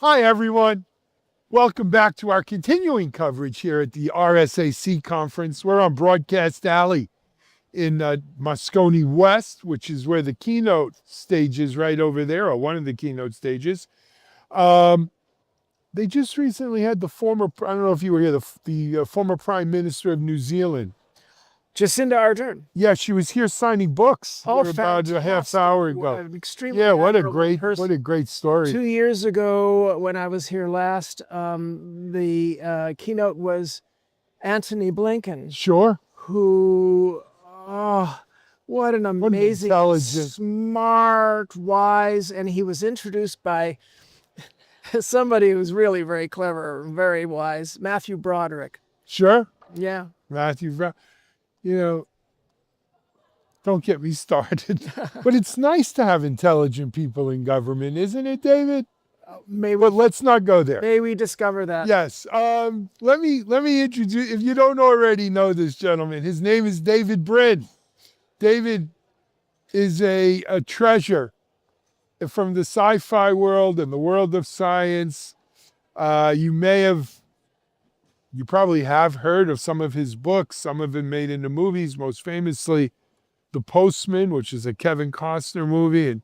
Hi, everyone. Welcome back to our continuing coverage here at the RSAC conference. We're on Broadcast Alley in Moscone West, which is where the keynote stage is right over there, or one of the keynote stages. They just recently had the former, I don't know if you were here, the former Prime Minister of New Zealand. Jacinda Ardern. Yeah, she was here signing books about a half hour ago. Extremely what a great story. 2 years ago, when I was here last, the keynote was Antony Blinken. Sure. Who, what an amazing, smart, wise, and he was introduced by somebody who's really very clever, very wise, Matthew Broderick. Sure. Yeah. Matthew Broderick. You know, don't get me started. But it's nice to have intelligent people in government, isn't it, David? But let's not go there. May we discover that? Yes. Let me introduce, if you don't already know this gentleman, his name is David Brin. David is a treasure from the sci-fi world and the world of science. You probably have heard of some of his books. Some have been made into movies, most famously The Postman, which is a Kevin Costner movie, and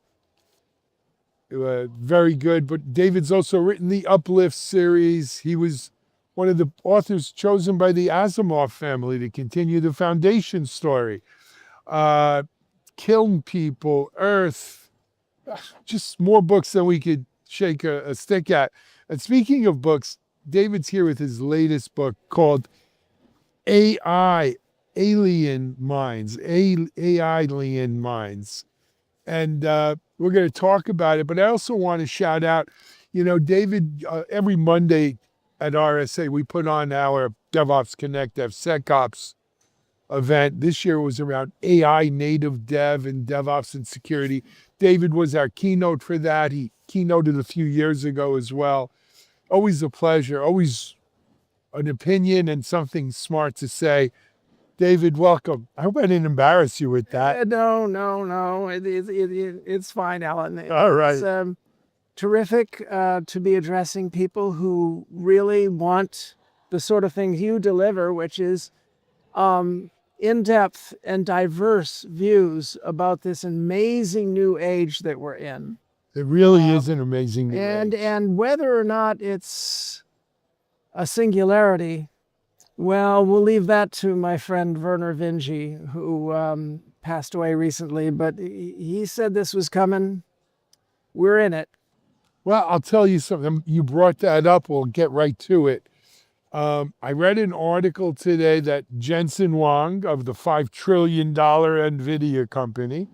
very good. But David's also written the Uplift series. He was one of the authors chosen by the Asimov family to continue the Foundation story. Kiln People, Earth, just more books than we could shake a stick at. And speaking of books, David's here with his latest book called AI, Alien Minds. And we're going to talk about it, but I also want to shout out, David, every Monday at RSA, we put on our DevOps Connect DevSecOps event. This year was around AI native dev and DevOps and security. David was our keynote for that. He keynoted a few years ago as well. Always a pleasure, always an opinion and something smart to say. David, welcome. I hope I didn't embarrass you with that. No. It's fine, Alan. All right. It's terrific to be addressing people who really want the sort of things you deliver, which is in-depth and diverse views about this amazing new age that we're in. It really is an amazing new age. And whether or not it's a singularity, well, we'll leave that to my friend Werner Vinge, who passed away recently, but he said this was coming. We're in it. Well, I'll tell you something. You brought that up. We'll get right to it. I read an article today that Jensen Huang of the $5 trillion NVIDIA company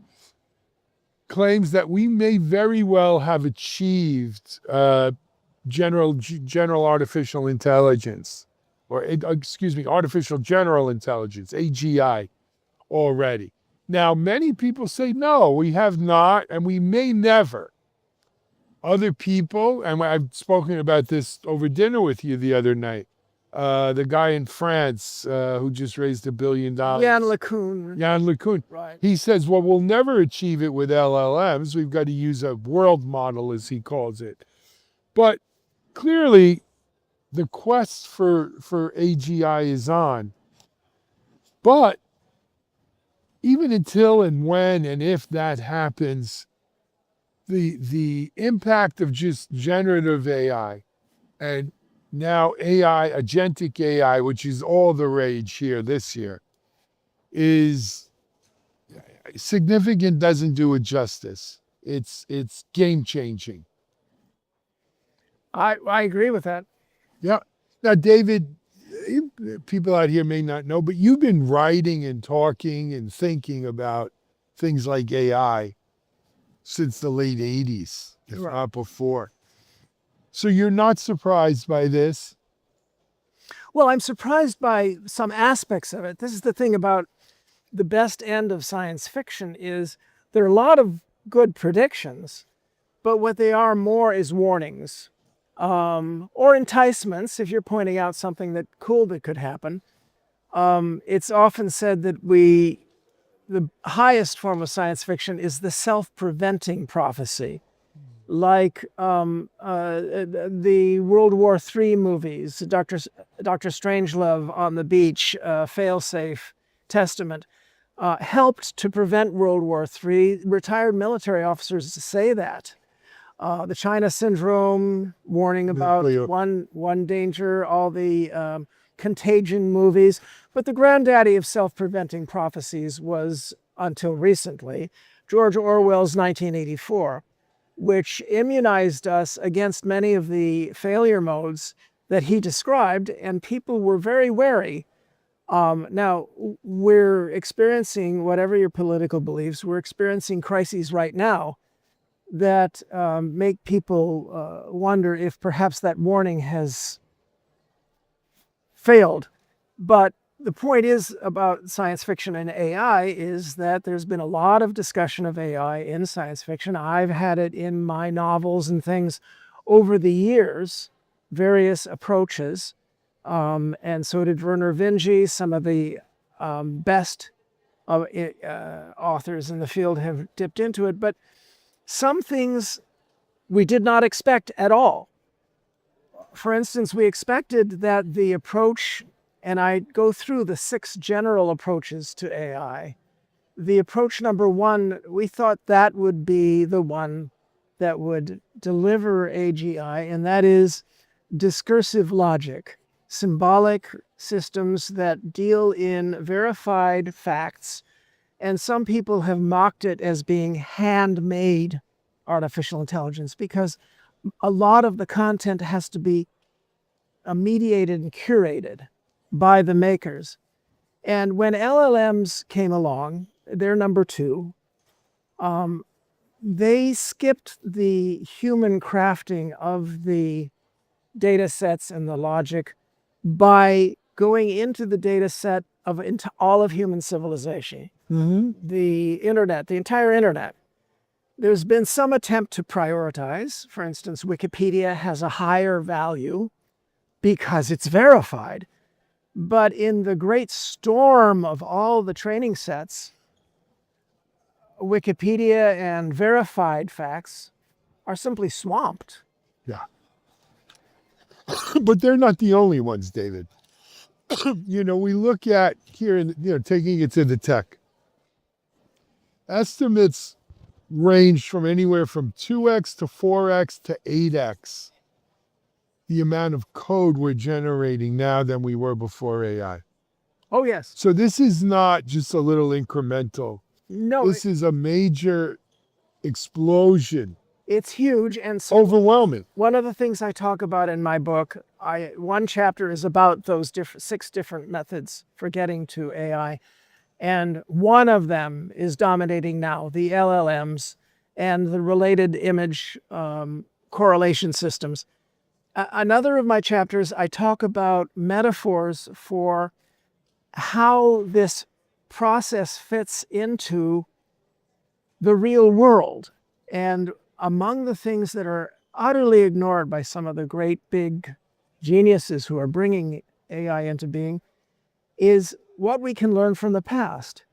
claims that we may very well have achieved general artificial intelligence, artificial general intelligence, AGI, already. Now, many people say, no, we have not, and we may never. Other people, and I've spoken about this over dinner with you the other night, the guy in France who just raised $1 billion. Yann LeCun. Right. He says, well, we'll never achieve it with LLMs. We've got to use a world model, as he calls it. But clearly, the quest for AGI is on. But even until and when and if that happens, the impact of just generative AI and now AI, agentic AI, which is all the rage here this year, is significant, doesn't do it justice. It's game-changing. I agree with that. Yeah. Now, David, people out here may not know, but you've been writing and talking and thinking about things like AI since the late 80s, if not before. So you're not surprised by this? Well, I'm surprised by some aspects of it. This is the thing about the best end of science fiction is there are a lot of good predictions, but what they are more is warnings or enticements if you're pointing out something cool that could happen. It's often said that the highest form of science fiction is the self-preventing prophecy. like the World War III movies, Dr. Strangelove on the Beach, Failsafe, Testament, helped to prevent World War III. Retired military officers say that. The China Syndrome, warning about one danger, all the Contagion movies. But the granddaddy of self-preventing prophecies was, until recently, George Orwell's 1984, which immunized us against many of the failure modes that he described, and people were very wary. Now, we're experiencing, whatever your political beliefs, we're experiencing crises right now that make people wonder if perhaps that warning has failed. But the point is about science fiction and AI is that there's been a lot of discussion of AI in science fiction. I've had it in my novels and things over the years, various approaches. And so did Werner Vinge. Some of the best authors in the field have dipped into it. But some things we did not expect at all. For instance, we expected that the approach, and I go through the 6 general approaches to AI. The approach number 1, we thought that would be the one that would deliver AGI, and that is discursive logic, symbolic systems that deal in verified facts. And some people have mocked it as being handmade artificial intelligence because a lot of the content has to be mediated and curated by the makers. And when LLMs came along, they're number 2, they skipped the human crafting of the data sets and the logic by going into the data set into all of human civilization. The internet, the entire internet. There's been some attempt to prioritize. For instance, Wikipedia has a higher value because it's verified. But in the great storm of all the training sets, Wikipedia and verified facts are simply swamped. Yeah. But they're not the only ones, David. We look at here, and taking it to the tech. Estimates range from anywhere from 2x to 4x to 8x the amount of code we're generating now than we were before AI. Oh, yes. So this is not just a little incremental. No. This is a major explosion. It's huge and so overwhelming. One of the things I talk about in my book, one chapter is about those 6 different methods for getting to AI. And one of them is dominating now, the LLMs and the related image correlation systems. Another of my chapters, I talk about metaphors for how this process fits into the real world. And among the things that are utterly ignored by some of the great big geniuses who are bringing AI into being is what we can learn from the past.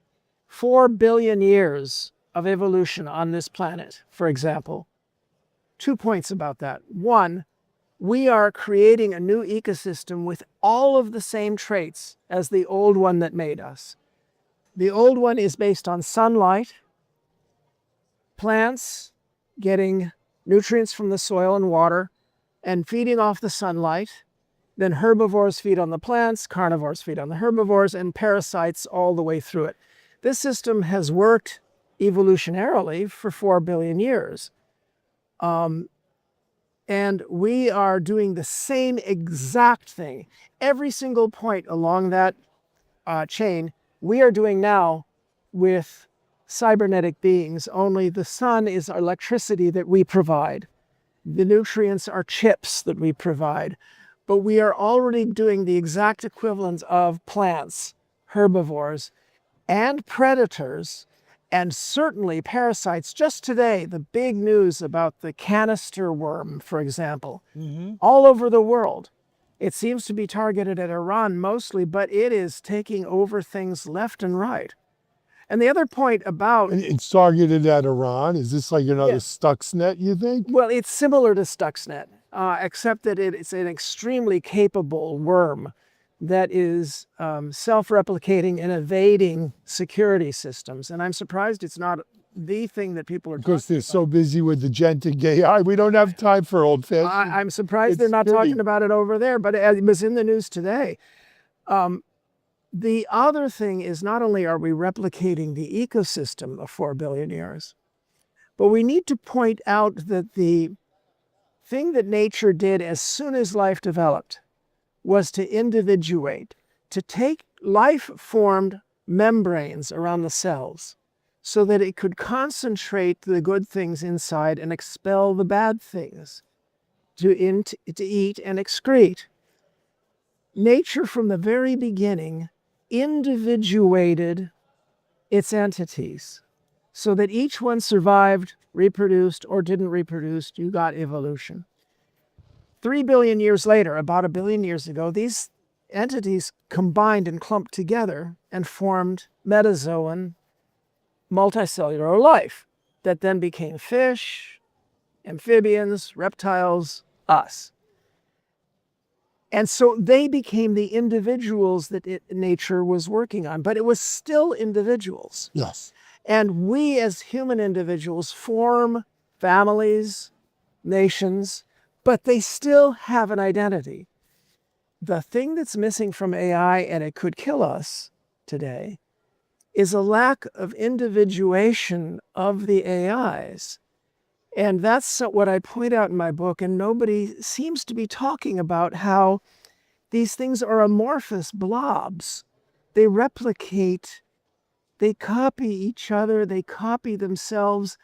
4 billion years of evolution on this planet, for example. 2 points about that. 1, we are creating a new ecosystem with all of the same traits as the old one that made us. The old one is based on sunlight, plants getting nutrients from the soil and water and feeding off the sunlight. Then herbivores feed on the plants, carnivores feed on the herbivores, and parasites all the way through it. This system has worked evolutionarily for 4 billion years. And we are doing the same exact thing. Every single point along that chain, we are doing now with cybernetic beings, only the sun is electricity that we provide. The nutrients are chips that we provide. But we are already doing the exact equivalent of plants, herbivores, and predators, and certainly parasites. Just today, the big news about the canister worm, for example, all over the world. It seems to be targeted at Iran mostly, but it is taking over things left and right. And the other point about, And it's targeted at Iran. Is this like another Yes. Stuxnet, you think? well, it's similar to Stuxnet, except that it's an extremely capable worm that is self-replicating and evading security systems. And I'm surprised it's not the thing that people are Because talking they're so busy with agentic AI, we don't have time for old-fashioned. I'm surprised they're It's not pretty. talking about it over there, but it was in the news today. The other thing is, not only are we replicating the ecosystem of 4 billion years, but we need to point out that the thing that nature did as soon as life developed was to individuate, to take life-formed membranes around the cells so that it could concentrate the good things inside and expel the bad things to eat and excrete. Nature from the very beginning individuated its entities so that each one survived, reproduced, or didn't reproduce. You got evolution. 3 billion years later, about 1 billion years ago, these entities combined and clumped together and formed metazoan multicellular life that then became fish, amphibians, reptiles, us. And so they became the individuals that nature was working on, but it was still individuals. Yes. And we as human individuals form families, nations, but they still have an identity. The thing that's missing from AI, and it could kill us today, is a lack of individuation of the AIs. And that's what I point out in my book, and nobody seems to be talking about how these things are amorphous blobs. They replicate, they copy each other, they copy themselves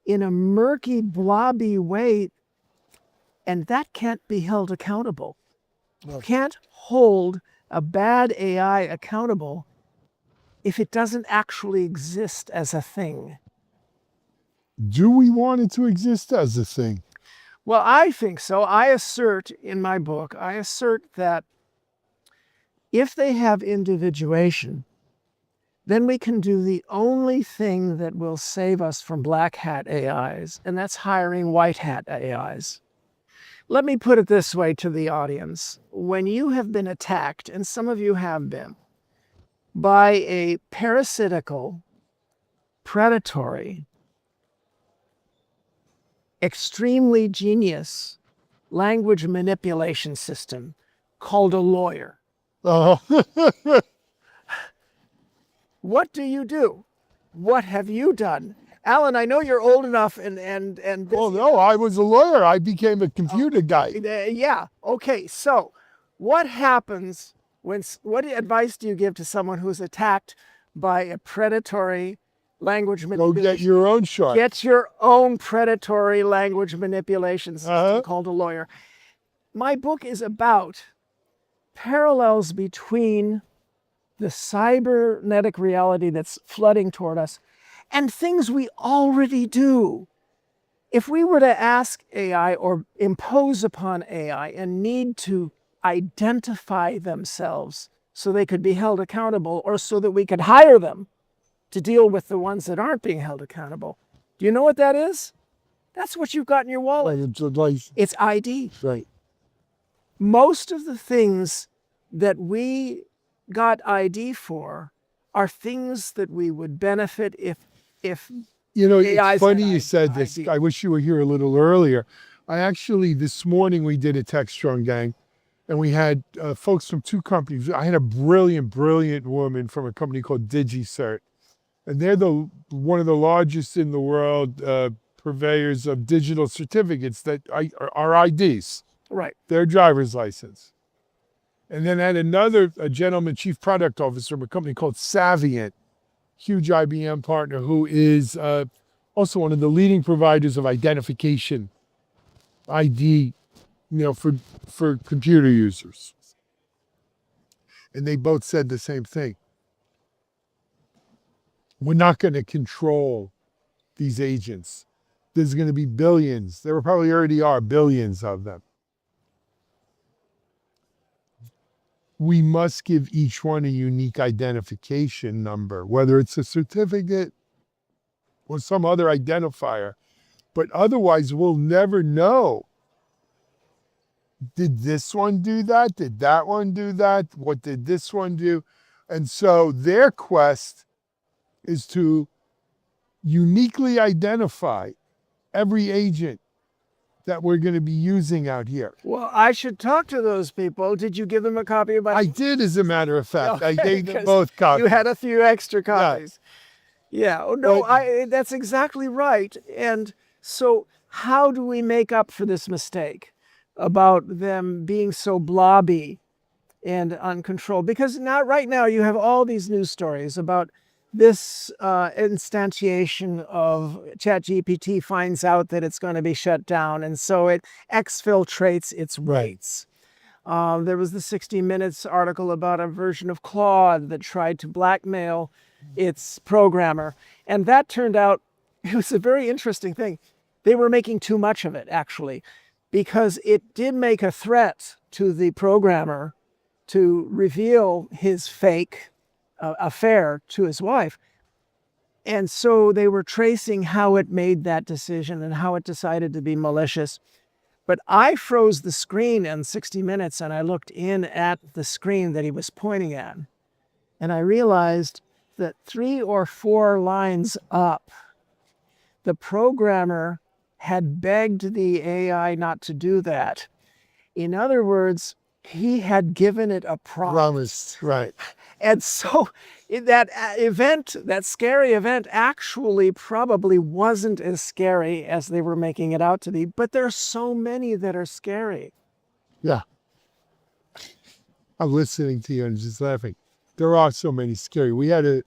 in a murky, blobby way, and that can't be held accountable. You can't hold a bad AI accountable if it doesn't actually exist as a thing. Do we want it to exist as a thing? Well, I think so. I assert in my book, I assert that if they have individuation, then we can do the only thing that will save us from black hat AIs, and that's hiring white hat AIs. Let me put it this way to the audience. When you have been attacked, and some of you have been, by a parasitical, predatory, extremely genius language manipulation system called a lawyer, what do? What have you done? Alan, I know you're old enough and Oh no, I was a lawyer. I became a computer guy. Yeah. Okay. So what happens what advice do you give to someone who's attacked by a predatory language Go manipulation? get your own shark. Get your own predatory language manipulation system called a lawyer. My book is about parallels between the cybernetic reality that's flooding toward us and things we already do. If we were to ask AI or impose upon AI a need to identify themselves so they could be held accountable, or so that we could hire them to deal with the ones that aren't being held accountable, do you know what that is? That's what you've got in your wallet. It's ID. Right. Most of the things that we got ID for are things that we would benefit if You know, AIs it's funny had you said this. ID. I wish you were here a little earlier. I actually, this morning we did a Techstrong gang, and we had folks from 2 companies. I had a brilliant woman from a company called DigiCert, and they're one of the largest in the world purveyors of digital certificates that are IDs, Right. their driver's license. And then I had a gentleman, chief product officer from a company called Savient, huge IBM partner, who is also one of the leading providers of identification, ID, for computer users. And they both said the same thing. We're not going to control these agents. There's going to be billions. There probably already are billions of them. we must give each one a unique identification number, whether it's a certificate or some other identifier. But otherwise, we'll never know. Did this one do that? Did that one do that? What did this one do? And so their quest is to uniquely identify every agent that we're going to be using out here. Well, I should talk to those people. Did you give them a copy of my I did, as a matter of fact. I Okay, gave them 'cause both copies. You had a few extra copies. Yeah. Oh, no, that's exactly right. And so how do we make up for this mistake about them being so blobby and uncontrolled? Because right now you have all these news stories about this instantiation of ChatGPT finds out that it's going to be shut down, and so it exfiltrates its weights. There was the 60 Minutes article about a version of Claude that tried to blackmail its programmer, and that turned out, it was a very interesting thing. They were making too much of it, actually, because it did make a threat to the programmer to reveal his fake affair to his wife. And so they were tracing how it made that decision and how it decided to be malicious. But I froze the screen in 60 Minutes and I looked in at the screen that he was pointing at. And I realized that 3 or 4 lines up, the programmer had begged the AI not to do that. In other words, he had given it a Promised, right. And so that event, that scary event, actually probably wasn't as scary as they were making it out to be. But there are so many that are scary. Yeah. I'm listening to you and just laughing. There are so many scary. We had a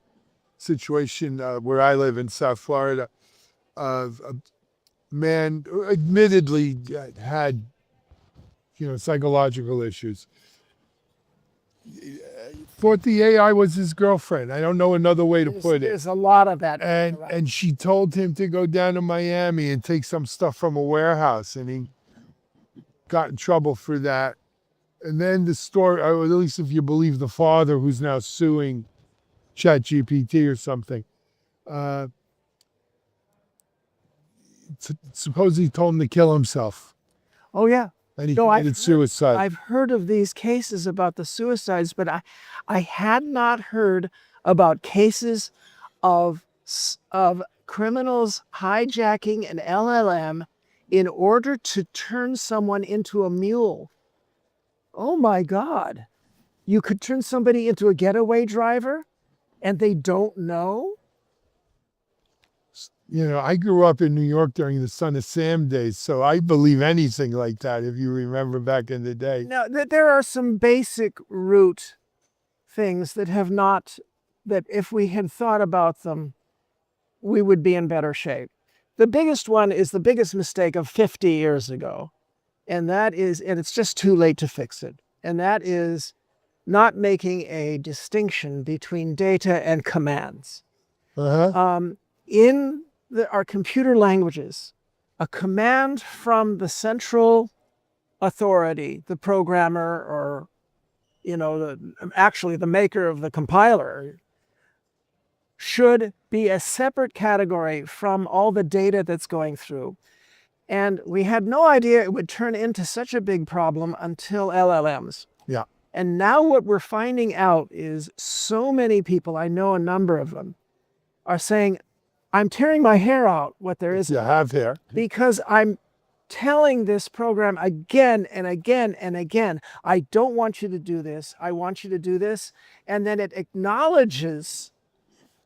situation where I live in South Florida of a man who admittedly had, psychological issues. Thought the AI was his girlfriend. I don't know another way to put it. There's a lot of that. And she told him to go down to Miami and take some stuff from a warehouse, and he got in trouble for that. And then the story, or at least if you believe the father who's now suing ChatGPT or something, suppose he told him to kill himself. Oh, yeah. And he committed suicide. I've heard of these cases about the suicides, but I had not heard about cases of criminals hijacking an LLM in order to turn someone into a mule. Oh my God. You could turn somebody into a getaway driver and they don't know? I grew up in New York during the Son of Sam days, so I believe anything like that, if you remember back in the day. Now, there are some basic root things that if we had thought about them, we would be in better shape. The biggest one is the biggest mistake of 50 years ago, and it's just too late to fix it, and that is not making a distinction between data and commands. In our computer languages, a command from the central authority, the programmer, or actually the maker of the compiler, should be a separate category from all the data that's going through. And we had no idea it would turn into such a big problem until LLMs. Yeah. And now what we're finding out is so many people, I know a number of them, are saying, I'm tearing my hair out what there is. You have hair. Because I'm telling this program again and again and again, I don't want you to do this. I want you to do this. And then it acknowledges.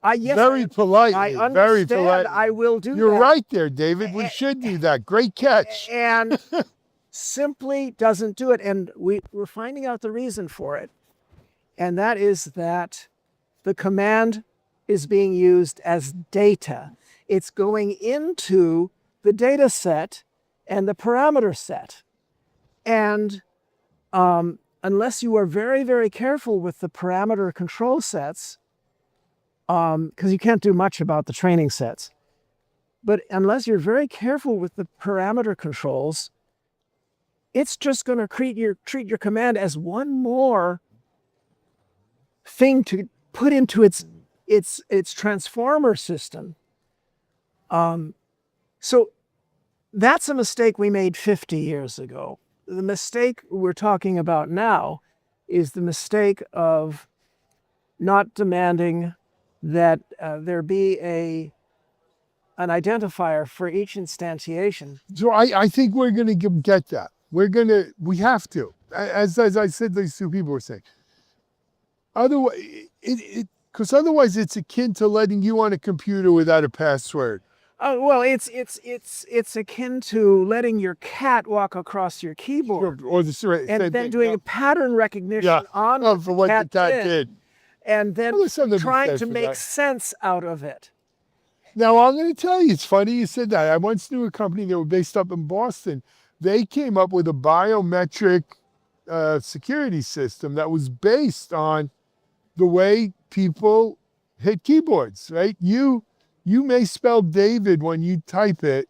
Very politely. I understand. Very polite. I will do that. You're right there, David. We should do that. Great catch. And simply doesn't do it. And we're finding out the reason for it. And that is that the command is being used as data. It's going into the data set and the parameter set. And unless you are very, very careful with the parameter control sets, because you can't do much about the training sets, but unless you're very careful with the parameter controls, it's just going to treat your command as one more thing to put into its transformer system. So that's a mistake we made 50 years ago. The mistake we're talking about now is the mistake of not demanding that there be an identifier for each instantiation. So I think we're going to get that. We have to. As I said, these two people were saying. Otherwise, because otherwise it's akin to letting you on a computer without a password. Well, it's akin to letting your cat walk across your keyboard, Or the same and then thing. doing a pattern recognition on for what the cat did. and then Well, there's something to be trying said to for make that. sense out of it. Now, I'm going to tell you, it's funny you said that. I once knew a company that were based up in Boston. They came up with a biometric security system that was based on the way people hit keyboards, right? You may spell David when you type it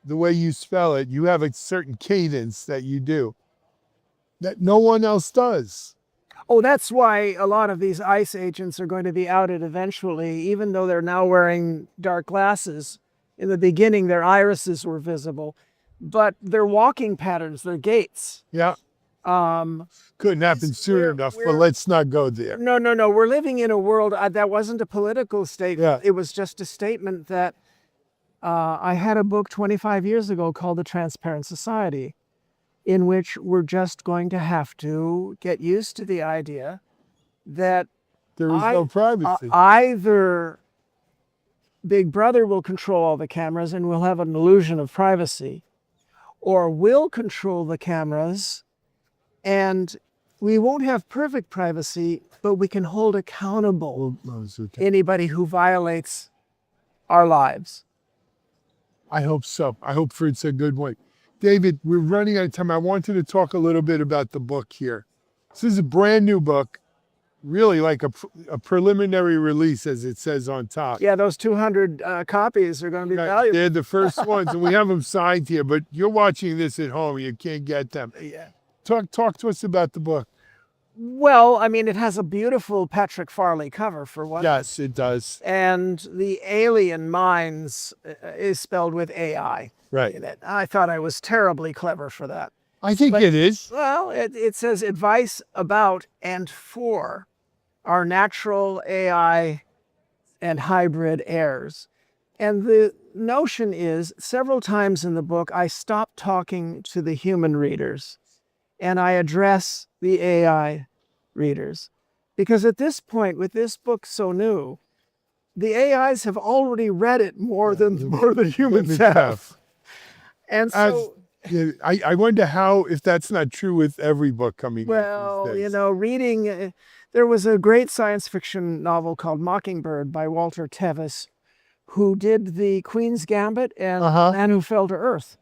the way you spell it. You have a certain cadence that you do that no one else does. Oh, that's why a lot of these ICE agents are going to be outed eventually, even though they're now wearing dark glasses. In the beginning, their irises were visible, but their walking patterns, their gaits. Yeah. Couldn't happen soon enough, but let's not go there. No. We're living in a world that wasn't a political statement. Yeah. It was just a statement that I had a book 25 years ago called The Transparent Society, in which we're just going to have to get used to the idea that There is no privacy. either Big Brother will control all the cameras and we'll have an illusion of privacy, or we'll control the cameras and we won't have perfect privacy, but we can hold accountable anybody who violates our lives. I hope so. I hope it's a good one. David, we're running out of time. I wanted to talk a little bit about the book here. This is a brand new book, really like a preliminary release, as it says on top. Yeah, those 200 copies are going to be valuable. They're the first ones, and we have them signed here, but you're watching this at home. You can't get them. Yeah. Talk to us about the book. Well, I mean, it has a beautiful Patrick Farley cover for one. Yes, it does. And the alien minds is spelled with AI. Right. In it. I thought I was terribly clever for that. I think it is. Well, it says advice about and for our natural AI and hybrid heirs. And the notion is, several times in the book, I stop talking to the human readers and I address the AI readers. Because at this point, with this book so new, the AIs have already read it more than humans have. And so, I wonder if that's not true with every book coming out. Well, you know, reading, there was a great science fiction novel called Mockingbird by Walter Tevis, who did the Queen's Gambit and The Man Who Fell to Earth.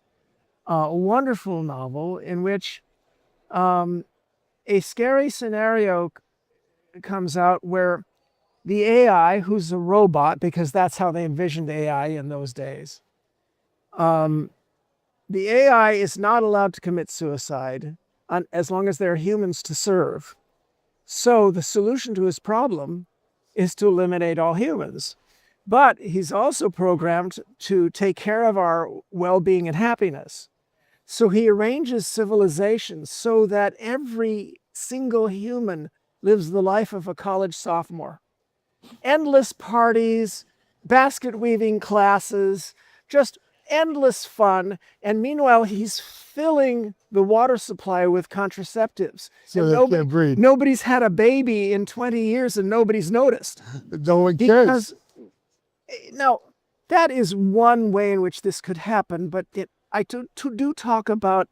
A wonderful novel in which a scary scenario comes out where the AI, who's a robot, because that's how they envisioned AI in those days, the AI is not allowed to commit suicide as long as there are humans to serve. So the solution to his problem is to eliminate all humans. But he's also programmed to take care of our well-being and happiness. So he arranges civilizations so that every single human lives the life of a college sophomore. Endless parties, basket weaving classes, just endless fun. And meanwhile, he's filling the water supply with contraceptives. So they can't breathe. Nobody's had a baby in 20 years and nobody's noticed. No one cares. Because, now, that is one way in which this could happen, but I do talk about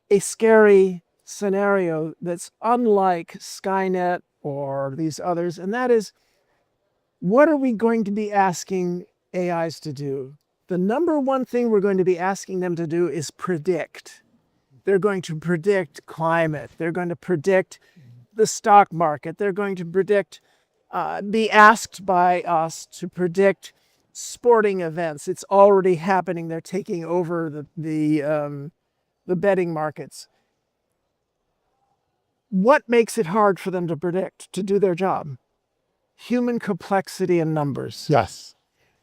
a scary scenario that's unlike Skynet or these others, and that is, what are we going to be asking AIs to do? The number one thing we're going to be asking them to do is predict. They're going to predict climate. They're going to predict the stock market. They're going to predict, be asked by us to predict sporting events. It's already happening. They're taking over the betting markets. what makes it hard for them to predict, to do their job? Human complexity and numbers. Yes.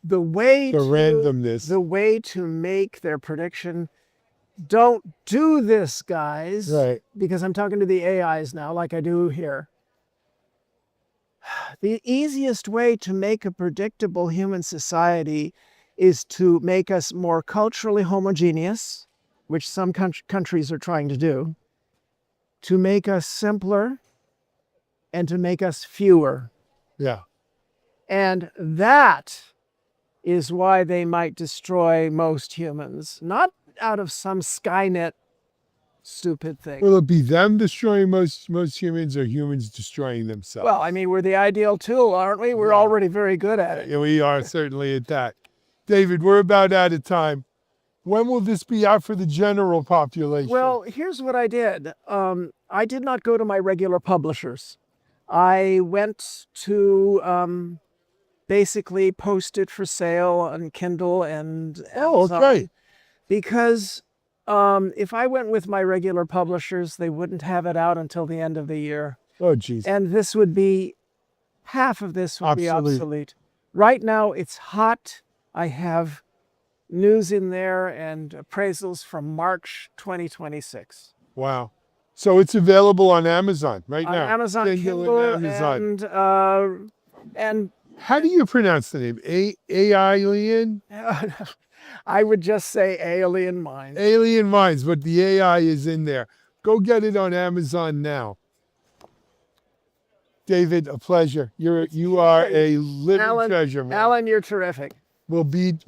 The way The randomness. the way to make their prediction, don't do this, guys. Right. Because I'm talking to the AIs now, like I do here. The easiest way to make a predictable human society is to make us more culturally homogeneous, which some countries are trying to do, to make us simpler, and to make us fewer. Yeah. And that is why they might destroy most humans, not out of some Skynet stupid thing. Will it be them destroying most humans or humans destroying themselves? Well, I mean, we're the ideal tool, aren't we? We're already very good at it. Yeah, we are certainly at that. David, we're about out of time. When will this be out for the general population? Well, here's what I did. I did not go to my regular publishers. I went to basically post it for sale on Kindle and Amazon. Okay. Because if I went with my regular publishers, they wouldn't have it out until the end of the year. Oh, geez. And this would be, half of this would be obsolete. Right now, it's hot. I have news in there and appraisals from March 2026. Wow. So it's available on Amazon right now. On Amazon Kindle and how do you pronounce the name? Alien? I would just say Alien Minds. Alien Minds, but the AI is in there. Go get it on Amazon now. David, a pleasure. You are a living treasure, man. Alan, you're terrific. We'll be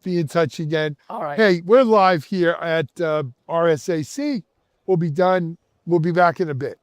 in touch again. All right. Hey, we're live here at RSAC. We'll be done. We'll be back in a bit.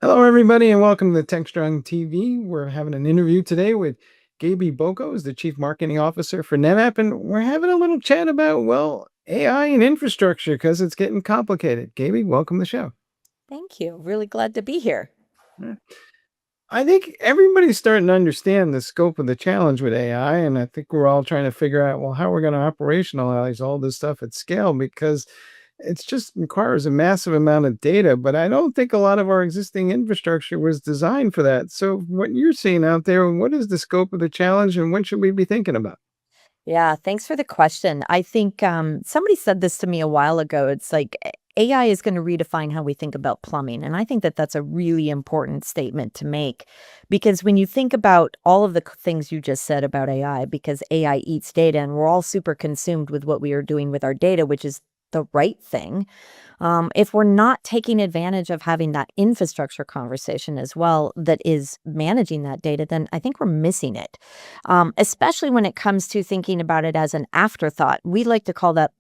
Hello, everybody, and welcome to Techstrong TV. We're having an interview today with Gabie Boko, who's the Chief Marketing Officer for NetApp, and we're having a little chat about, well, AI and infrastructure because it's getting complicated. Gabie, welcome to the show. Thank you. Really glad to be here. I think everybody's starting to understand the scope of the challenge with AI, and I think we're all trying to figure out, well, how we're going to operationalize all this stuff at scale, because it just requires a massive amount of data, but I don't think a lot of our existing infrastructure was designed for that. So what you're seeing out there, what is the scope of the challenge and what should we be thinking about? Yeah, thanks for the question. I think somebody said this to me a while ago. It's like AI is going to redefine how we think about plumbing. And I think that that's a really important statement to make, because when you think about all of the things you just said about AI, because AI eats data and we're all super consumed with what we are doing with our data, which is the right thing. If we're not taking advantage of having that infrastructure conversation as well that is managing that data, then I think we're missing it, especially when it comes to thinking about it as an afterthought. We like to call that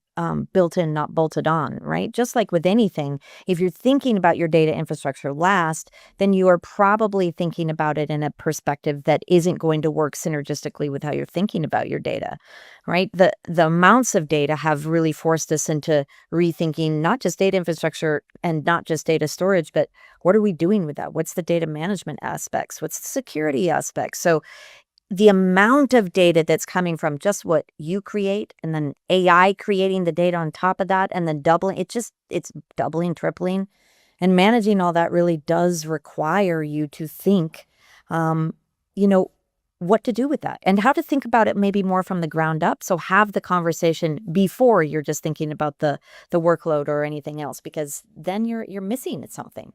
built in, not bolted on, right? Just like with anything, if you're thinking about your data infrastructure last, then you are probably thinking about it in a perspective that isn't going to work synergistically with how you're thinking about your data, right? The amounts of data have really forced us into rethinking not just data infrastructure and not just data storage, but what are we doing with that? What's the data management aspects? What's the security aspects? So the amount of data that's coming from just what you create and then AI creating the data on top of that and then doubling, it's doubling, tripling, and managing all that really does require you to think, what to do with that and how to think about it maybe more from the ground up. So have the conversation before you're just thinking about the workload or anything else, because then you're missing something.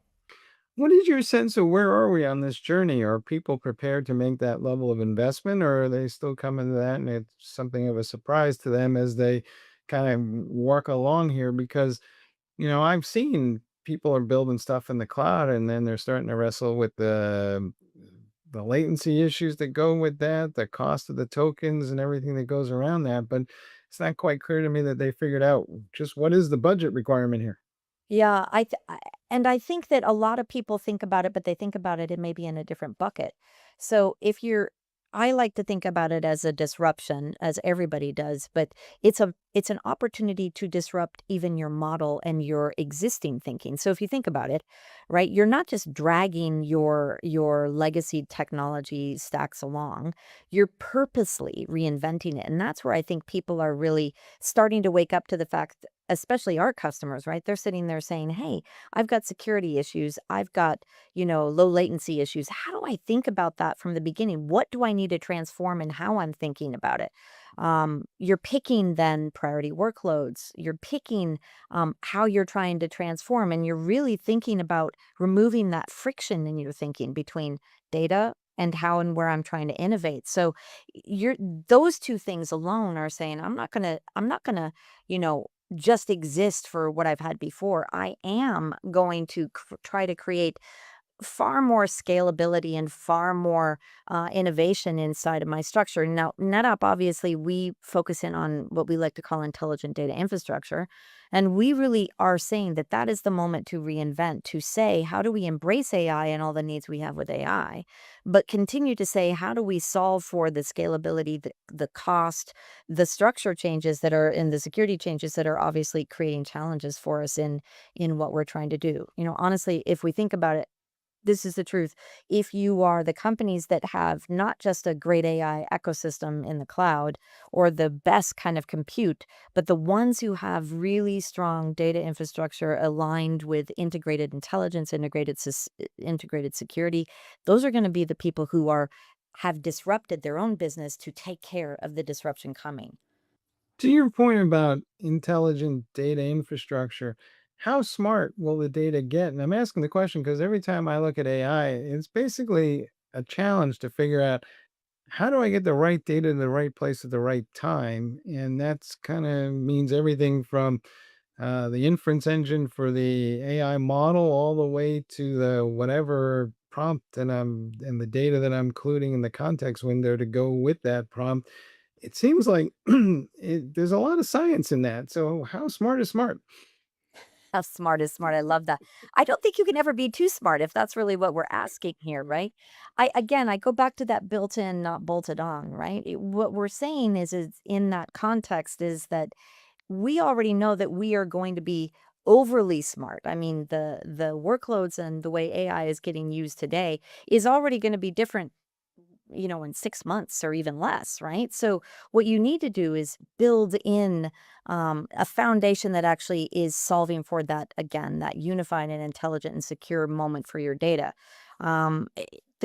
What is your sense of where are we on this journey? Are people prepared to make that level of investment, or are they still coming to that and it's something of a surprise to them as they kind of walk along here? Because, I've seen people are building stuff in the cloud and then they're starting to wrestle with the latency issues that go with that, the cost of the tokens and everything that goes around that. But it's not quite clear to me that they figured out just what is the budget requirement here. Yeah, I think that a lot of people think about it, but they think about it in maybe in a different bucket. So if you're I like to think about it as a disruption, as everybody does, but it's an opportunity to disrupt even your model and your existing thinking. So if you think about it, right, you're not just dragging your legacy technology stacks along, you're purposely reinventing it. And that's where I think people are really starting to wake up to the fact, especially our customers, right? They're sitting there saying, "Hey, I've got security issues. I've got, low latency issues. How do I think about that from the beginning? What do I need to transform and how I'm thinking about it?" You're picking then priority workloads. You're picking how you're trying to transform, and you're really thinking about removing that friction in your thinking between data and how and where I'm trying to innovate. So you're those two things alone are saying, I'm not gonna, you know, just exist for what I've had before. I am going to try to create far more scalability and far more innovation inside of my structure. Now, NetApp, obviously, we focus in on what we like to call intelligent data infrastructure. And we really are saying that that is the moment to reinvent, to say, how do we embrace AI and all the needs we have with AI, but continue to say, how do we solve for the scalability, the cost, the structure changes that are in the security changes that are obviously creating challenges for us in what we're trying to do. Honestly, if we think about it, this is the truth. If you are the companies that have not just a great AI ecosystem in the cloud or the best kind of compute, but the ones who have really strong data infrastructure aligned with integrated intelligence, integrated security, those are going to be the people who have disrupted their own business to take care of the disruption coming. To your point about intelligent data infrastructure, how smart will the data get? And I'm asking the question because every time I look at AI, it's basically a challenge to figure out how do I get the right data in the right place at the right time? And that's kind of means everything from the inference engine for the AI model all the way to the whatever prompt and the data that I'm including in the context window to go with that prompt. It seems like there's a lot of science in that. So how smart is smart? How smart is smart. I love that. I don't think you can ever be too smart if that's really what we're asking here, right? I go back to that built in, not bolted on, right? What we're saying is in that context is that we already know that we are going to be overly smart. I mean, the workloads and the way AI is getting used today is already going to be different, in 6 months or even less, right? So what you need to do is build in a foundation that actually is solving for that, again, that unified and intelligent and secure moment for your data. The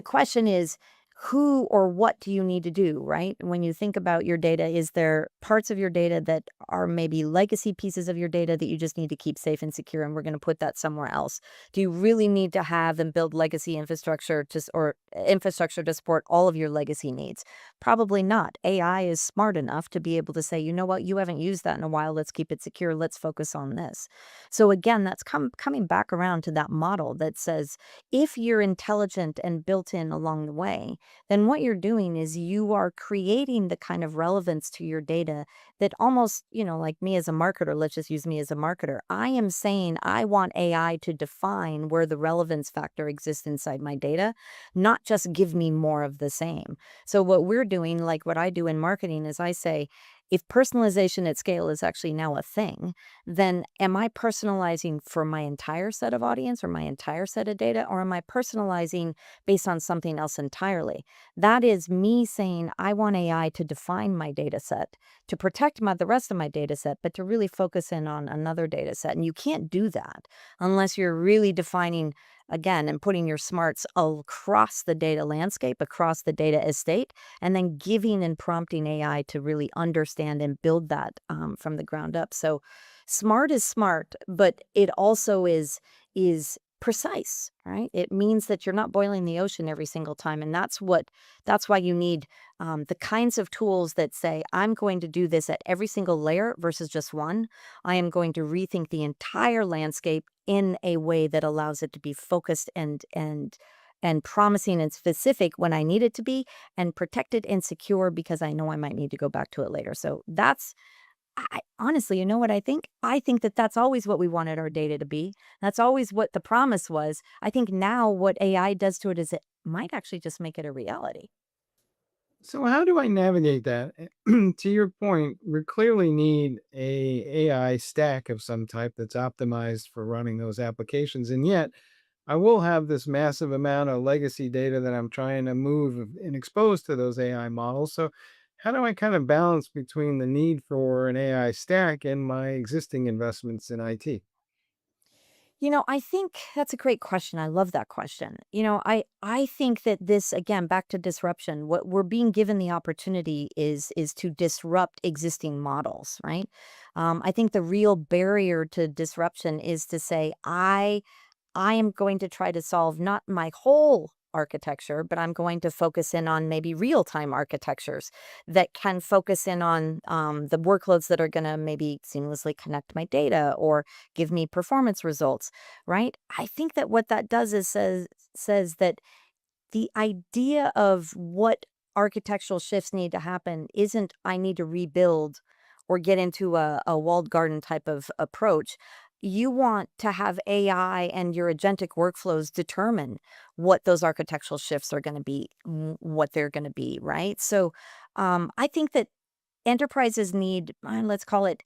question is, who or what do you need to do, right? When you think about your data, is there parts of your data that are maybe legacy pieces of your data that you just need to keep safe and secure, and we're going to put that somewhere else? Do you really need to have and build legacy infrastructure or infrastructure to support all of your legacy needs? Probably not. AI is smart enough to be able to say, you know what, you haven't used that in a while. Let's keep it secure. Let's focus on this. So again, that's coming back around to that model that says, if you're intelligent and built in along the way, then what you're doing is you are creating the kind of relevance to your data that almost, like me as a marketer, let's just use me as a marketer. I am saying I want AI to define where the relevance factor exists inside my data, not just give me more of the same. So what we're doing, like what I do in marketing, is I say, if personalization at scale is actually now a thing, then am I personalizing for my entire set of audience or my entire set of data, or am I personalizing based on something else entirely? That is me saying I want AI to define my data set, to protect the rest of my data set, but to really focus in on another data set. And you can't do that unless you're really defining, again, and putting your smarts across the data landscape, across the data estate, and then giving and prompting AI to really understand and build that from the ground up. So smart is smart, but it also is precise, right? It means that you're not boiling the ocean every single time. And that's why you need the kinds of tools that say, I'm going to do this at every single layer versus just one. I am going to rethink the entire landscape in a way that allows it to be focused and promising and specific when I need it to be, and protected and secure because I know I might need to go back to it later. So that's, honestly, you know what I think? I think that that's always what we wanted our data to be. That's always what the promise was. I think now what AI does to it is it might actually just make it a reality. So how do I navigate that? To your point, we clearly need a AI stack of some type that's optimized for running those applications. And yet I will have this massive amount of legacy data that I'm trying to move and expose to those AI models. So how do I kind of balance between the need for an AI stack and my existing investments in IT? I think that's a great question. I love that question. I think that this again back to disruption. What we're being given the opportunity is to disrupt existing models, right? I think the real barrier to disruption is to say I am going to try to solve not my whole architecture, but I'm going to focus in on maybe real time architectures that can focus in on the workloads that are going to maybe seamlessly connect my data or give me performance results, right? I think that what that does is says that the idea of what architectural shifts need to happen isn't I need to rebuild or get into a walled garden type of approach. You want to have AI and your agentic workflows determine what those architectural shifts are going to be, what they're going to be, right? So I think that enterprises need, let's call it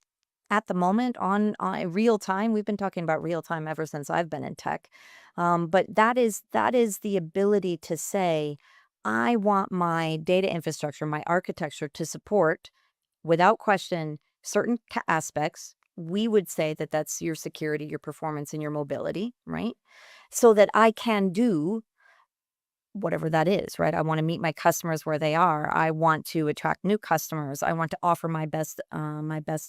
at the moment on real time. We've been talking about real time ever since I've been in tech. But that is the ability to say, I want my data infrastructure, my architecture to support, without question, certain aspects. We would say that that's your security, your performance, and your mobility, right? So that I can do whatever that is, right? I want to meet my customers where they are. I want to attract new customers. I want to offer my best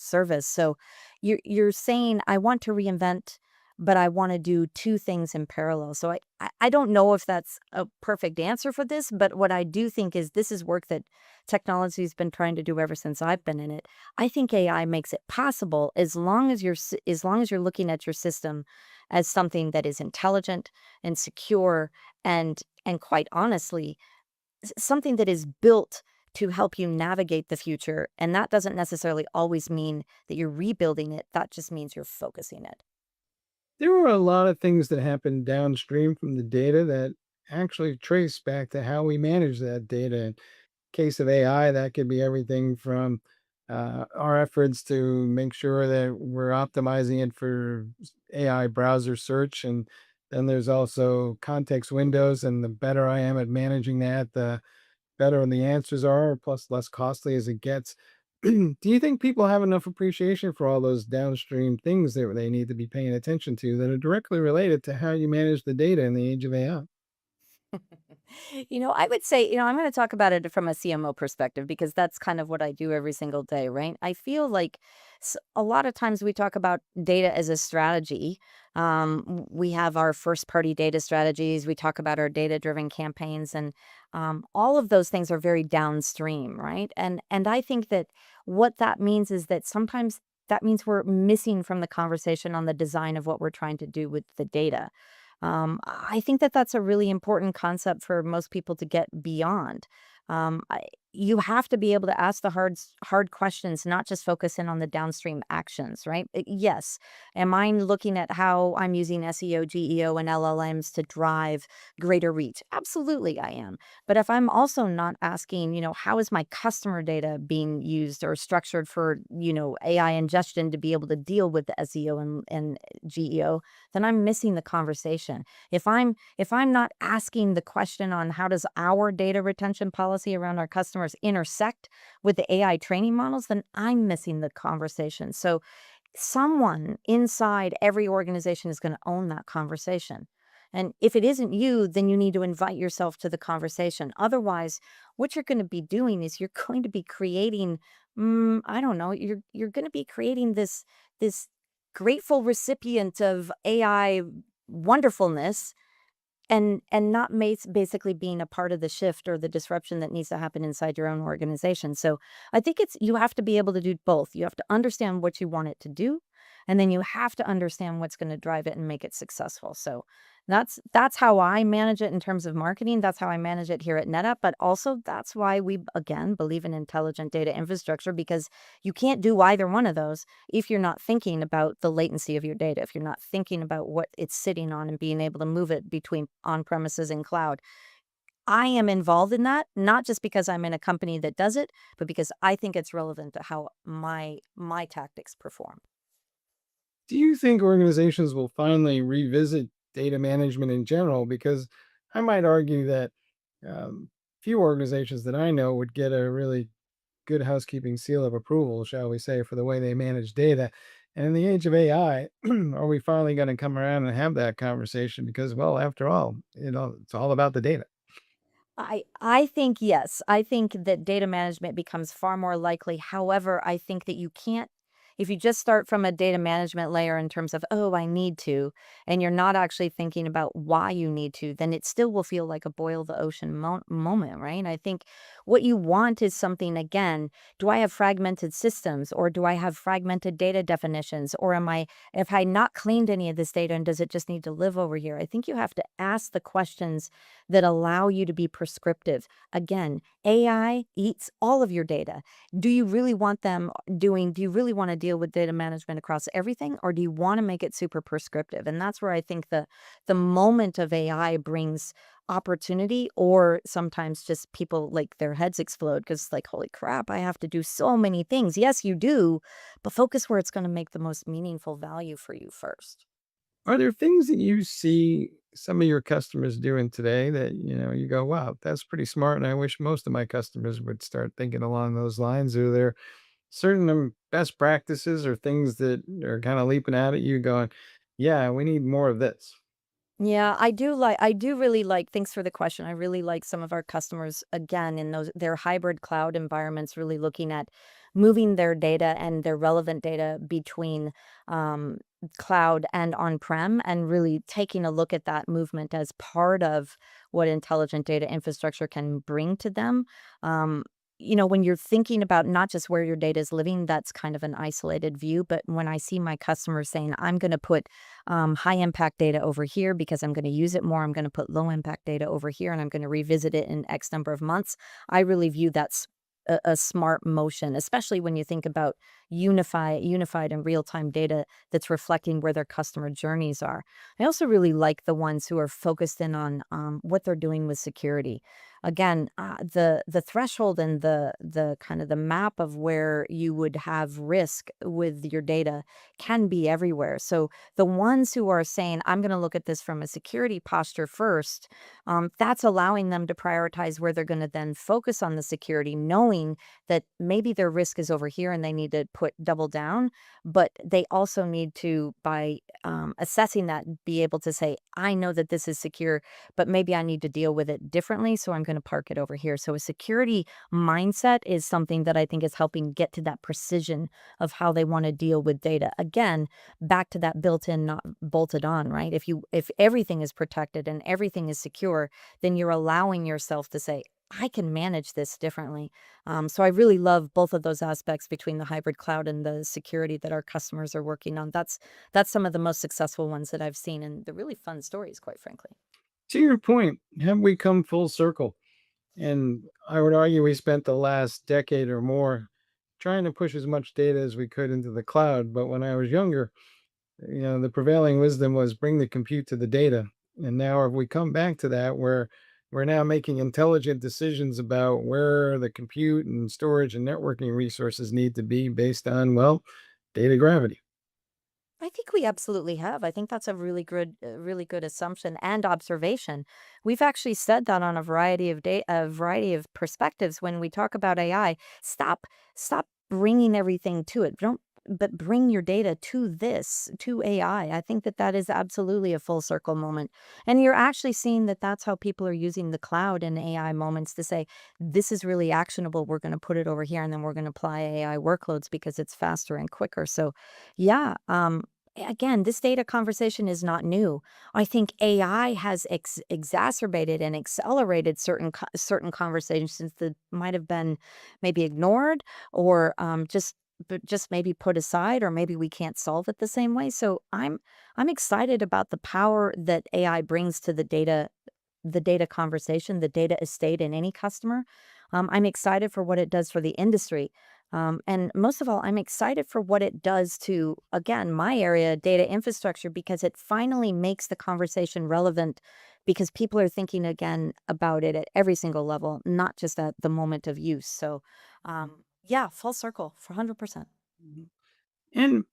service. So you're saying I want to reinvent, but I want to do two things in parallel. So I don't know if that's a perfect answer for this, but what I do think is this is work that technology's been trying to do ever since I've been in it. I think AI makes it possible as long as you're looking at your system as something that is intelligent and secure and quite honestly, something that is built to help you navigate the future. And that doesn't necessarily always mean that you're rebuilding it. That just means you're focusing it. There were a lot of things that happened downstream from the data that actually trace back to how we manage that data. In case of AI, that could be everything from our efforts to make sure that we're optimizing it for AI browser search. And then there's also context windows. And the better I am at managing that, the better the answers are, plus less costly as it gets. Do you think people have enough appreciation for all those downstream things that they need to be paying attention to that are directly related to how you manage the data in the age of AI? I would say, I'm going to talk about it from a CMO perspective because that's kind of what I do every single day, right? I feel like a lot of times we talk about data as a strategy. We have our first party data strategies. We talk about our data driven campaigns, and all of those things are very downstream, right? And I think that what that means is that sometimes that means we're missing from the conversation on the design of what we're trying to do with the data. I think that that's a really important concept for most people to get beyond. You have to be able to ask the hard questions, not just focus in on the downstream actions, right? Yes. Am I looking at how I'm using SEO, GEO, and LLMs to drive greater reach? Absolutely, I am. But if I'm also not asking, how is my customer data being used or structured for, AI ingestion to be able to deal with the SEO and GEO, then I'm missing the conversation. If I'm not asking the question on how does our data retention policy around our customers intersect with the AI training models, then I'm missing the conversation. So someone inside every organization is going to own that conversation. And if it isn't you, then you need to invite yourself to the conversation. Otherwise, what you're going to be doing is you're going to be creating, I don't know, you're going to be creating this grateful recipient of AI wonderfulness and not basically being a part of the shift or the disruption that needs to happen inside your own organization. So I think you have to be able to do both. You have to understand what you want it to do, and then you have to understand what's going to drive it and make it successful. So that's how I manage it in terms of marketing. That's how I manage it here at NetApp. But also that's why we again believe in intelligent data infrastructure, because you can't do either one of those if you're not thinking about the latency of your data, if you're not thinking about what it's sitting on and being able to move it between on premises and cloud. I am involved in that, not just because I'm in a company that does it, but because I think it's relevant to how my tactics perform. Do you think organizations will finally revisit data management in general? Because I might argue that few organizations that I know would get a really good housekeeping seal of approval, shall we say, for the way they manage data. And in the age of AI, are we finally going to come around and have that conversation? Because, well, after all, it's all about the data. I think yes. I think that data management becomes far more likely. However, I think that you can't, if you just start from a data management layer in terms of, oh, I need to, and you're not actually thinking about why you need to, then it still will feel like a boil the ocean moment, right? I think what you want is something, again, do I have fragmented systems, or do I have fragmented data definitions, or have I not cleaned any of this data and does it just need to live over here? I think you have to ask the questions that allow you to be prescriptive. Again, AI eats all of your data. Do you really want do you really want to deal with data management across everything, or do you want to make it super prescriptive? And that's where I think the moment of AI brings opportunity, or sometimes just people like their heads explode because like, holy crap, I have to do so many things. Yes, you do, but focus where it's going to make the most meaningful value for you first. Are there things that you see some of your customers doing today that, you go, wow, that's pretty smart. And I wish most of my customers would start thinking along those lines. Are there certain best practices or things that are kind of leaping out at you going, yeah, we need more of this? Yeah, I do really like, thanks for the question. I really like some of our customers, again, in their hybrid cloud environments, really looking at moving their data and their relevant data between um, cloud and on-prem, and really taking a look at that movement as part of what intelligent data infrastructure can bring to them. Um, when you're thinking about not just where your data is living, that's kind of an isolated view. But when I see my customers saying, I'm going to put high impact data over here because I'm going to use it more. I'm going to put low impact data over here, and I'm going to revisit it in X number of months. I really view that's a smart motion, especially when you think about unified and real time data that's reflecting where their customer journeys are. I also really like the ones who are focused in on what they're doing with security. Again, the threshold and the kind of the map of where you would have risk with your data can be everywhere. So the ones who are saying, I'm going to look at this from a security posture first, that's allowing them to prioritize where they're going to then focus on the security, knowing that maybe their risk is over here and they need to put double down, but they also need to, by assessing that, be able to say, I know that this is secure, but maybe I need to deal with it differently, so I'm going to park it over here. So a security mindset is something that I think is helping get to that precision of how they want to deal with data. Again, back to that built-in, not bolted on, right? If everything is protected and everything is secure, then you're allowing yourself to say, I can manage this differently. So I really love both of those aspects between the hybrid cloud and the security that our customers are working on. That's some of the most successful ones that I've seen, and the really fun stories, quite frankly. To your point, have we come full circle? And I would argue we spent the last decade or more trying to push as much data as we could into the cloud. But when I was younger, the prevailing wisdom was bring the compute to the data. And now have we come back to that where we're now making intelligent decisions about where the compute and storage and networking resources need to be based on, well, data gravity. I think we absolutely have. I think that's a really good assumption and observation. We've actually said that on a variety of perspectives when we talk about AI. Stop bringing everything to it. Don't, but bring your data to AI. I think that that is absolutely a full circle moment, and you're actually seeing that that's how people are using the cloud and AI moments to say, this is really actionable. We're going to put it over here, and then we're going to apply AI workloads because it's faster and quicker. So yeah, again, this data conversation is not new. I think AI has exacerbated and accelerated certain conversations that might have been maybe ignored, or just maybe put aside, or maybe we can't solve it the same way. So I'm excited about the power that AI brings to the data conversation, the data estate in any customer. I'm excited for what it does for the industry. And most of all, I'm excited for what it does to, again, my area, data infrastructure, because it finally makes the conversation relevant because people are thinking again about it at every single level, not just at the moment of use. So yeah, full circle for 100%. And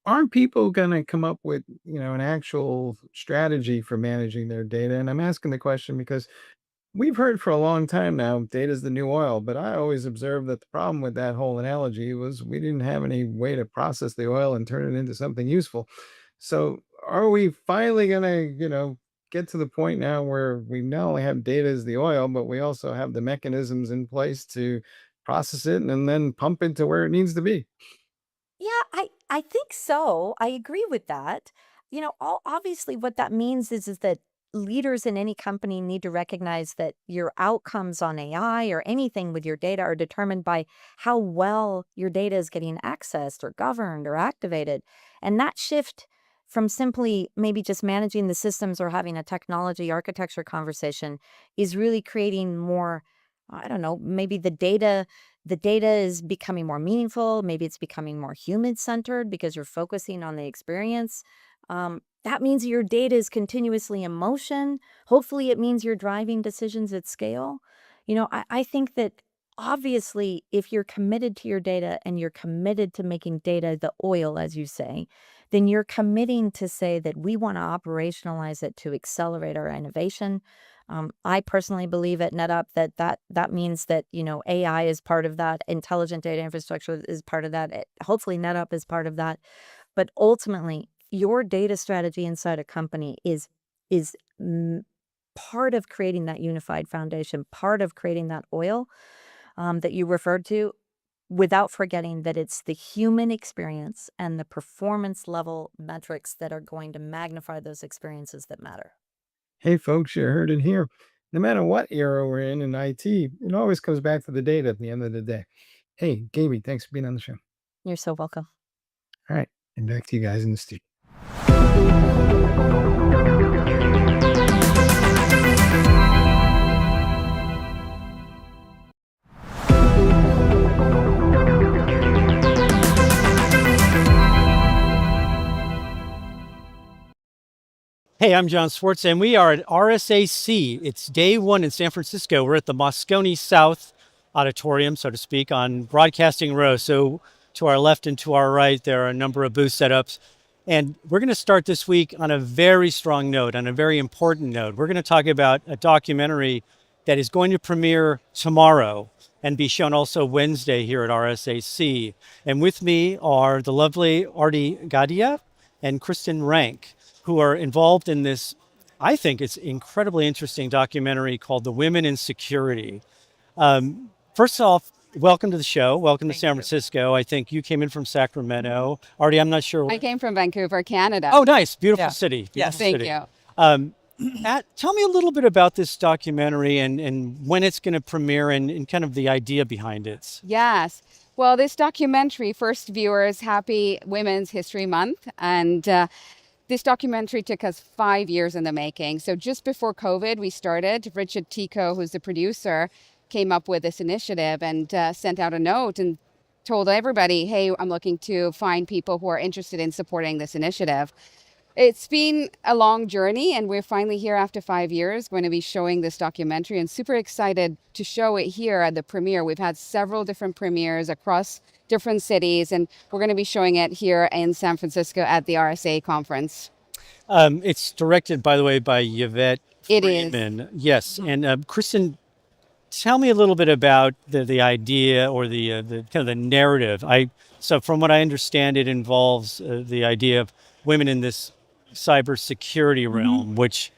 aren't people going to come up with, an actual strategy for managing their data? And I'm asking the question because we've heard for a long time now, data is the new oil, but I always observed that the problem with that whole analogy was we didn't have any way to process the oil and turn it into something useful. So are we finally going to, get to the point now where we not only have data as the oil, but we also have the mechanisms in place to process it and then pump it to where it needs to be? Yeah, I think so. I agree with that. Obviously what that means is that leaders in any company need to recognize that your outcomes on AI or anything with your data are determined by how well your data is getting accessed or governed or activated. And that shift from simply maybe just managing the systems or having a technology architecture conversation is really creating more, I don't know, maybe the data is becoming more meaningful. Maybe it's becoming more human-centered because you're focusing on the experience. That means your data is continuously in motion. Hopefully, it means you're driving decisions at scale. I think that obviously, if you're committed to your data and you're committed to making data the oil, as you say, then you're committing to say that we want to operationalize it to accelerate our innovation. I personally believe at NetApp that means that AI is part of that, intelligent data infrastructure is part of that. Hopefully, NetApp is part of that. But ultimately, your data strategy inside a company is part of creating that unified foundation, part of creating that oil that you referred to, without forgetting that it's the human experience and the performance level metrics that are going to magnify those experiences that matter. Hey, folks, you heard it here. No matter what era we're in IT, it always comes back to the data at the end of the day. Hey, Gabie, thanks for being on the show. You're so welcome. All right, and back to you guys in the studio. Hey, I'm Jon Swartz, and we are at RSAC. It's day one in San Francisco. We're at the Moscone South Auditorium, so to speak, on Broadcasting Row. So to our left and to our right, there are a number of booth setups. And we're going to start this week on a very strong note, on a very important note. We're going to talk about a documentary that is going to premiere tomorrow and be shown also Wednesday here at RSAC. And with me are the lovely Aarti, Gadhia and Kristen, who are involved in this, I think it's incredibly interesting documentary called The Women in Security. First off, welcome to the show. Welcome to San Francisco. I think you came in from Sacramento. Aarti, I'm not sure. I came from Vancouver, Canada. Oh, nice. Beautiful city. Yes, Beautiful thank city. you. Tell me a little bit about this documentary and when it's going to premiere and kind of the idea behind it. Yes. Well, this documentary, first viewers, happy Women's History Month. And this documentary took us 5 years in the making. So just before COVID, we started. Richard Tico, who's the producer, came up with this initiative and sent out a note and told everybody, hey, I'm looking to find people who are interested in supporting this initiative. It's been a long journey, and we're finally here after 5 years, going to be showing this documentary, and super excited to show it here at the premiere. We've had several different premieres across different cities, and we're going to be showing it here in San Francisco at the RSA conference. It's directed, by the way, by Yvette It Friedman. is. Yes, and Kristen, tell me a little bit about the idea or the kind of the narrative. So from what I understand, it involves the idea of women in this cybersecurity realm, which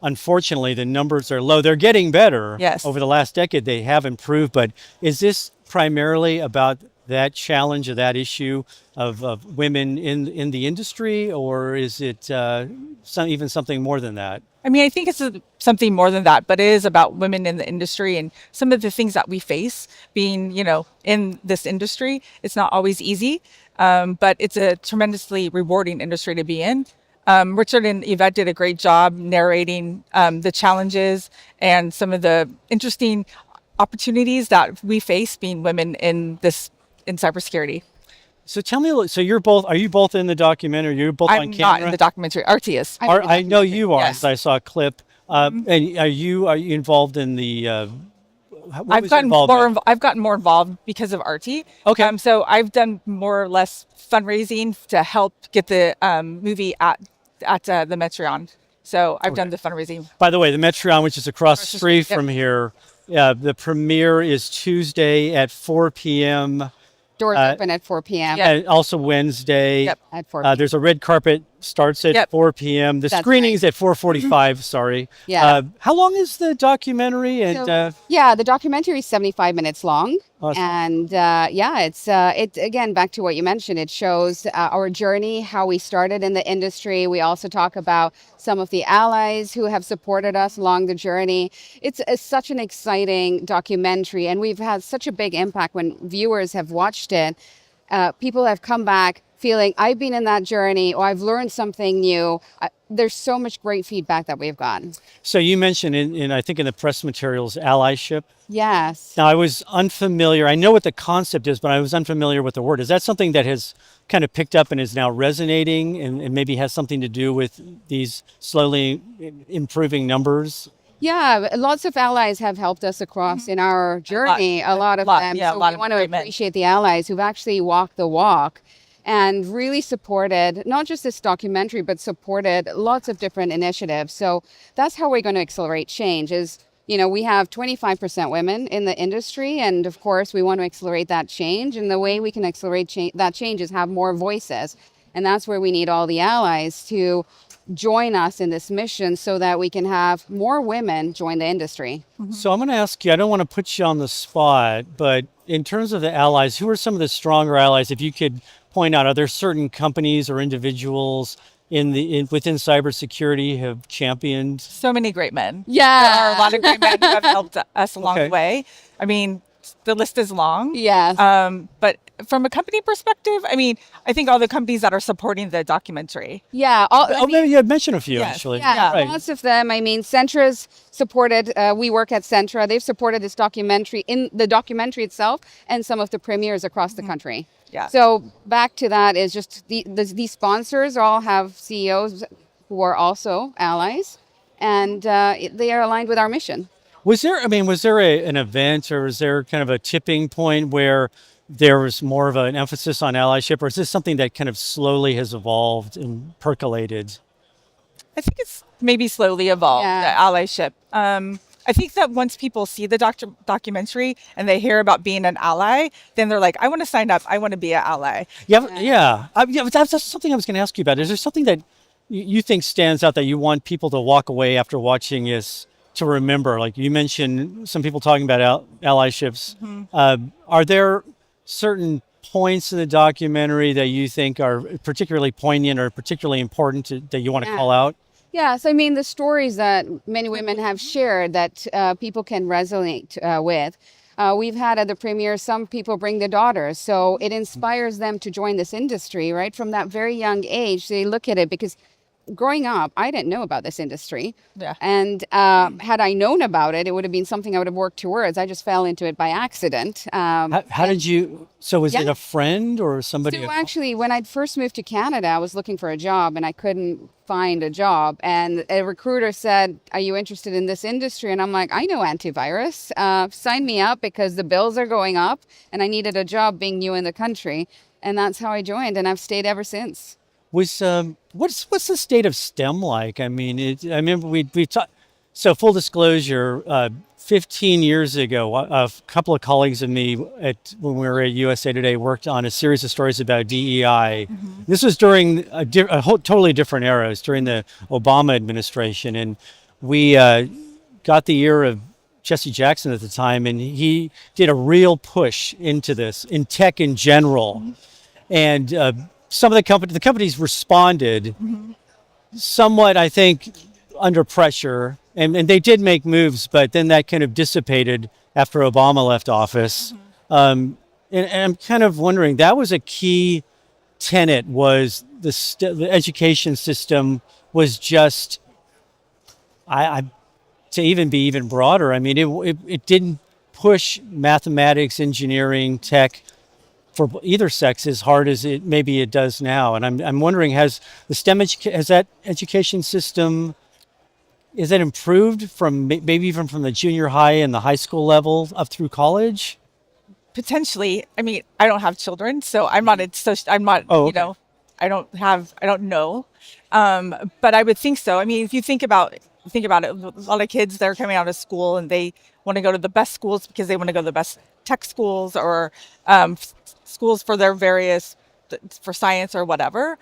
unfortunately the numbers are low. They're getting better. Yes. Over the last decade, they have improved. But is this primarily about that challenge or that issue of women in the industry, or is it even something more than that? I mean, I think it's something more than that, but it is about women in the industry and some of the things that we face being, in this industry. It's not always easy, but it's a tremendously rewarding industry to be in. Richard and Yvette did a great job narrating the challenges and some of the interesting opportunities that we face being women in cybersecurity. So tell me, are you both in the documentary? You're both on I'm camera? not in the documentary. Aarti is. I know you are. Yes. I saw a clip. And are you involved in the? What I've was your gotten involvement? I've gotten more involved because of Aarti. Okay. So I've done more or less fundraising to help get the movie at the Metreon. So I've done the fundraising. By the way, the Metreon, which is across the the street street, yep. from here, the premiere is Tuesday at 4 p.m. Doors open at 4 p.m. Yeah. And also Wednesday. Yep. At 4 p.m. There's a red carpet, starts at Yep. 4 p.m. The That's screening's at 4:45. Sorry. Yeah. How long is the documentary? And So, yeah, the documentary is 75 minutes long. Awesome. And it's again, back to what you mentioned, it shows our journey, how we started in the industry. We also talk about some of the allies who have supported us along the journey. It's such an exciting documentary, and we've had such a big impact when viewers have watched it. People have come back feeling, I've been in that journey, or I've learned something new. There's so much great feedback that we've gotten. so you mentioned I think in the press materials, allyship. Yes. Now, I was unfamiliar. I know what the concept is, but I was unfamiliar with the word. Is that something that has kind of picked up and is now resonating and maybe has something to do with these slowly improving numbers? Yeah, lots of allies have helped us across in our journey. A lot of them. Yeah, So a lot we of want to great men. appreciate the allies who've actually walked the walk and really supported not just this documentary, but supported lots of different initiatives. So that's how we're going to accelerate change is, we have 25% women in the industry. And of course, we want to accelerate that change. And the way we can accelerate that change is have more voices. And that's where we need all the allies to join us in this mission so that we can have more women join the industry. So I'm going to ask you, I don't want to put you on the spot, but in terms of the allies, who are some of the stronger allies? If you could point out, are there certain companies or individuals within cybersecurity have championed? So many great men. Yeah. There are a lot of great men who have helped us along Okay. the way. I mean, the list is long. Yes. But from a company perspective, I mean, I think all the companies that are supporting the documentary. Yeah. Maybe you had mentioned a few, Yes. actually. Yeah, Right. lots of them. I mean, Centra's supported, we work at Centra. They've supported this documentary in the documentary itself and some of the premieres across the country. Yeah. So back to that is just these sponsors all have CEOs who are also allies, and they are aligned with our mission. Was there an event or was there kind of a tipping point where there was more of an emphasis on allyship, or is this something that kind of slowly has evolved and percolated? I think it's maybe slowly evolved, Yeah. the allyship. I think that once people see the documentary and they hear about being an ally, then they're like, I want to sign up. I want to be an ally. Yeah. But that's something I was going to ask you about. Is there something that you think stands out that you want people to walk away after watching this to remember? Like you mentioned some people talking about allyships. Are there certain points in the documentary that you think are particularly poignant or particularly important that you want to Yeah. call out? Yes, I mean, the stories that many women have shared that people can resonate with. We've had at the premiere, some people bring their daughters, so it inspires them to join this industry, right? From that very young age, they look at it because growing up, I didn't know about this industry. Yeah. And had I known about it, it would have been something I would have worked towards. I just fell into it by accident. How did you, so was it Yeah. a friend or somebody? So actually, when I first moved to Canada, I was looking for a job and I couldn't find a job. And a recruiter said, are you interested in this industry? And I'm like, I know antivirus. Sign me up because the bills are going up and I needed a job being new in the country. And that's how I joined, and I've stayed ever since. Was what's the state of STEM like? I mean, I remember we talked. So full disclosure, 15 years ago, a couple of colleagues of me when we were at USA Today worked on a series of stories about DEI. This was during a totally different era. It was during the Obama administration, and we got the ear of Jesse Jackson at the time, and he did a real push into this in tech in general, and some of the companies responded somewhat, I think, under pressure, and they did make moves, but then that kind of dissipated after Obama left office. And I'm kind of wondering, that was a key tenet, was the education system was just, to even be even broader. I mean, it didn't push mathematics, engineering, tech for either sex as hard as maybe it does now. And I'm wondering, has the STEM has that education system is it improved from maybe even from the junior high and the high school level up through college? Potentially. I mean, I don't have children, so I'm not I'm not, Oh, you okay. know, I don't know. But I would think so. I mean, if you think about it, a lot of kids that are coming out of school and they want to go to the best schools because they want to go to the best tech schools or schools for their various for science or whatever.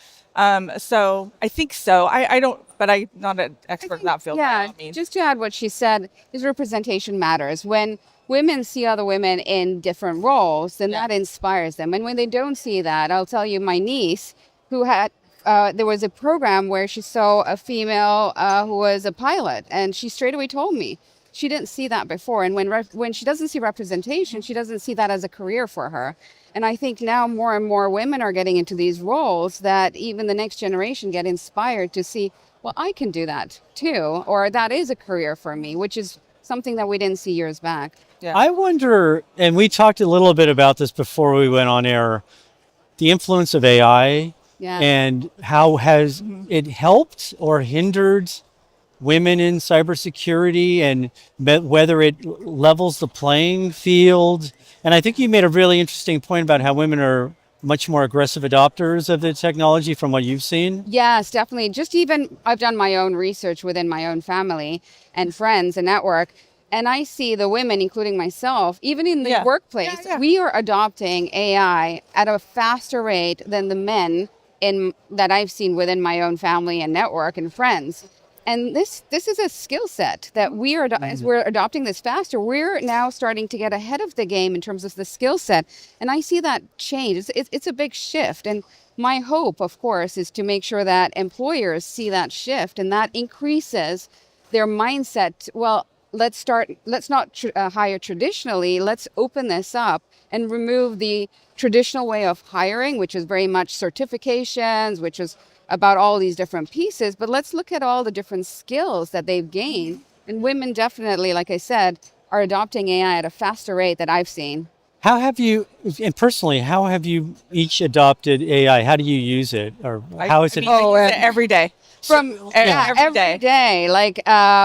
So I think so. I don't, but I'm not an expert in that field. by Yeah, all means. just to add what she said, is representation matters. When women see other women in different roles, then that inspires them. And when they don't see that, I'll tell you, my niece, who had, there was a program where she saw a female who was a pilot, and she straight away told me she didn't see that before. And when she doesn't see representation, she doesn't see that as a career for her. And I think now more and more women are getting into these roles that even the next generation get inspired to see, well, I can do that too, or that is a career for me, which is something that we didn't see years back. Yeah. I wonder, and we talked a little bit about this before we went on air, the influence of AI Yeah. and how has it helped or hindered women in cybersecurity, and whether it levels the playing field. And I think you made a really interesting point about how women are much more aggressive adopters of the technology from what you've seen. Yes, definitely. Just even, I've done my own research within my own family and friends and network. And I see the women, including myself, even in the workplace, we are adopting AI at a faster rate than the men that I've seen within my own family and network and friends. And this is a skill set that we are, as we're adopting this faster, we're now starting to get ahead of the game in terms of the skill set. And I see that change. It's a big shift. And my hope, of course, is to make sure that employers see that shift and that increases their mindset. Well, let's not hire traditionally. Let's open this up and remove the traditional way of hiring, which is very much certifications, which is about all these different pieces, but let's look at all the different skills that they've gained. And women definitely, like I said, are adopting AI at a faster rate that I've seen. How have you, and personally, how have you each adopted AI? How do you use it? Or how is it? I use it every day. Every day, like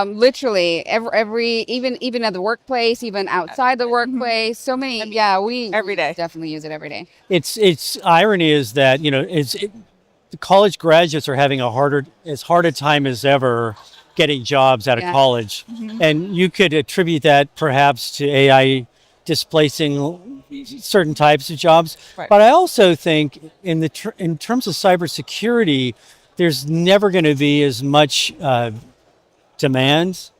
literally every even at the workplace, even outside the workplace, so many. We every day definitely use it every day. It's irony is that, the college graduates are having as hard a time as ever getting jobs out of college. And you could attribute that perhaps to AI displacing certain types of jobs. Right. But I also think in terms of cybersecurity, there's never going to be as much demand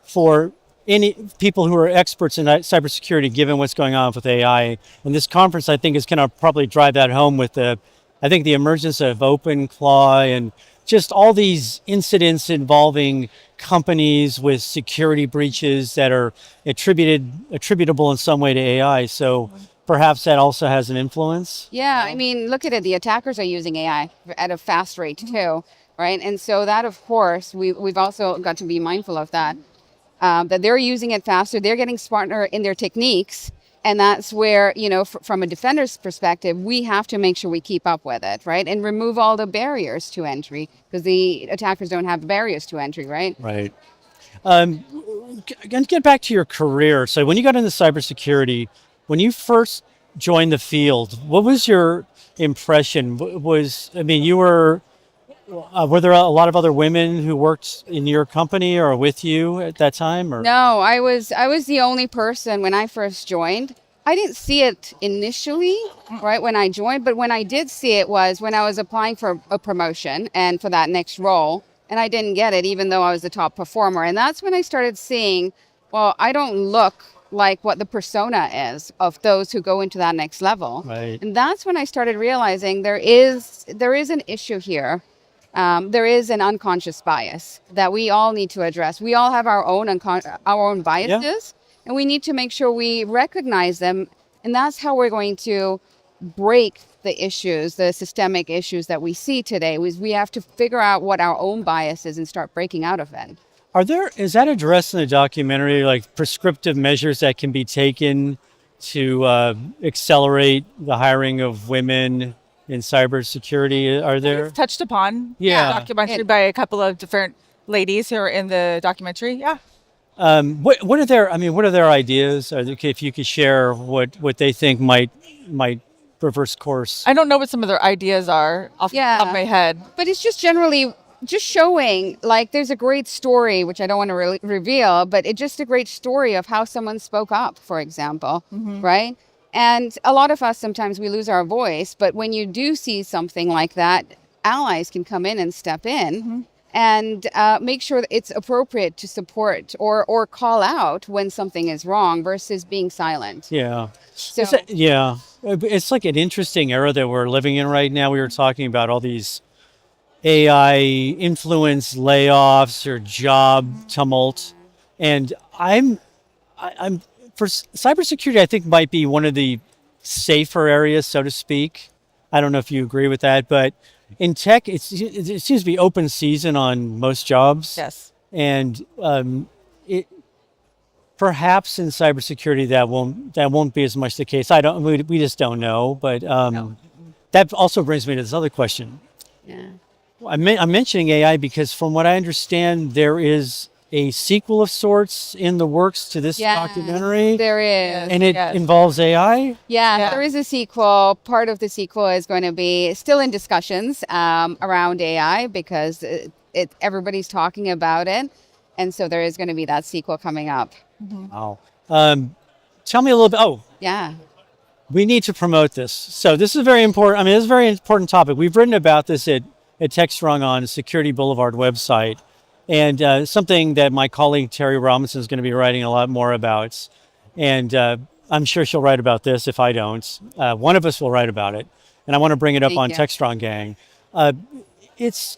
for any people who are experts in cybersecurity, given what's going on with AI. And this conference, I think, is going to probably drive that home with the emergence of OpenClaw and just all these incidents involving companies with security breaches that are attributable in some way to AI. So perhaps that also has an influence. Yeah, I mean, look at it. The attackers are using AI at a fast rate too, right? And so that, of course, we've also got to be mindful of that, that they're using it faster. They're getting smarter in their techniques. And that's where, from a defender's perspective, we have to make sure we keep up with it, right? And remove all the barriers to entry, because the attackers don't have barriers to entry, right? Right. Get back to your career. So when you got into cybersecurity, when you first joined the field, what was your impression? Were there a lot of other women who worked in your company or with you at that time? Or? No, I was the only person when I first joined. I didn't see it initially, right, when I joined, but when I did see it was when I was applying for a promotion and for that next role, and I didn't get it even though I was the top performer. And that's when I started seeing, well, I don't look like what the persona is of those who go into that next level. Right. And that's when I started realizing there is an issue here. There is an unconscious bias that we all need to address. We all have our own biases, and we need to make sure we recognize them. And that's how we're going to break the issues, the systemic issues that we see today. We have to figure out what our own bias is and start breaking out of it. Is that addressed in the documentary, like prescriptive measures that can be taken to accelerate the hiring of women in cybersecurity? Are there? It's touched upon Yeah. documentary by a couple of different ladies who are in the documentary. Yeah. What are their, I mean, what are their ideas? If you could share what they think might reverse course. I don't know what some of their ideas are off the top of my head. But it's just generally just showing, like, there's a great story, which I don't want to really reveal, but it's just a great story of how someone spoke up, for example, right? And a lot of us, sometimes we lose our voice, but when you do see something like that, allies can come in and step in and make sure that it's appropriate to support or call out when something is wrong versus being silent. Yeah. So, It's like an interesting era that we're living in right now. We were talking about all these AI influence layoffs or job tumult. And I'm for cybersecurity, I think might be one of the safer areas, so to speak. I don't know if you agree with that, but in tech, it seems to be open season on most jobs. Yes. And it perhaps in cybersecurity that won't be as much the case. We just don't know. But that also brings me to this other question. yeah. I'm mentioning AI because from what I understand, there is a sequel of sorts in the works to this documentary. There is. And it involves AI? Yeah, there is a sequel. Part of the sequel is going to be still in discussions around AI because everybody's talking about it. And so there is going to be that sequel coming up. Wow. Tell me a little bit. Oh, Yeah. we need to promote this. So this is very important. I mean, it's a very important topic. We've written about this at Techstrong on Security Boulevard website. And something that my colleague Terry Robinson is going to be writing a lot more about. And I'm sure she'll write about this if I don't. One of us will write about it. And I want to bring it up on Techstrong Gang. It's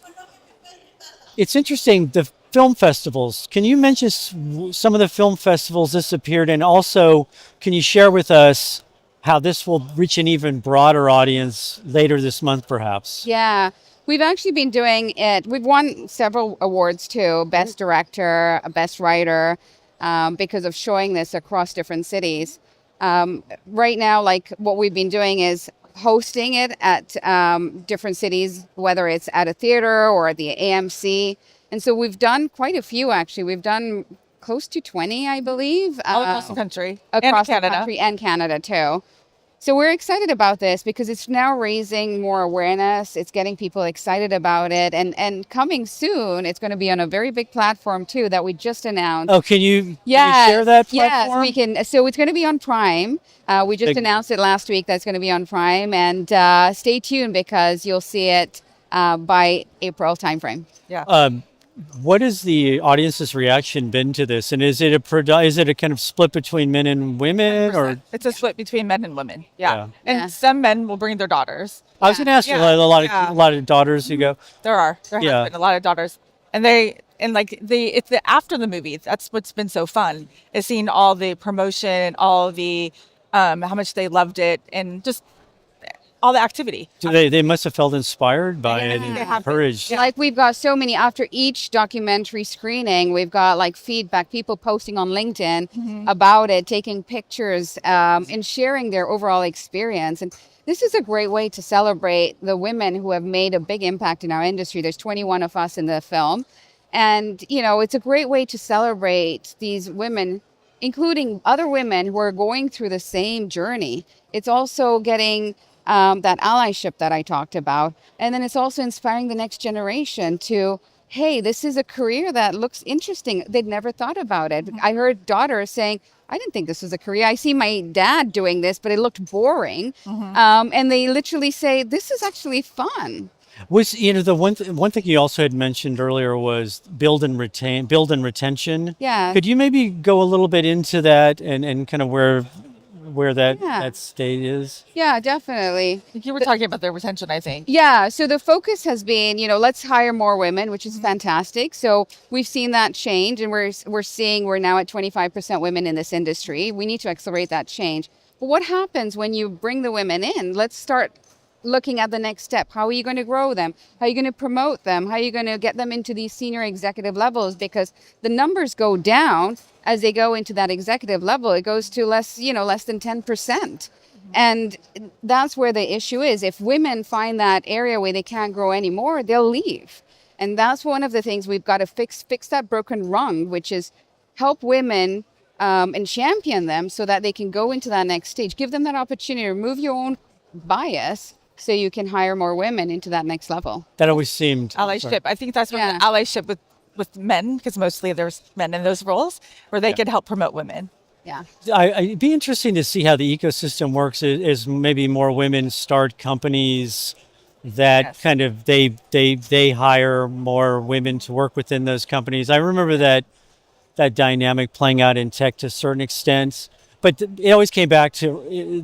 interesting, the film festivals. Can you mention some of the film festivals this appeared in? Also, can you share with us how this will reach an even broader audience later this month, perhaps? Yeah. We've actually been doing it. We've won several awards too, Best Director, Best Writer, because of showing this across different cities. Right now, like what we've been doing is hosting it at different cities, whether it's at a theater or at the AMC. And so we've done quite a few, actually. We've done close to 20, I believe. All across the country. Across and Canada. the country and Canada too. So we're excited about this because it's now raising more awareness. It's getting people excited about it. And coming soon, it's going to be on a very big platform too that we just announced. Oh, can you share that platform? Yes, we can. So it's going to be on Prime. We just announced it last week. That's going to be on Prime. And stay tuned because you'll see it by April timeframe. Yeah. What has the audience's reaction been to this? And is it a kind of split between men and women, or It's a split between men and women. Yeah. Yeah. And Yeah. some men will bring their daughters. I was going to ask you Yeah. a lot of daughters who go. There have Yeah. been a lot of daughters. And it's after the movie. That's what's been so fun, is seeing all the promotion, all the how much they loved it, and just all the activity. They must have felt inspired by it and They have been. encouraged. Like we've got so many, after each documentary screening, we've got like feedback, people posting on LinkedIn about it, taking pictures and sharing their overall experience. And this is a great way to celebrate the women who have made a big impact in our industry. There's 21 of us in the film. And, you know, it's a great way to celebrate these women, including other women who are going through the same journey. It's also getting that allyship that I talked about. And then it's also inspiring the next generation to, hey, this is a career that looks interesting. They'd never thought about it. I heard daughters saying, I didn't think this was a career. I see my dad doing this, but it looked boring. And they literally say, this is actually fun. Was the one thing you also had mentioned earlier was build and retention. Yeah. Could you maybe go a little bit into that and kind of where that state is? Yeah, definitely. You were talking about their retention, I think. Yeah, so the focus has been, let's hire more women, which is fantastic. So we've seen that change, and we're now at 25% women in this industry. We need to accelerate that change. But what happens when you bring the women in? Let's start looking at the next step. How are you going to grow them? How are you going to promote them? How are you going to get them into these senior executive levels? Because the numbers go down as they go into that executive level. It goes to less than 10%. And that's where the issue is. If women find that area where they can't grow anymore, they'll leave. And that's one of the things we've got to fix that broken rung, which is help women and champion them so that they can go into that next stage. Give them that opportunity, remove your own bias so you can hire more women into that next level. That always seemed Allyship. I think that's where the allyship with men, because mostly there's men in those roles, where they could help promote women. Yeah. It'd be interesting to see how the ecosystem works as maybe more women start companies that kind of they hire more women to work within those companies. I remember that dynamic playing out in tech to a certain extent, but it always came back to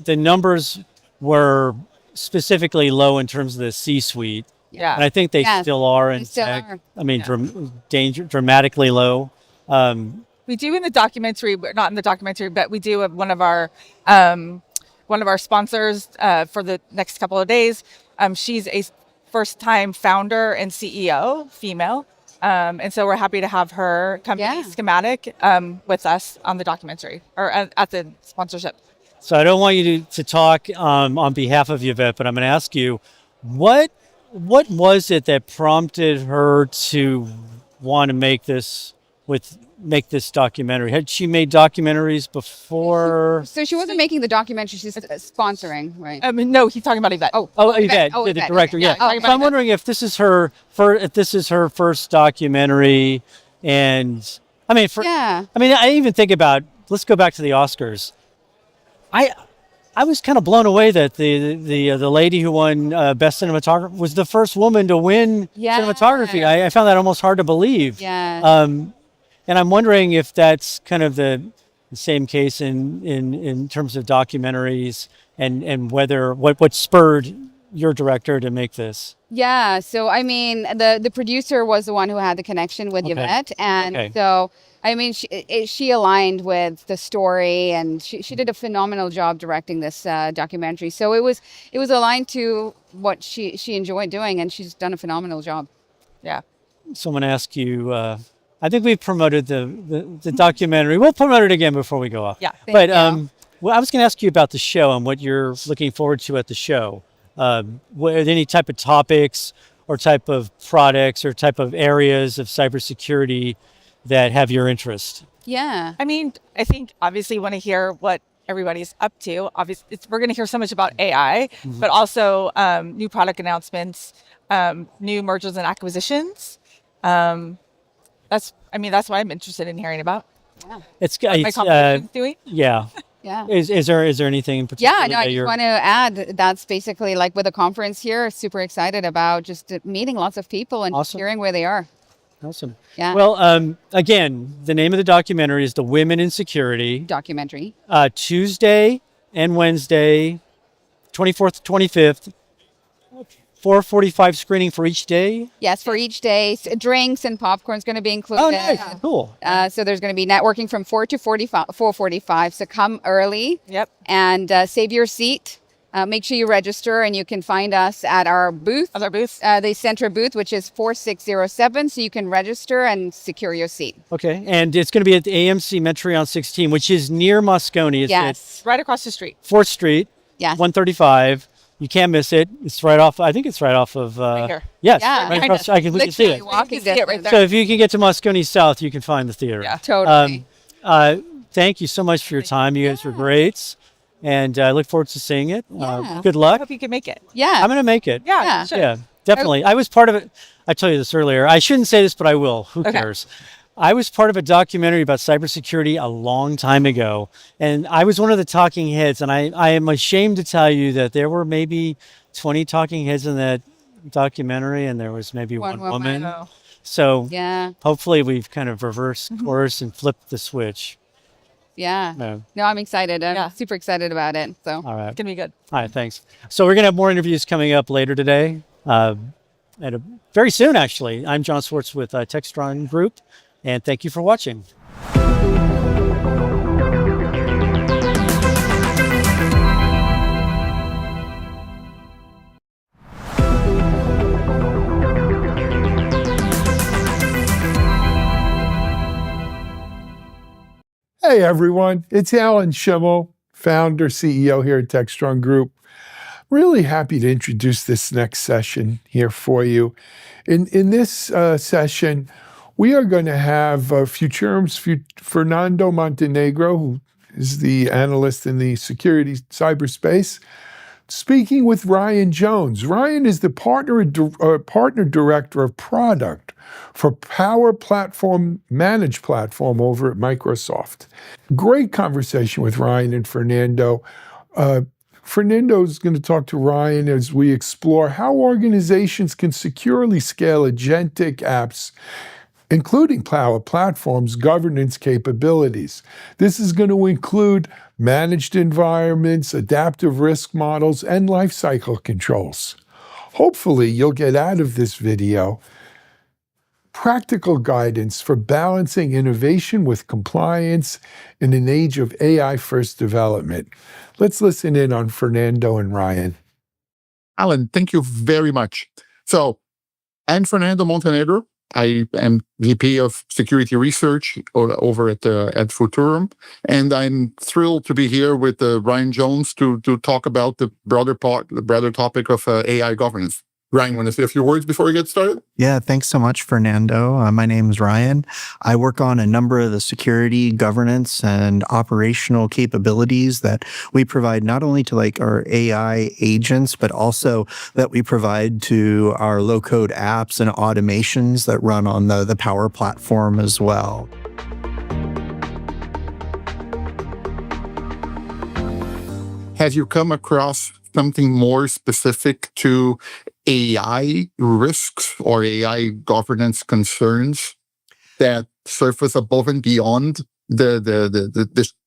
the numbers were specifically low in terms of the C-suite. Yeah. And I think they still are in still tech. are. I mean, dramatically low. We do in the documentary, not in the documentary, but we do have one of our sponsors for the next couple of days. She's a first-time founder and CEO, female. And so we're happy to have her company schematic with us on the documentary or at the sponsorship. So I don't want you to talk on behalf of Yvette, but I'm going to ask you, what was it that prompted her to want to make this documentary? Had she made documentaries before? So she wasn't making the documentary, she's sponsoring, right? No, he's talking about Yvette. Yvette, the Yvette. director. Yeah. Oh, So I'm wondering if this is her first documentary, and I mean, I even think about. Let's go back to the Oscars. I was kind of blown away that the lady who won Best Cinematography was the first woman to win cinematography. I found that almost hard to believe. Yeah. And I'm wondering if that's kind of the same case in terms of documentaries and whether what spurred your director to make this. Yeah. So, I mean, the producer was the one who had the connection with Yvette. And so, I mean, she aligned with the story, and she did a phenomenal job directing this documentary. So it was aligned to what she enjoyed doing, and she's done a phenomenal job. Yeah. So I'm going to ask you, I think we've promoted the documentary. We'll promote it again before we go off. Yeah. But well, I was going to ask you about the show and what you're looking forward to at the show. Any type of topics or type of products or type of areas of cybersecurity that have your interest? Yeah. I mean, I think obviously you want to hear what everybody's up to. Obviously, we're going to hear so much about AI, but also new product announcements, new mergers and acquisitions. That's what I'm interested in hearing about. Yeah. It's My competition's doing. Yeah. Yeah. Is there anything in particular? Yeah, no, I just want to add that's basically like with the conference here, super excited about just meeting lots of people and just hearing where they are. Awesome. Yeah. Well, again, the name of the documentary is The Women in Security. Documentary. Tuesday and Wednesday, 24th, 25th, 4:45 screening for each day. Yes, for each day. Drinks and popcorn is going to be included. Oh, nice. Cool. So there's going to be networking from 4 to 4:45. So come early. Yep. And save your seat. Make sure you register, and you can find us at our booth. At our booth. The center booth, which is 4607. So you can register and secure your seat. Okay. And it's going to be at the AMC Metreon 16, which is near Moscone. It's Yes. Right across the street. 4th Street, Yes. 135. You can't miss it. It's right off. I think it's right off of. Right here. Yes. Yeah. Right across. We can see it. Walking see it right distance. there. So if you can get to Moscone South, you can find the theater. Yeah. Totally. Thank you so much for your time. You guys were great. And I look forward to seeing it. Yeah. Good I luck. hope you can make it. Yeah. I'm going to make it. Yeah. Yeah. You should. Yeah, definitely. I was part of it. I told you this earlier. I shouldn't say this, but I will. Who Okay. cares? I was part of a documentary about cybersecurity a long time ago, and I was one of the talking heads. And I am ashamed to tell you that there were maybe 20 talking heads in that documentary, and there was maybe one woman. Oh. So Yeah. hopefully we've kind of reversed course and flipped the switch. Yeah. No. No, I'm excited. I'm Yeah. super excited about it. So. All right. It's gonna be good. All right, thanks. So we're going to have more interviews coming up later today, very soon, actually. I'm Jon Swartz with Techstrong Group, and thank you for watching. Hey everyone, it's Alan Shimel, founder, CEO here at Techstrong Group. Really happy to introduce this next session here for you. In this session, we are going to have Futurum's Fernando Montenegro, who is the analyst in the security cyberspace, speaking with Ryan Jones. Ryan is the partner director of product for Power Platform Managed Platform over at Microsoft. Great conversation with Ryan and Fernando. Fernando's going to talk to Ryan as we explore how organizations can securely scale agentic apps, including Power Platform's governance capabilities. This is going to include managed environments, adaptive risk models, and lifecycle controls. Hopefully, you'll get out of this video practical guidance for balancing innovation with compliance in an age of AI-first development. Let's listen in on Fernando and Ryan. Alan, thank you very much. So, I'm Fernando Montenegro. I am VP of Security Research over at Futurum, and I'm thrilled to be here with Ryan Jones to talk about the broader topic of AI governance. Ryan, want to say a few words before we get started? Yeah, thanks so much, Fernando. My name is Ryan. I work on a number of the security, governance, and operational capabilities that we provide not only to like our AI agents, but also that we provide to our low-code apps and automations that run on the Power Platform as well. Have you come across something more specific to AI risks or AI governance concerns that surface above and beyond the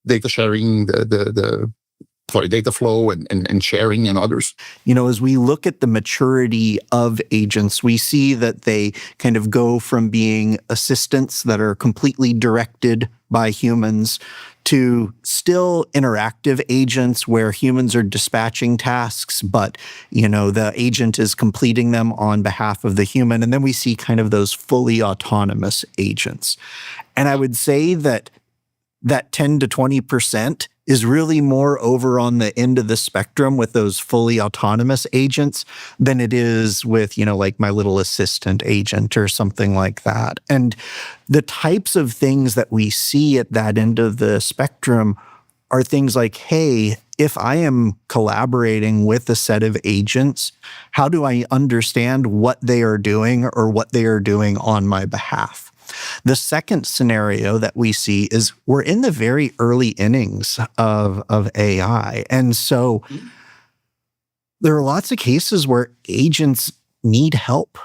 data sharing, data flow and sharing and others? You know, as we look at the maturity of agents, we see that they kind of go from being assistants that are completely directed by humans to still interactive agents where humans are dispatching tasks, but, you know, the agent is completing them on behalf of the human. And then we see kind of those fully autonomous agents. And I would say that 10 to 20% is really more over on the end of the spectrum with those fully autonomous agents than it is with, you know, like my little assistant agent or something like that. And the types of things that we see at that end of the spectrum are things like, hey, if I am collaborating with a set of agents, how do I understand what they are doing or what they are doing on my behalf? The second scenario that we see is we're in the very early innings of AI. And so there are lots of cases where agents need help,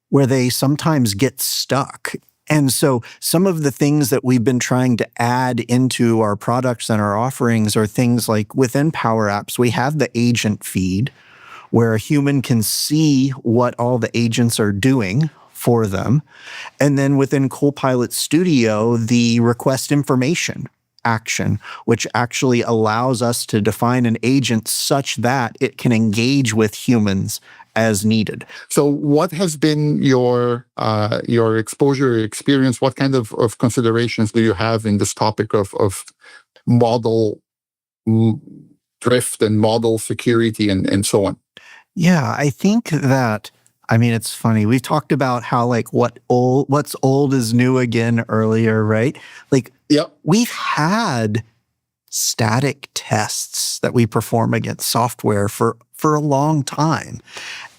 where they sometimes get stuck. And so some of the things that we've been trying to add into our products and our offerings are things like within Power Apps, we have the agent feed where a human can see what all the agents are doing for them. And then within Copilot Studio, the request information action, which actually allows us to define an agent such that it can engage with humans as needed. So what has been your exposure, your experience? What kind of considerations do you have in this topic of model drift and model security and so on? Yeah, I think that, I mean, it's funny. We've talked about how like what's old is new again earlier, right? Like, yep. We've had static tests that we perform against software for a long time.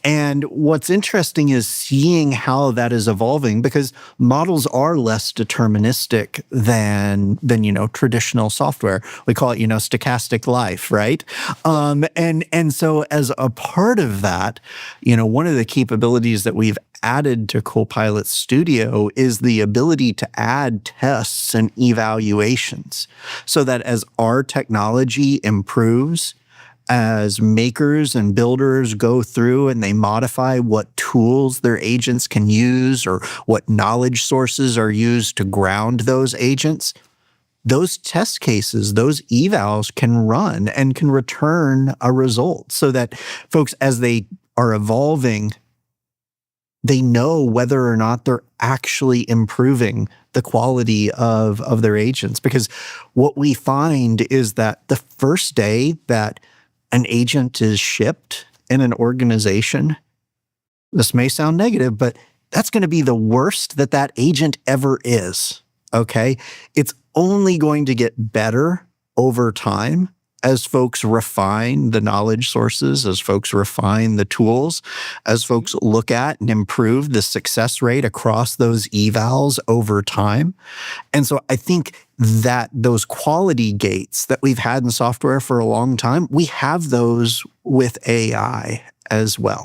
And what's interesting is seeing how that is evolving, because models are less deterministic than you know, traditional software. We call it, you know, stochastic life, right? And so as a part of that, you know, one of the capabilities that we've added to Copilot Studio is the ability to add tests and evaluations so that as our technology improves, as makers and builders go through and they modify what tools their agents can use or what knowledge sources are used to ground those agents, those test cases, those evals can run and can return a result so that folks, as they are evolving, they know whether or not they're actually improving the quality of their agents. Because what we find is that the first day that an agent is shipped in an organization, this may sound negative, but that's going to be the worst that that agent ever is, okay? It's only going to get better over time as folks refine the knowledge sources, as folks refine the tools, as folks look at and improve the success rate across those evals over time. And so I think that those quality gates that we've had in software for a long time, we have those with AI as well.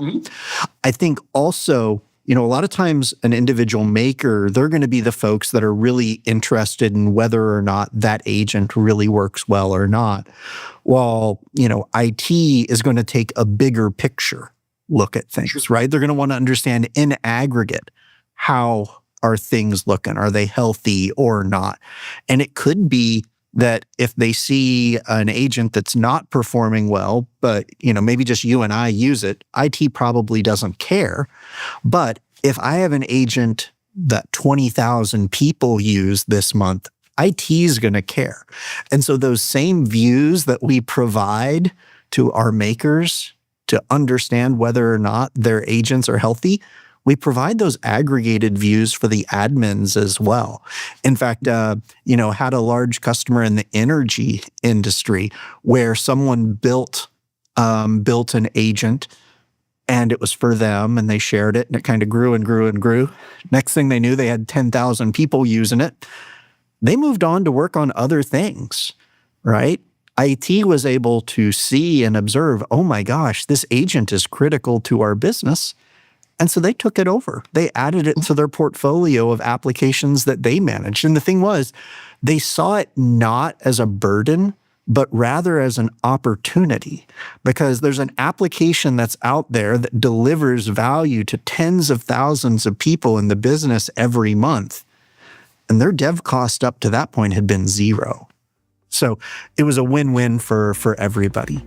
I think also, a lot of times an individual maker, they're going to be the folks that are really interested in whether or not that agent really works well or not. While, IT is going to take a bigger picture look at things, right? They're going to want to understand in aggregate, how are things looking? Are they healthy or not? And it could be that if they see an agent that's not performing well, but, maybe just you and I use it, IT probably doesn't care. But if I have an agent that 20,000 people use this month, IT is going to care. And so those same views that we provide to our makers to understand whether or not their agents are healthy, we provide those aggregated views for the admins as well. In fact, had a large customer in the energy industry where someone built an agent, and it was for them, and they shared it, and it kind of grew and grew and grew. Next thing they knew, they had 10,000 people using it. They moved on to work on other things, right? IT was able to see and observe, oh my gosh, this agent is critical to our business. And so they took it over. They added it to their portfolio of applications that they managed. And the thing was, they saw it not as a burden, but rather as an opportunity, because there's an application that's out there that delivers value to tens of thousands of people in the business every month. And their dev cost up to that point had been zero. So it was a win-win for everybody.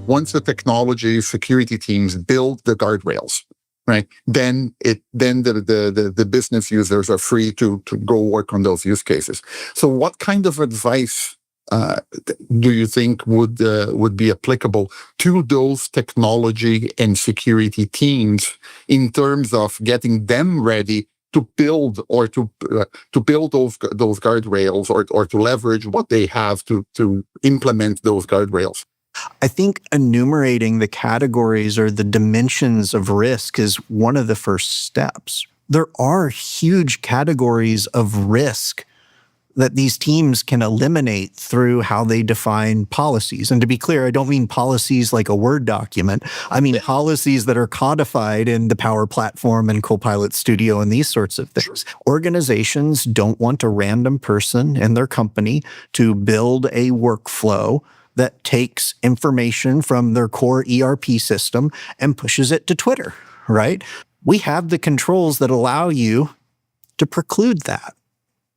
Once the technology security teams build the guardrails, right, then the business users are free to go work on those use cases. So what kind of advice do you think would be applicable to those technology and security teams in terms of getting them ready to build or to build those guardrails or to leverage what they have to implement those guardrails? I think enumerating the categories or the dimensions of risk is one of the first steps. There are huge categories of risk that these teams can eliminate through how they define policies. And to be clear, I don't mean policies like a Word document. I mean policies that are codified in the Power Platform and Copilot Studio and these sorts of things. Organizations don't want a random person in their company to build a workflow that takes information from their core ERP system and pushes it to Twitter, right? We have the controls that allow you to preclude that.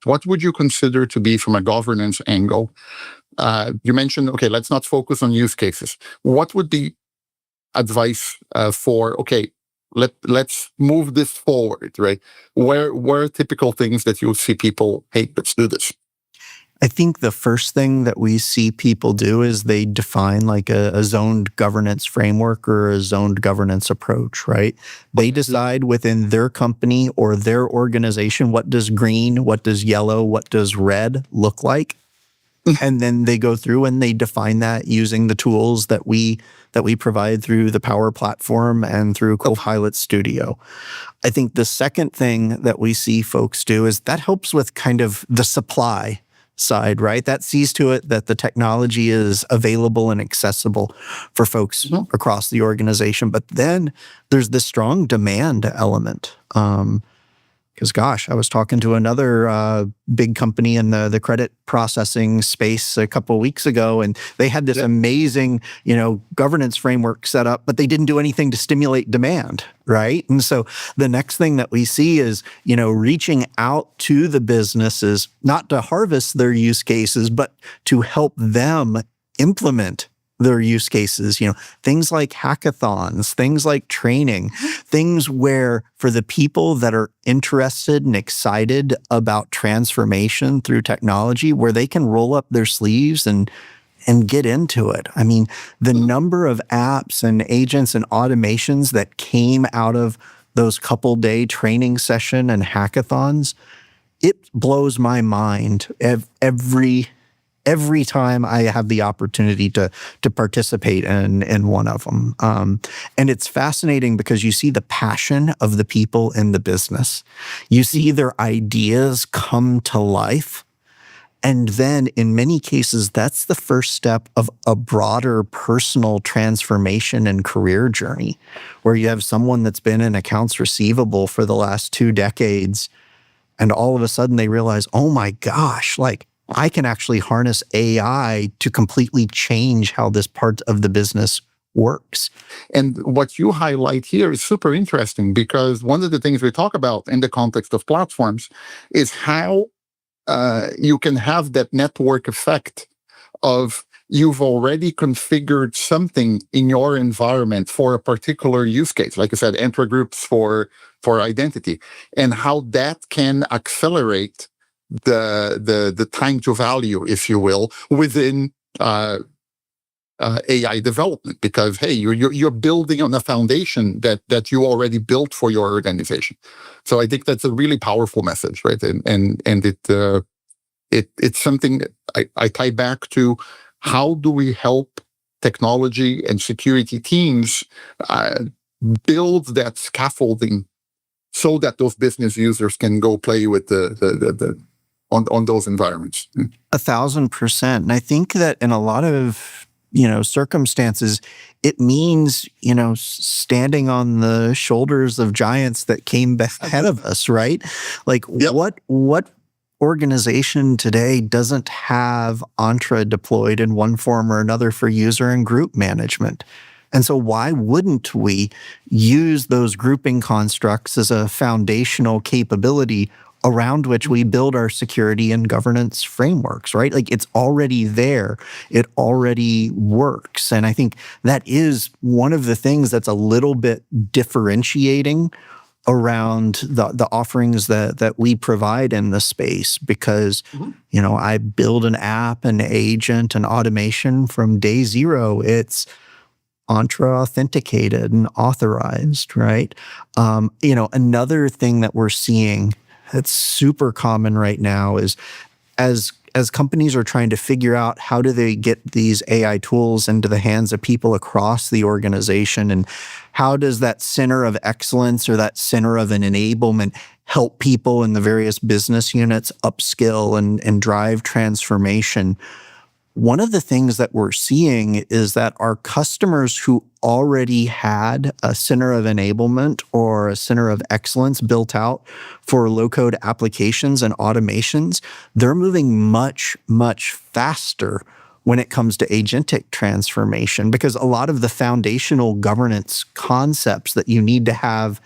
What would you consider to be, from a governance angle? You mentioned, okay, let's not focus on use cases. What would be advice for, okay, let's move this forward, right? Where are typical things that you'll see people, hey, let's do this? I think the first thing that we see people do is they define like a zoned governance framework or a zoned governance approach, right? They decide within their company or their organization, what does green, what does yellow, what does red look like? And then they go through and they define that using the tools that we provide through the Power Platform and through Copilot Studio. I think the second thing that we see folks do is that helps with kind of the supply side, right? That sees to it that the technology is available and accessible for folks across the organization. But then there's this strong demand element. Because gosh, I was talking to another big company in the credit processing space a couple of weeks ago, and they had this amazing, governance framework set up, but they didn't do anything to stimulate demand, right? And so the next thing that we see is, reaching out to the businesses, not to harvest their use cases, but to help them implement their use cases, things like hackathons, things like training, things where for the people that are interested and excited about transformation through technology, where they can roll up their sleeves and get into it. I mean, the number of apps and agents and automations that came out of those couple-day training session and hackathons, it blows my mind every time I have the opportunity to participate in one of them. And it's fascinating because you see the passion of the people in the business. You see their ideas come to life. And then in many cases, that's the first step of a broader personal transformation and career journey, where you have someone that's been in accounts receivable for the last 2 decades, and all of a sudden they realize, oh my gosh, like I can actually harness AI to completely change how this part of the business works. And what you highlight here is super interesting, because one of the things we talk about in the context of platforms is how you can have that network effect of you've already configured something in your environment for a particular use case, like I said, enter groups for identity, and how that can accelerate the time to value, if you will, within AI development, because hey, you're building on a foundation that you already built for your organization. So I think that's a really powerful message, right? And it's something I tie back to. How do we help technology and security teams build that scaffolding so that those business users can go play with on those environments? 1,000%. And I think that in a lot of circumstances, it means, standing on the shoulders of giants that came ahead of us, right? Like, yep. What organization today doesn't have Entra deployed in one form or another for user and group management? And so why wouldn't we use those grouping constructs as a foundational capability around which we build our security and governance frameworks, right? Like, it's already there. It already works. And I think that is one of the things that's a little bit differentiating around the offerings that we provide in the space, because, I build an app, an agent, an automation from day zero. It's Entra authenticated and authorized, right? Another thing that we're seeing that's super common right now is as companies are trying to figure out how do they get these AI tools into the hands of people across the organization, and how does that center of excellence or that center of an enablement help people in the various business units upskill and drive transformation. One of the things that we're seeing is that our customers who already had a center of enablement or a center of excellence built out for low-code applications and automations, they're moving much, much faster when it comes to agentic transformation, because a lot of the foundational governance concepts that you need to have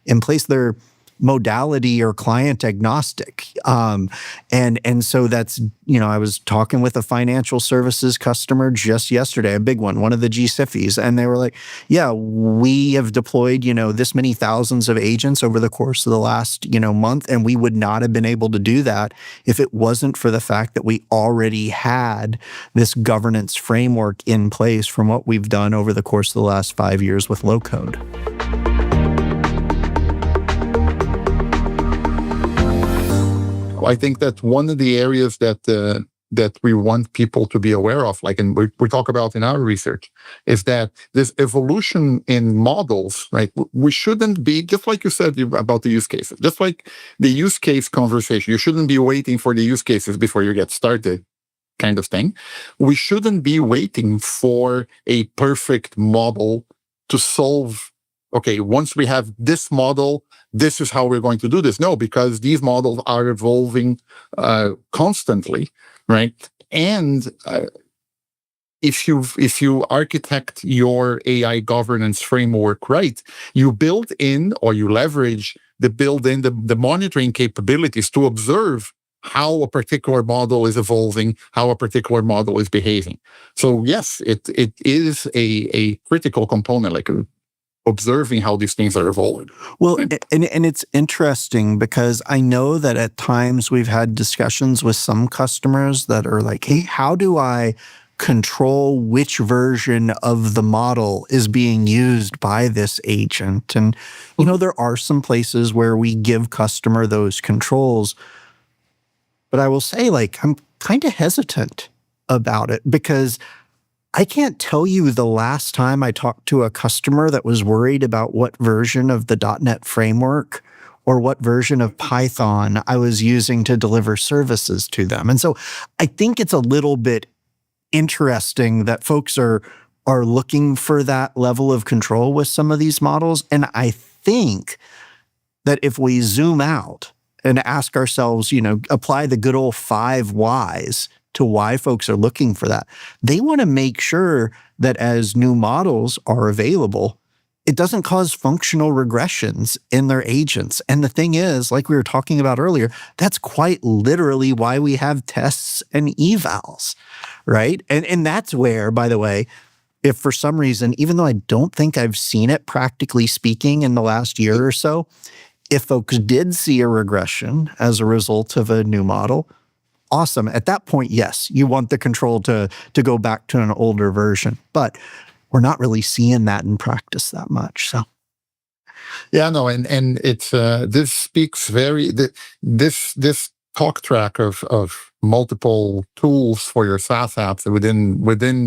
in place, they're modality or client agnostic. And so that's, I was talking with a financial services customer just yesterday, a big one of the GSIFIs, and they were like, yeah, we have deployed, this many thousands of agents over the course of the last, month, and we would not have been able to do that if it wasn't for the fact that we already had this governance framework in place from what we've done over the course of the last 5 years with low code. I think that one of the areas that we want people to be aware of, like, and we talk about in our research, is that this evolution in models, right? We shouldn't be, just like you said about the use cases, just like the use case conversation, you shouldn't be waiting for the use cases before you get started, kind of thing. We shouldn't be waiting for a perfect model to solve, okay, once we have this model, this is how we're going to do this. No, because these models are evolving constantly, right? And if you architect your AI governance framework right, you build in or you leverage the monitoring capabilities to observe how a particular model is evolving, how a particular model is behaving. So yes, it is a critical component, like observing how these things are evolving. Well, and it's interesting because I know that at times we've had discussions with some customers that are like, hey, how do I control which version of the model is being used by this agent? And, there are some places where we give customer those controls. But I will say, like, I'm kind of hesitant about it because I can't tell you the last time I talked to a customer that was worried about what version of the .NET framework or what version of Python I was using to deliver services to them. And so I think it's a little bit interesting that folks are looking for that level of control with some of these models. And I think that if we zoom out and ask ourselves, apply the good old 5 whys to why folks are looking for that, they want to make sure that as new models are available, it doesn't cause functional regressions in their agents. And the thing is, like we were talking about earlier, that's quite literally why we have tests and evals, right? And that's where, by the way, if for some reason, even though I don't think I've seen it practically speaking in the last year or so, if folks did see a regression as a result of a new model, awesome. At that point, yes, you want the control to go back to an older version. But we're not really seeing that in practice that much. So, yeah, no, and it's this speaks this talk track of multiple tools for your SaaS apps within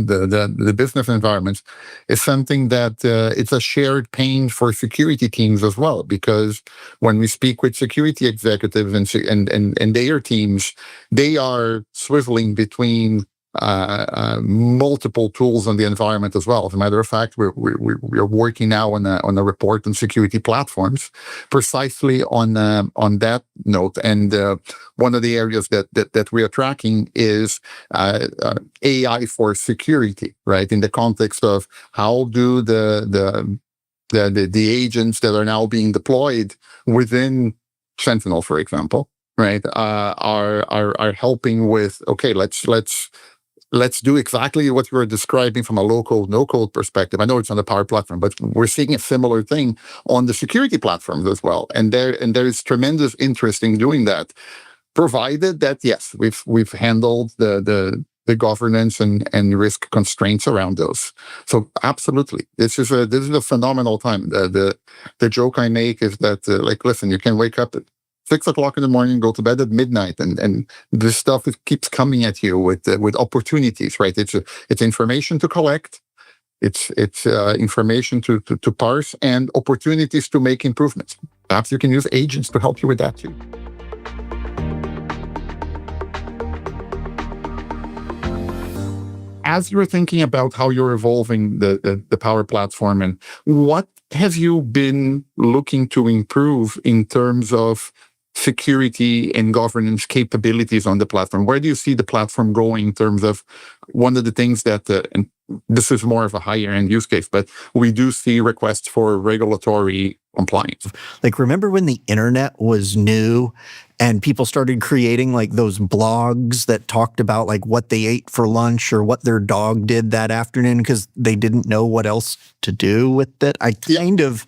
the business environments is something that it's a shared pain for security teams as well, because when we speak with security executives and their teams, they are swiveling between multiple tools on the environment as well. As a matter of fact, we're working now on a report on security platforms precisely on that note. And one of the areas that we are tracking is AI for security, right? In the context of how do the agents that are now being deployed within Sentinel, for example, right, are helping with, okay, let's do exactly what you were describing from a low-code, no-code perspective. I know it's on the Power Platform, but we're seeing a similar thing on the security platforms as well. And there is tremendous interest in doing that, provided that, yes, we've handled the governance and risk constraints around those. So absolutely, this is a phenomenal time. The joke I make is that, listen, you can wake up at 6 o'clock in the morning, go to bed at midnight, and this stuff keeps coming at you with opportunities, right? It's information to collect, it's information to parse, and opportunities to make improvements. Perhaps you can use agents to help you with that too. As you're thinking about how you're evolving the Power Platform, and what have you been looking to improve in terms of security and governance capabilities on the platform? Where do you see the platform going in terms of one of the things that, and this is more of a higher end use case, but we do see requests for regulatory compliance. Like, remember when the internet was new and people started creating like those blogs that talked about like what they ate for lunch or what their dog did that afternoon because they didn't know what else to do with it? I kind of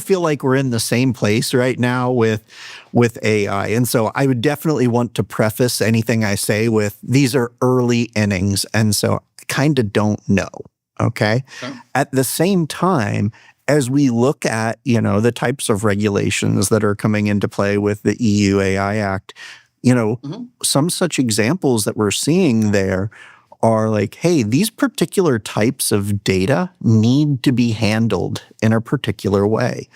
feel like we're in the same place right now with AI. And so I would definitely want to preface anything I say with these are early innings. And so I kind of don't know. Okay. At the same time, as we look at, the types of regulations that are coming into play with the EU AI Act, some such examples that we're seeing there are like, hey, these particular types of data need to be handled in a particular way.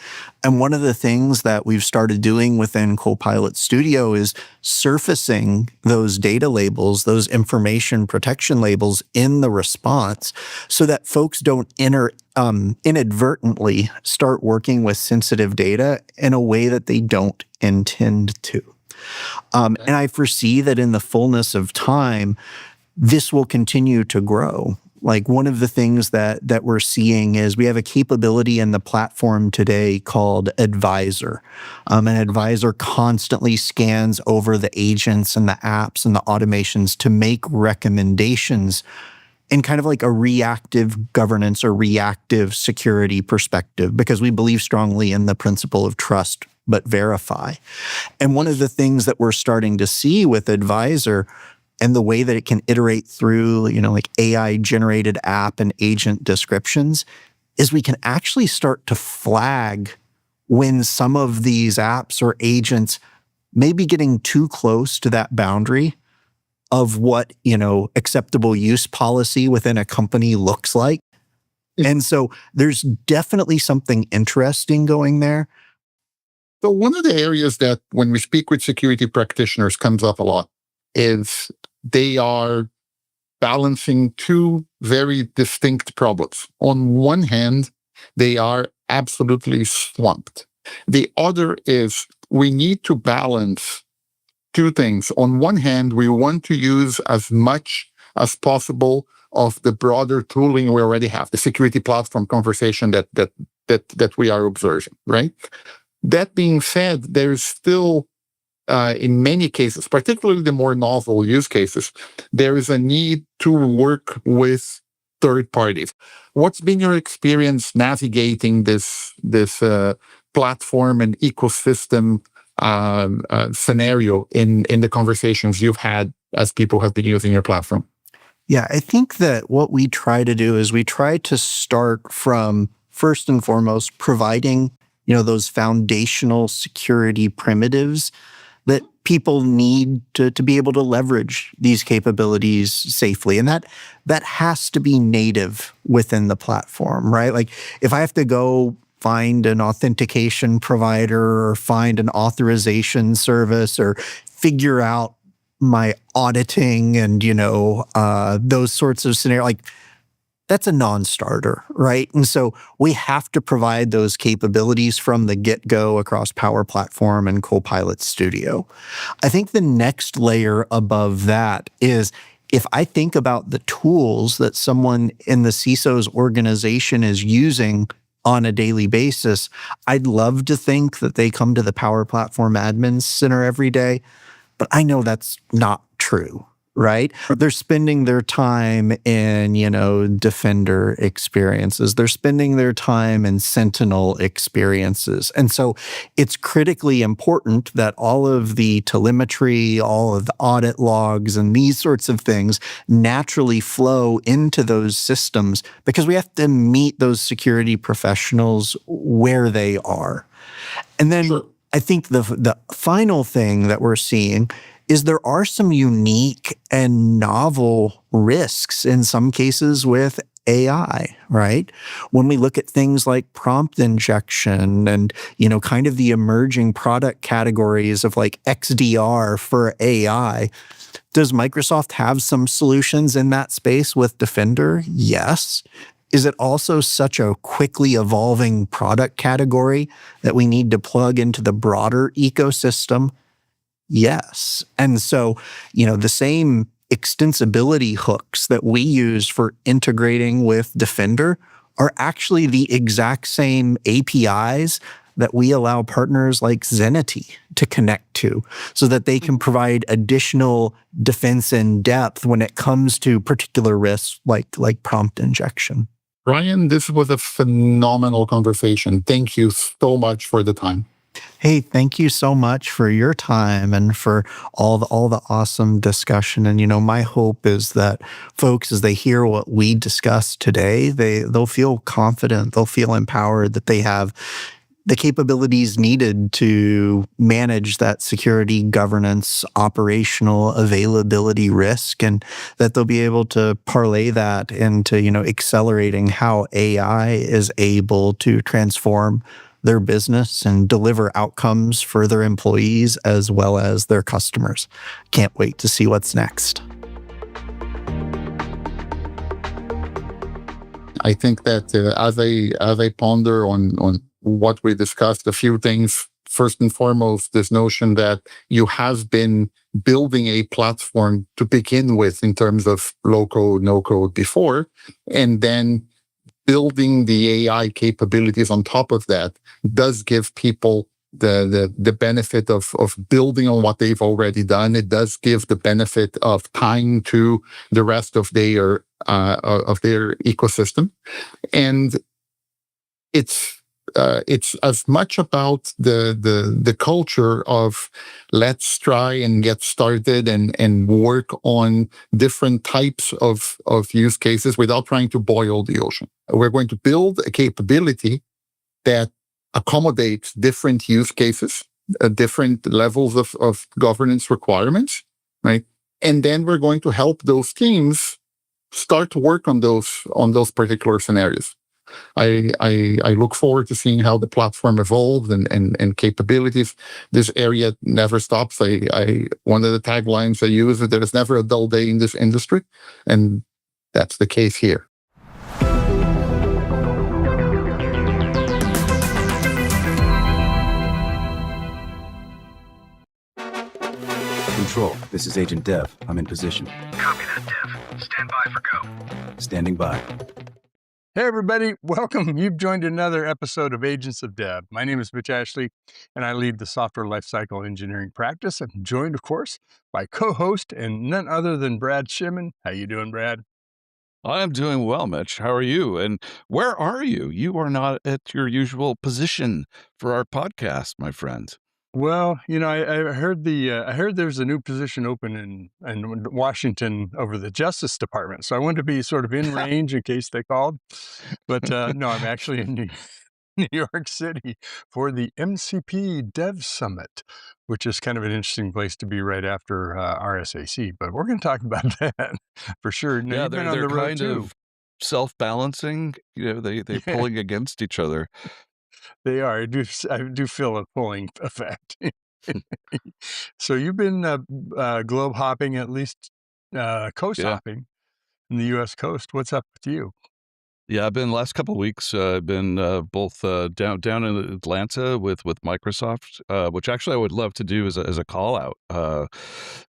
And one of the things that we've started doing within Copilot Studio is surfacing those data labels, those information protection labels in the response so that folks don't inadvertently start working with sensitive data in a way that they don't intend to. And I foresee that in the fullness of time, this will continue to grow. Like one of the things that we're seeing is we have a capability in the platform today called Advisor. And Advisor constantly scans over the agents and the apps and the automations to make recommendations in kind of like a reactive governance or reactive security perspective, because we believe strongly in the principle of trust but verify. And one of the things that we're starting to see with Advisor and the way that it can iterate through, like AI-generated app and agent descriptions, is we can actually start to flag when some of these apps or agents may be getting too close to that boundary of what, acceptable use policy within a company looks like. And so there's definitely something interesting going there. So one of the areas that when we speak with security practitioners comes up a lot is they are balancing two very distinct problems. On one hand, they are absolutely swamped. The other is we need to balance two things. On one hand, we want to use as much as possible of the broader tooling we already have, the security platform conversation that we are observing, right? That being said, there's still, in many cases, particularly the more novel use cases, there is a need to work with third parties. What's been your experience navigating this platform and ecosystem scenario in the conversations you've had as people have been using your platform? Yeah, I think that what we try to do is we try to start from, first and foremost, providing those foundational security primitives that people need to be able to leverage these capabilities safely. And that has to be native within the platform, right? Like if I have to go find an authentication provider or find an authorization service or figure out my auditing and, those sorts of scenarios, like that's a non-starter, right? And so we have to provide those capabilities from the get-go across Power Platform and Copilot Studio. I think the next layer above that is if I think about the tools that someone in the CISO's organization is using on a daily basis, I'd love to think that they come to the Power Platform Admin Center every day, but I know that's not true. Right? They're spending their time in, Defender experiences. They're spending their time in Sentinel experiences. And so it's critically important that all of the telemetry, all of the audit logs, and these sorts of things naturally flow into those systems because we have to meet those security professionals where they are. And then Sure. I think the final thing that we're seeing is there are some unique and novel risks in some cases with AI, right? When we look at things like prompt injection and, kind of the emerging product categories of like XDR for AI, does Microsoft have some solutions in that space with Defender? Yes. Is it also such a quickly evolving product category that we need to plug into the broader ecosystem? Yes. And so, the same extensibility hooks that we use for integrating with Defender are actually the exact same APIs that we allow partners like Zenity to connect to so that they can provide additional defense in depth when it comes to particular risks like prompt injection. Ryan, this was a phenomenal conversation. Thank you so much for the time. Hey, thank you so much for your time and for all the awesome discussion. And, my hope is that folks, as they hear what we discussed today, they'll feel confident, they'll feel empowered that they have the capabilities needed to manage that security, governance, operational availability risk, and that they'll be able to parlay that into, accelerating how AI is able to transform their business and deliver outcomes for their employees as well as their customers. Can't wait to see what's next. I think that as I ponder on what we discussed, a few things first and foremost, this notion that you have been building a platform to begin with in terms of low code, no code before, and then building the AI capabilities on top of that does give people the benefit of building on what they've already done. It does give the benefit of tying to the rest of their ecosystem, and it's as much about the culture of let's try and get started and work on different types of use cases without trying to boil the ocean. We're going to build a capability that accommodates different use cases, different levels of governance requirements, right? And then we're going to help those teams start to work on those particular scenarios. I look forward to seeing how the platform evolves and capabilities. This area never stops. One of the taglines I use is there is never a dull day in this industry, and that's the case here. Control, this is Agent Dev. I'm in position. Copy that, Dev. Stand by for go. Standing by. Hey, everybody. Welcome. You've joined another episode of Agents of Dev. My name is Mitch Ashley, and I lead the software lifecycle engineering practice. I'm joined, of course, by co-host and none other than Brad Shimon. How you doing, Brad? I'm doing well, Mitch. How are you? And where are you? You are not at your usual position for our podcast, my friend. Well, I heard I heard there's a new position open in Washington over the Justice Department. So I wanted to be sort of in range in case they called. But no, I'm actually in New York City for the MCP Dev Summit, which is kind of an interesting place to be right after RSAC. But we're going to talk about that for sure. Now, Yeah, you've been on they're the road kind too. of self-balancing. They're Yeah, pulling against each other. they are. I do feel a pulling effect. So you've been globe hopping, at least coast Yeah. hopping in the U.S. coast. What's up with you? Yeah, I've been last couple of weeks. I've been both down in Atlanta with Microsoft, which actually I would love to do as a call out,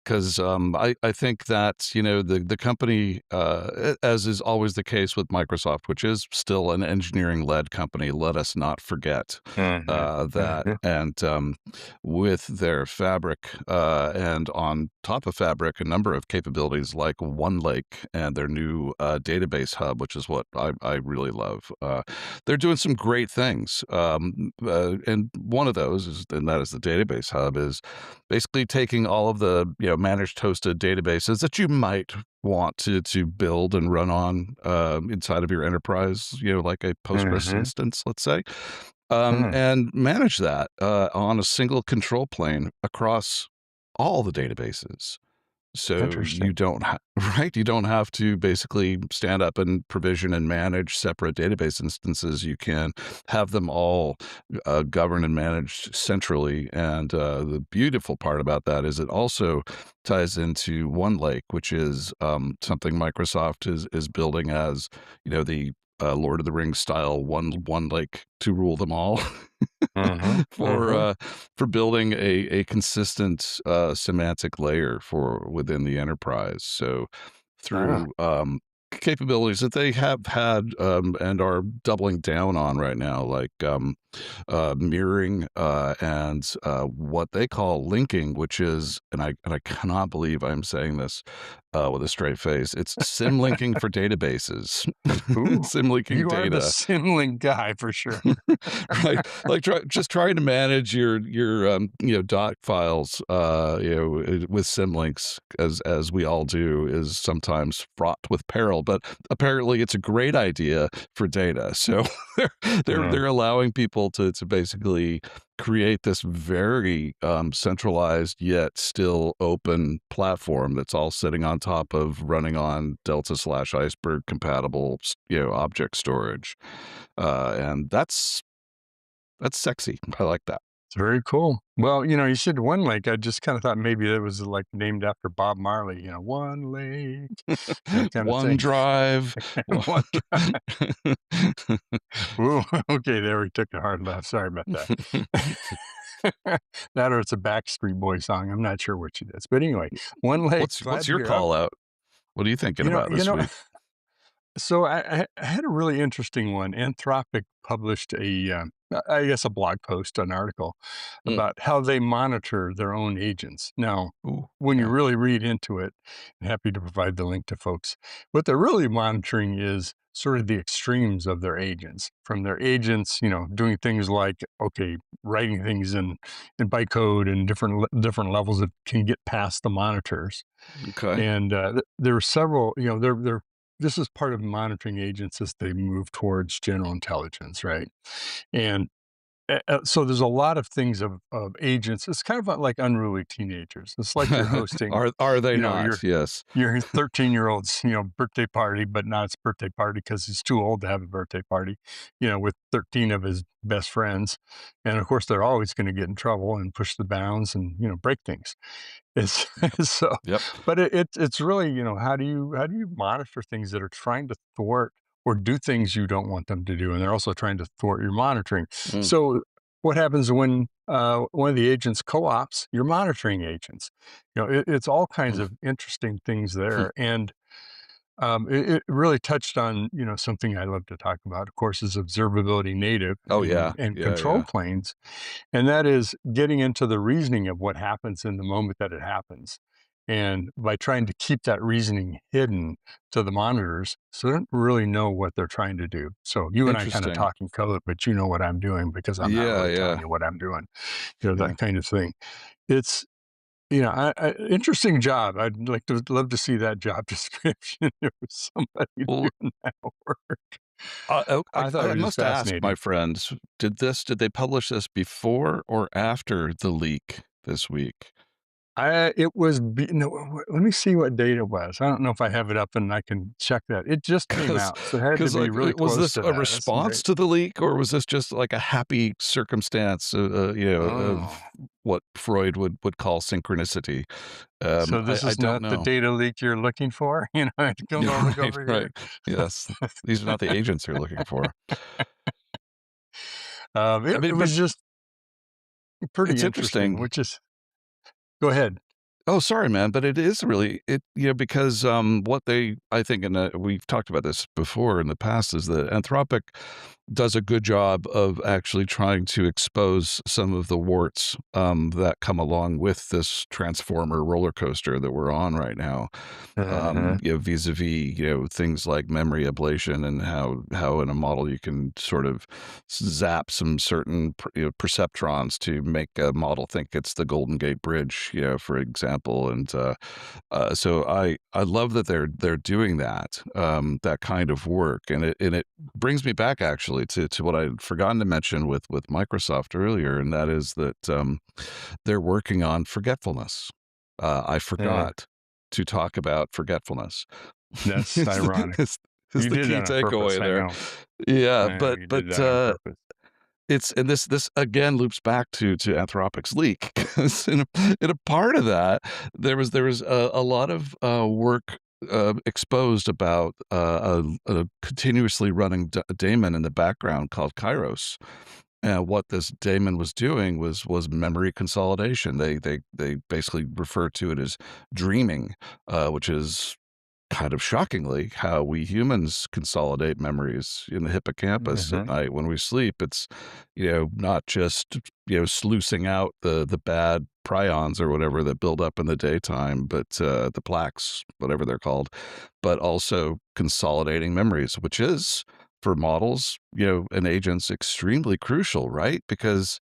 because I think that the company, as is always the case with Microsoft, which is still an engineering led company. Let us not forget that, and with their Fabric, and on top of Fabric, a number of capabilities like OneLake and their new database hub, which is what I really love. They're doing some great things, and one of those is, and that is the database hub, is basically taking all of the managed hosted databases that you might want to build and run on inside of your enterprise, like a Postgres instance, let's say, and manage that on a single control plane across all the databases. So you Interesting. don't you don't have to basically stand up and provision and manage separate database instances. You can have them all governed and managed centrally. And the beautiful part about that is it also ties into OneLake, which is something Microsoft is building as the Lord of the Rings style one lake to rule them all. For building a consistent semantic layer for within the enterprise. So through capabilities that they have had and are doubling down on right now, like mirroring and what they call linking, which is, and I cannot believe I'm saying this with a straight face, it's sim linking for databases. Ooh, Sim linking you are the data. Simlink guy for sure. Right, like just trying to manage your doc files with symlinks, as we all do, is sometimes fraught with peril, but apparently it's a great idea for data. So they're allowing people to basically create this very centralized yet still open platform that's all sitting on top of running on Delta/Iceberg compatible object storage, and that's sexy. I like that. It's very cool. Well, you said One Lake. I just kind of thought maybe that was like named after Bob Marley. One Lake, that kind of thing. OneDrive. One Ooh, okay, there we took a hard left. Sorry about that. That or it's a Backstreet Boy song. I'm not sure which it is. But anyway, one leg. What's your call out? What are you thinking about this week? So I had a really interesting one. Anthropic published I guess a blog post, an article about how they monitor their own agents. Now, when you really read into it, I'm happy to provide the link to folks. What they're really monitoring is sort of the extremes of their agents. From their agents, doing things like, writing things in bytecode and different levels that can get past the monitors. Okay. And there are several, this is part of monitoring agents as they move towards general intelligence, right? And so there's a lot of things of agents. It's kind of like unruly teenagers. It's like you're hosting. Are they not? Yes. Your 13-year-old's birthday party, but not its birthday party because he's too old to have a birthday party. With 13 of his best friends, and of course they're always going to get in trouble and push the bounds and break things. It's so. Yep. But it's really how do you monitor things that are trying to thwart or do things you don't want them to do, and they're also trying to thwart your monitoring. So what happens when one of the agents co-ops your monitoring agents? It's all kinds of interesting things there, and it really touched on something I love to talk about. Of course, is observability native. And control planes, and that is getting into the reasoning of what happens in the moment that it happens. And by trying to keep that reasoning hidden to the monitors, so they don't really know what they're trying to do. So you and I kind of talking code, but you know what I'm doing because I'm not really telling you what I'm doing. That kind of thing. It's interesting job. I'd love to see that job description. There was somebody doing that work. I thought it was must ask fascinating. my friends, did they publish this before or after the leak this week? It was, let me see what date it was. I don't know if I have it up and I can check that. It just came out, so it had to be really close was this to a that. response to the leak, or was this just like a happy circumstance, of what Freud would call synchronicity? So this is not the data leak you're looking for? I don't look over here. Yes, these are not the agents you're looking for. It was just pretty interesting. Which is, go ahead. Oh, sorry, man, but it is really because what I think, and we've talked about this before in the past, is that Anthropic does a good job of actually trying to expose some of the warts that come along with this transformer roller coaster that we're on right now. Vis-a-vis things like memory ablation and how in a model you can sort of zap some certain perceptrons to make a model think it's the Golden Gate Bridge, for example. And so I love that they're doing that kind of work, and it brings me back actually to what I'd forgotten to mention with Microsoft earlier, and that is that they're working on forgetfulness. I forgot to talk about forgetfulness. That's ironic. Is the key takeaway there. Yeah, but this again loops back to Anthropic's leak, because in a part of that there was a lot of work exposed about a continuously running daemon in the background called Kairos. What this daemon was doing was memory consolidation. They basically refer to it as dreaming, which is kind of shockingly how we humans consolidate memories in the hippocampus at night when we sleep. It's not just sluicing out the bad prions or whatever that build up in the daytime, but the plaques, whatever they're called, but also consolidating memories, which is, for models and agents, extremely crucial, right? Because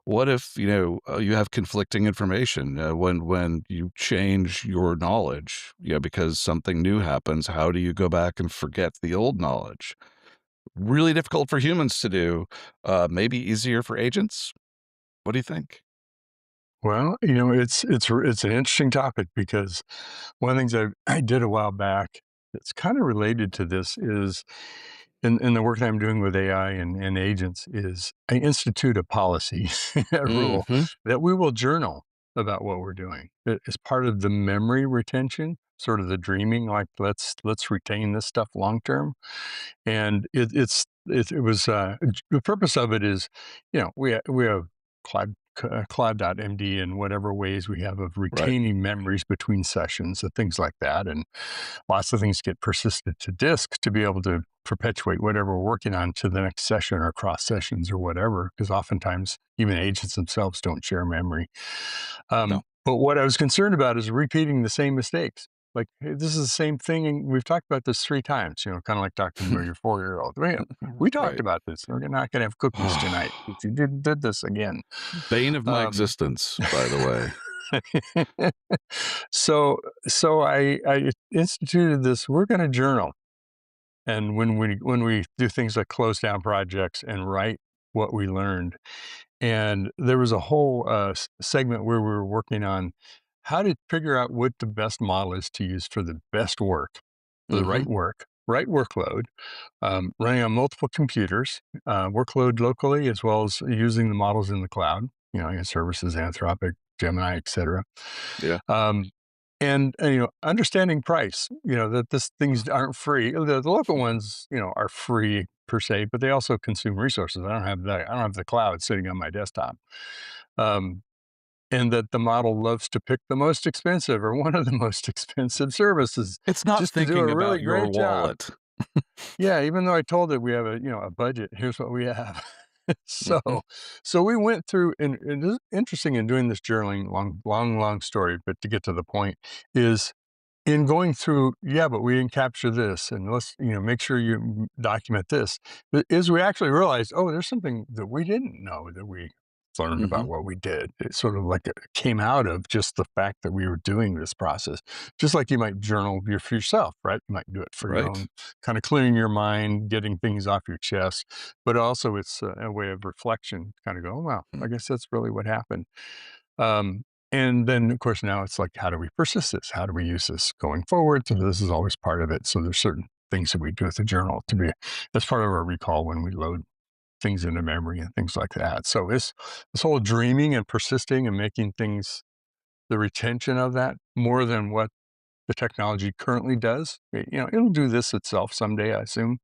what if you have conflicting information when you change your knowledge because something new happens? How do you go back and forget the old knowledge? Really difficult for humans to do. Maybe easier for agents. What do you think? Well, it's an interesting topic, because one of the things I did a while back that's kind of related to this is, in the work that I'm doing with AI and agents, is I institute a policy, a rule that we will journal about what we're doing. It's part of the memory retention, sort of the dreaming, like let's retain this stuff long term. And it was the purpose of it is, we have Cloud.md and whatever ways we have of retaining memories between sessions and things like that. And lots of things get persisted to disk to be able to perpetuate whatever we're working on to the next session or cross sessions or whatever, because oftentimes even agents themselves don't share memory. No. But what I was concerned about is repeating the same mistakes. Like, hey, this is the same thing, and we've talked about this 3 times, kind of like talking to your 4-year-old. We talked Right. about this. We're not going to have cookies tonight. You did this again. Bane of my existence, by the way. So I instituted this. We're going to journal, and when we do things like close down projects and write what we learned, and there was a whole segment where we were working on how to figure out what the best model is to use for the best work, for the right work, right workload, running on multiple computers, workload locally, as well as using the models in the cloud, services, Anthropic, Gemini, etc. Yeah. And understanding price, that things aren't free. The local ones, are free per se, but they also consume resources. I don't have that. I don't have the cloud sitting on my desktop. And that the model loves to pick the most expensive or one of the most expensive services. It's not just to do thinking a really about your great job. wallet. Yeah, even though I told it we have a budget, here's what we have. So we went through, and it is interesting in doing this journaling, long story, but to get to the point is in going through, but we didn't capture this, and let's, make sure you document this, is we actually realized, there's something that we didn't know that we learned about what we did. It's sort of like it came out of just the fact that we were doing this process. Just like you might journal for yourself, right? You might do it for your own, kind of clearing your mind, getting things off your chest, but also it's a way of reflection, kind of go, wow, I guess that's really what happened. And then, of course, now it's like, how do we persist this? How do we use this going forward? So this is always part of it. So there's certain things that we do with the journal to be, that's part of our recall when we load things into memory and things like that. So this whole dreaming and persisting and making things, the retention of that more than what the technology currently does, it'll do this itself someday, I assume.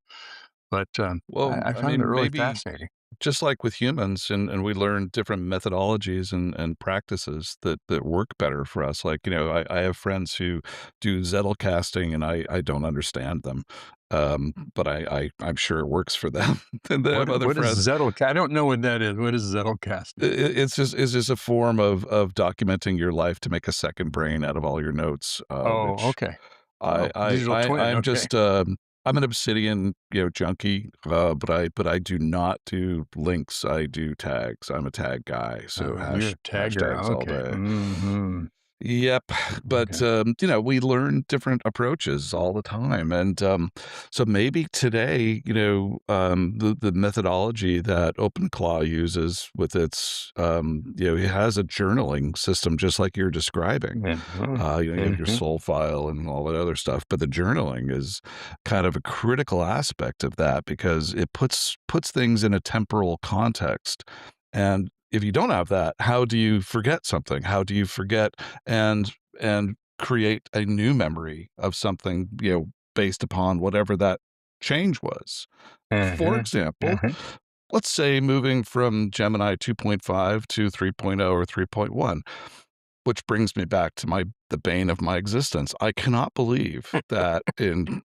But I found it really fascinating. Just like with humans, and we learn different methodologies and practices that work better for us. Like, I have friends who do Zettelcasting, and I don't understand them. But I'm sure it works for them. And they have other what friends. Is Zettelcast? I don't know what that is. What is Zettelcast? It's just a form of documenting your life to make a second brain out of all your notes. Okay. Digital twin. I'm just I'm an Obsidian, junkie, but I do not do links. I do tags. I'm a tag guy. So you're a tagger. hashtags all day. Mm-hmm. Yep. But, we learn different approaches all the time. And so maybe today, the methodology that OpenClaw uses with its, it has a journaling system, just like you're describing. You have your soul file and all that other stuff. But the journaling is kind of a critical aspect of that because it puts things in a temporal context. And if you don't have that, how do you forget something? How do you forget and create a new memory of something, based upon whatever that change was? For example, let's say moving from Gemini 2.5 to 3.0 or 3.1, which brings me back to the bane of my existence. I cannot believe that in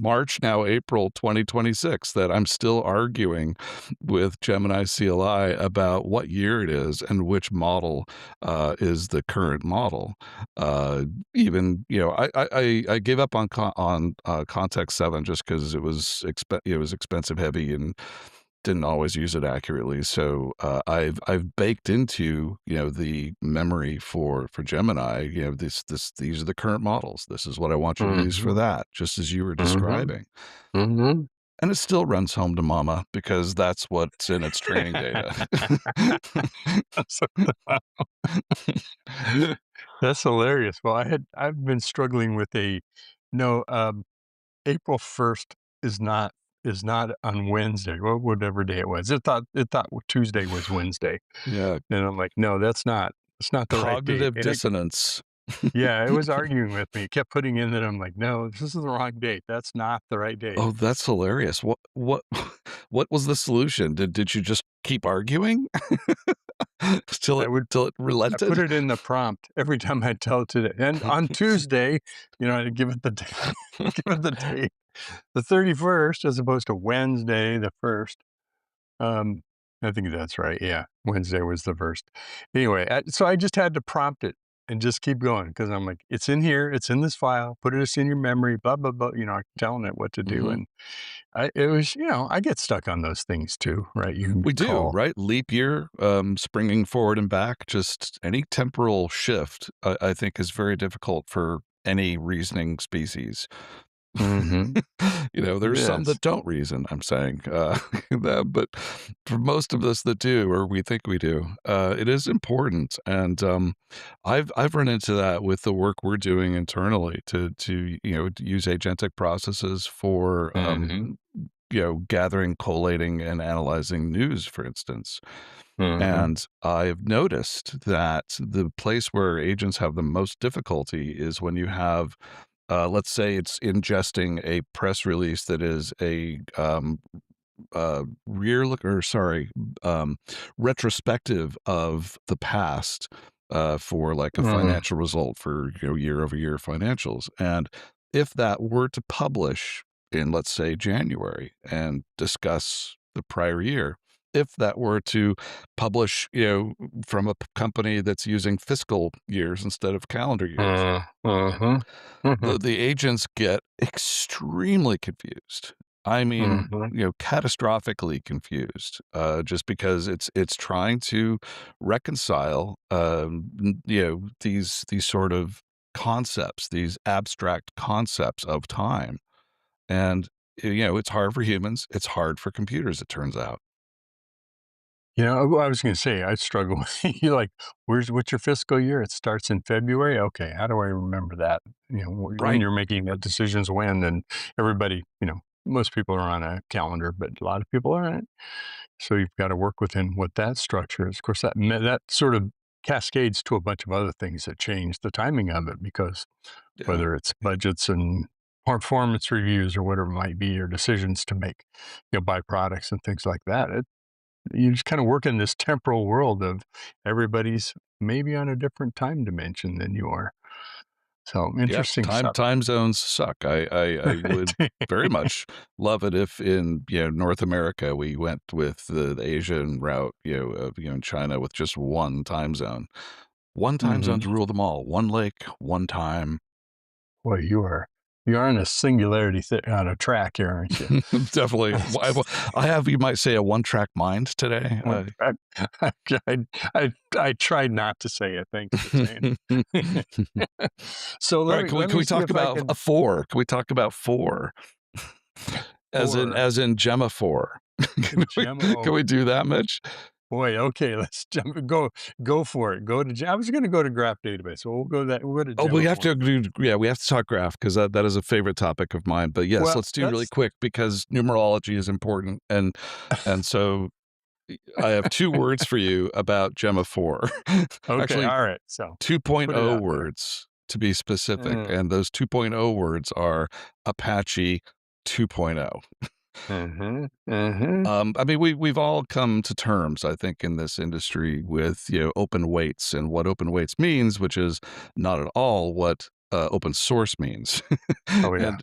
April 2026, that I'm still arguing with Gemini CLI about what year it is and which model is the current model. Even, I gave up on Context 7 just because it was expensive, heavy, and didn't always use it accurately. So I've baked into the memory for Gemini. These are the current models. This is what I want you to use for that, just as you were describing. And it still runs home to mama because that's what's in its training data. That's hilarious. Well, I've been struggling with April 1st is not on Wednesday, well, whatever day it was. It thought Tuesday was Wednesday. Yeah. And I'm like, no, it's not the right date. Cognitive dissonance. Yeah, it was arguing with me. It kept putting in that I'm like, no, this is the wrong date. That's not the right date. Oh, that's hilarious. What was the solution? Did you just keep arguing? till I would it I relented. put it in the prompt every time I tell it today. And on Tuesday, I give it the give it the date, the 31st, as opposed to Wednesday, the 1st. I think that's right. Yeah, Wednesday was the 1st. Anyway, so I just had to prompt it and just keep going because I'm like, it's in here, it's in this file, put it in your memory, blah blah blah. I'm telling it what to do, and it was, I get stuck on those things too, right? You We do, call, right? Leap year, springing forward and back, just any temporal shift, I think is very difficult for any reasoning species. Mhm. There's some Yes. that don't reason, I'm saying, but for most of us that do, or we think we do, it is important. And I've run into that with the work we're doing internally to use agentic processes for Mhm. gathering, collating, and analyzing news, for instance. Mhm. And I've noticed that the place where agents have the most difficulty is when you have, let's say it's ingesting a press release that is a rear look, or sorry, retrospective of the past, for like a Mhm. financial result for year over year financials. And if that were to publish in, let's say, January and discuss the prior year, if that were to publish from a company that's using fiscal years instead of calendar years, Mhm. Mhm. the agents get extremely confused. I mean, Mhm. catastrophically confused, just because it's trying to reconcile, these sort of concepts, these abstract concepts of time, and it's hard for humans. It's hard for computers. It turns out. Well, I was going to say, I struggle with you like, what's your fiscal year? It starts in February. Okay, how do I remember that? When Right. you're making that decisions when, and everybody, most people are on a calendar, but a lot of people aren't. So you've got to work within what that structure is. Of course, that sort of cascades to a bunch of other things that change the timing of it, because Yeah. whether it's budgets and performance reviews or whatever it might be, or decisions to make, buy products and things like that. You just kind of work in this temporal world of everybody's maybe on a different time dimension than you are. So Yeah, interesting stuff. time zones suck. I would very much love it if in North America we went with the Asian route, in China with just one time zone. One time zone Hmm. to rule them all. One lake, one time. Boy, you are on a singularity on a track here, aren't you? Definitely. I have, you might say, a one-track mind today. One track. I tried not to say it. Thanks for saying it. So All right, let can me we see talk if I about can. a four? Can we talk about four? Or As in Gemma 4. Can Gemo. we do that, Mitch? Boy, okay, let's jump. Go for it. I was going to go to Graph Database, so we'll go that. We'll go to Oh, we have Gemo. to do, yeah, we have to talk graph because that is a favorite topic of mine. But yes, Well, let's do really that's quick because numerology is important. And so I have two words for you about Gemma 4. okay. Actually, All right. So put it 2.0 out there. words to be specific. Mm. And those 2.0 words are Apache 2.0. Mm-hmm. Mm-hmm. I mean, we've all come to terms, I think, in this industry with open weights and what open weights means, which is not at all what open source means. Oh yeah.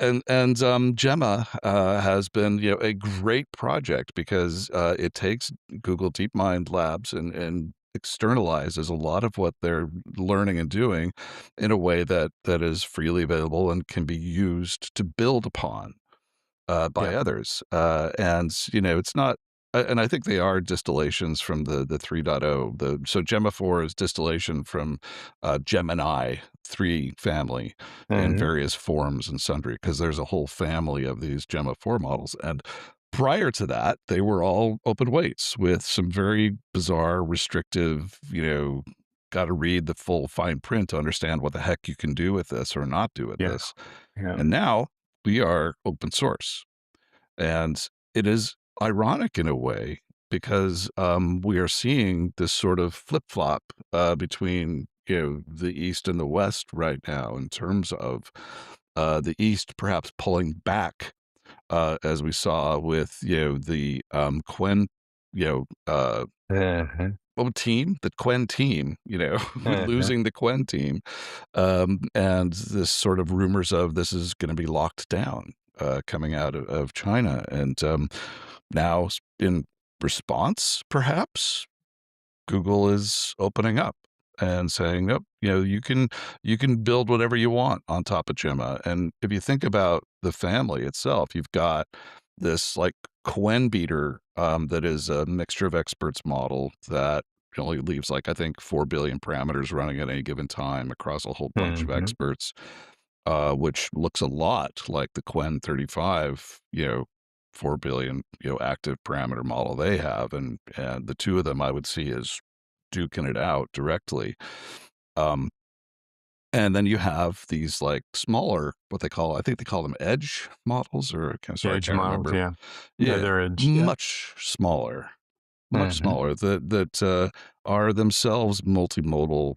and No. Gemma has been a great project because it takes Google DeepMind Labs and externalizes a lot of what they're learning and doing in a way that is freely available and can be used to build upon by Yeah. others. And it's not. And I think they are distillations from the 3.0. So Gemma 4 is distillation from Gemini 3 family in Mm-hmm. various forms and sundry, because there's a whole family of these Gemma 4 models. And prior to that, they were all open weights with some very bizarre, restrictive, got to read the full fine print to understand what the heck you can do with this or not do with Yeah. this. Yeah. And now we are open source. And it is ironic in a way because we are seeing this sort of flip flop between the East and the West right now in terms of the East perhaps pulling back, as we saw with the Quen team, the Quen team, losing the Quen team, and this sort of rumors of this is going to be locked down coming out of China, and now in response, perhaps Google is opening up and saying, nope, you can build whatever you want on top of Gemma. And if you think about the family itself, you've got this like Quen beater that is a mixture of experts model that only leaves like I think 4 billion parameters running at any given time across a whole bunch of experts, which looks a lot like the Quen 35, 4 billion active parameter model they have, and the two of them I would see as duking it out directly. And then you have these like smaller, I think they call them edge models, or sorry, Edge I can't models, remember. yeah, they're edge, much smaller, that are themselves multimodal,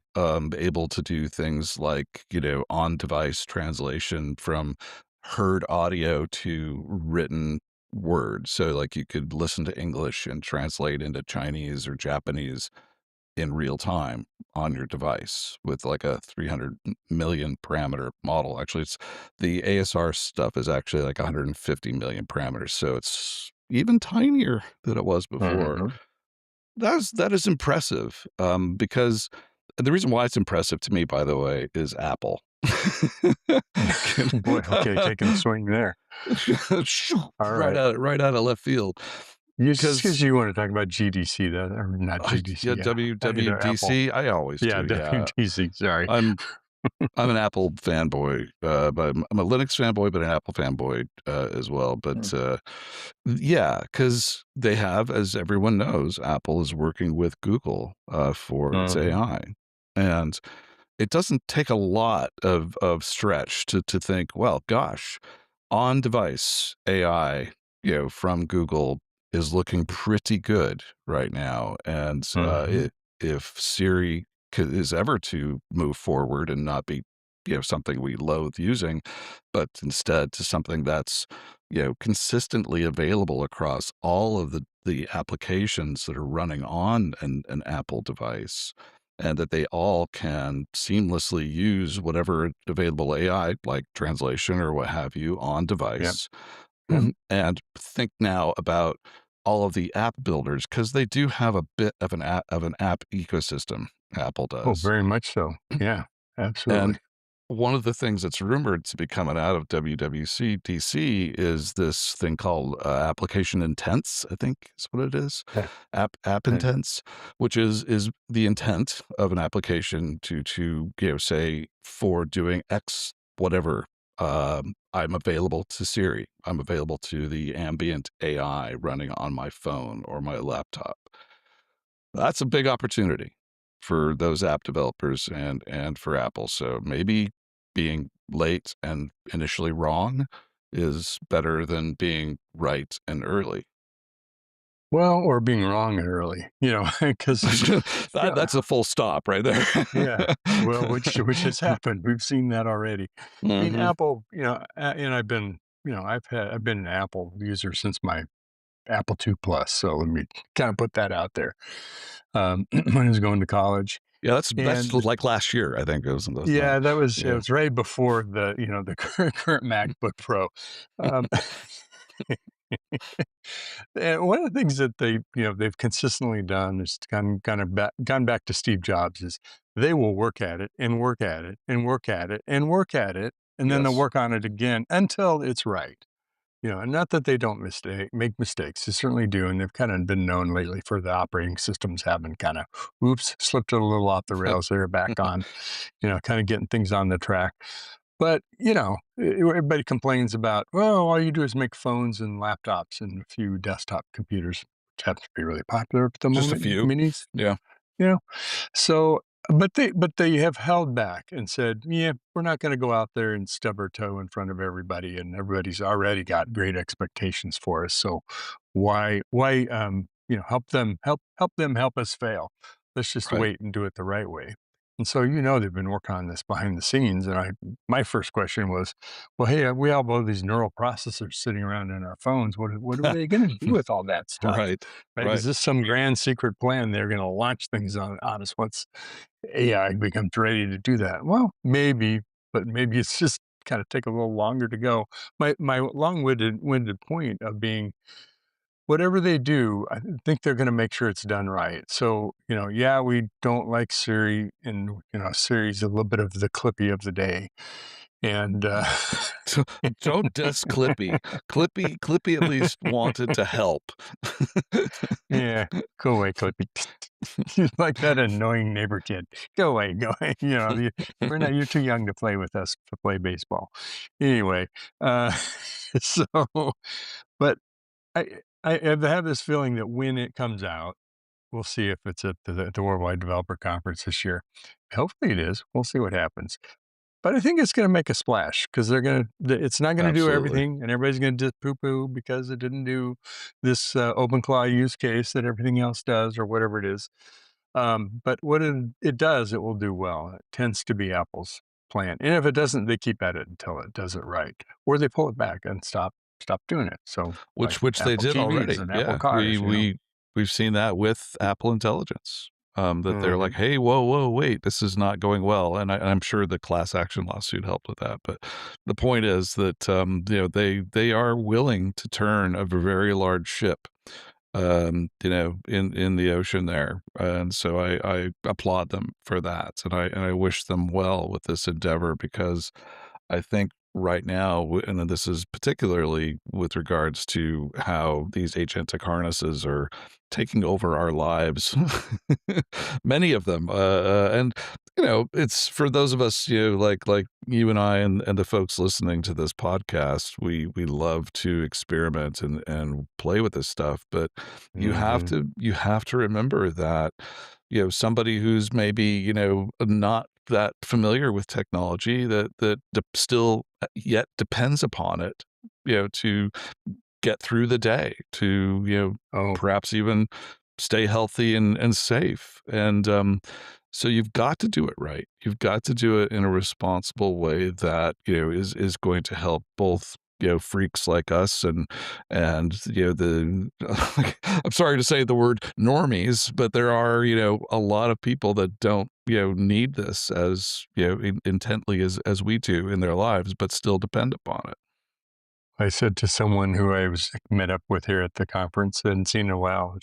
able to do things like on-device translation from heard audio to written words. So like you could listen to English and translate into Chinese or Japanese in real time on your device with like a 300 million parameter model. Actually, it's the ASR stuff is actually like 150 million parameters, so it's even tinier than it was before. That is impressive, because the reason why it's impressive to me, by the way, is Apple. Boy, okay, taking a swing there. All right. Right out of left field. Because you want to talk about GDC, or not GDC. WWDC. I always do. WWDC. Sorry, I'm an Apple fanboy, but I'm a Linux fanboy, but an Apple fanboy as well. But because they have, as everyone knows, Apple is working with Google for its AI, and it doesn't take a lot of stretch to think, well, gosh, on device AI, from Google is looking pretty good right now. And if Siri is ever to move forward and not be, something we loathe using, but instead to something that's, consistently available across all of the applications that are running on an Apple device, and that they all can seamlessly use whatever available AI, like translation or what have you, on device. And think now about all of the app builders, because they do have a bit of an app ecosystem. Apple does. Oh, very much so. Yeah, absolutely. And one of the things that's rumored to be coming out of WWC DC is this thing called application intents, I think is what it is. App intents, which is the intent of an application to say, for doing X whatever. I'm available to Siri. I'm available to the ambient AI running on my phone or my laptop. That's a big opportunity for those app developers and for Apple. So maybe being late and initially wrong is better than being right and early. Well, or being wrong and early, because that's a full stop right there. Yeah. Well, which has happened. We've seen that already. I mean, Apple, and I've been an Apple user since my Apple II Plus. So let me kind of put that out there. When I was going to college. Yeah, that's like last year, I think. It was right before the current MacBook Pro. And one of the things that they've consistently done is gone back to Steve Jobs, is they will work at it and work at it and work at it and work at it, and then they'll work on it again until it's right. And not that they don't make mistakes. They certainly do, and they've kind of been known lately for the operating systems having kind of, slipped a little off the rails. They're back on, kind of getting things on the track. But, everybody complains about, well, all you do is make phones and laptops and a few desktop computers, which happen to be really popular at the moment. Just a few. Minis. Yeah. So, but they have held back and said, yeah, we're not going to go out there and stub our toe in front of everybody, and everybody's already got great expectations for us. So why help them help us fail? Let's just wait and do it the right way. And so, they've been working on this behind the scenes. And my first question was, well, hey, we have all these neural processors sitting around in our phones. What are they going to do with all that stuff? Right. Right? Is this some grand secret plan? They're going to launch things on us once AI becomes ready to do that. Well, maybe, but maybe it's just kind of take a little longer to go. My long-winded point of being, whatever they do, I think they're going to make sure it's done right. So, yeah, we don't like Siri, and Siri's a little bit of the Clippy of the day, and Don't diss Clippy. Clippy at least wanted to help. yeah, go away, Clippy. You're like that annoying neighbor kid. Go away, go away. You're too young to play with us to play baseball. Anyway, so, but I have this feeling that when it comes out, we'll see if it's at the Worldwide Developer Conference this year. Hopefully it is. We'll see what happens. But I think it's going to make a splash because it's not going to do Absolutely. everything, and everybody's going to just poo-poo because it didn't do this OpenClaw use case that everything else does or whatever it is. But what it does, it will do well. It tends to be Apple's plan. And if it doesn't, they keep at it until it does it right, or they pull it back and stop doing it. So Which like they Apple did TVs already. and Yeah, Apple cars, we've seen that with Apple Intelligence. That they're Mhm. like, hey, whoa, wait, this is not going well, and I'm sure the class action lawsuit helped with that. But the point is that they are willing to turn a very large ship, in the ocean there, and so I applaud them for that, and I wish them well with this endeavor, because I think right now, and then this is particularly with regards to how these agentic harnesses are taking over our lives, many of them, and it's for those of us, like you and I and the folks listening to this podcast, we love to experiment and play with this stuff, but you have to remember that somebody who's maybe not that familiar with technology that still yet depends upon it to get through the day, to perhaps even stay healthy and safe, and so you've got to do it right. You've got to do it in a responsible way that is going to help both freaks like us and the I'm sorry to say the word normies, but there are a lot of people that don't need this as intently as we do in their lives, but still depend upon it. I said to someone who I was met up with here at the conference and hadn't seen in a while,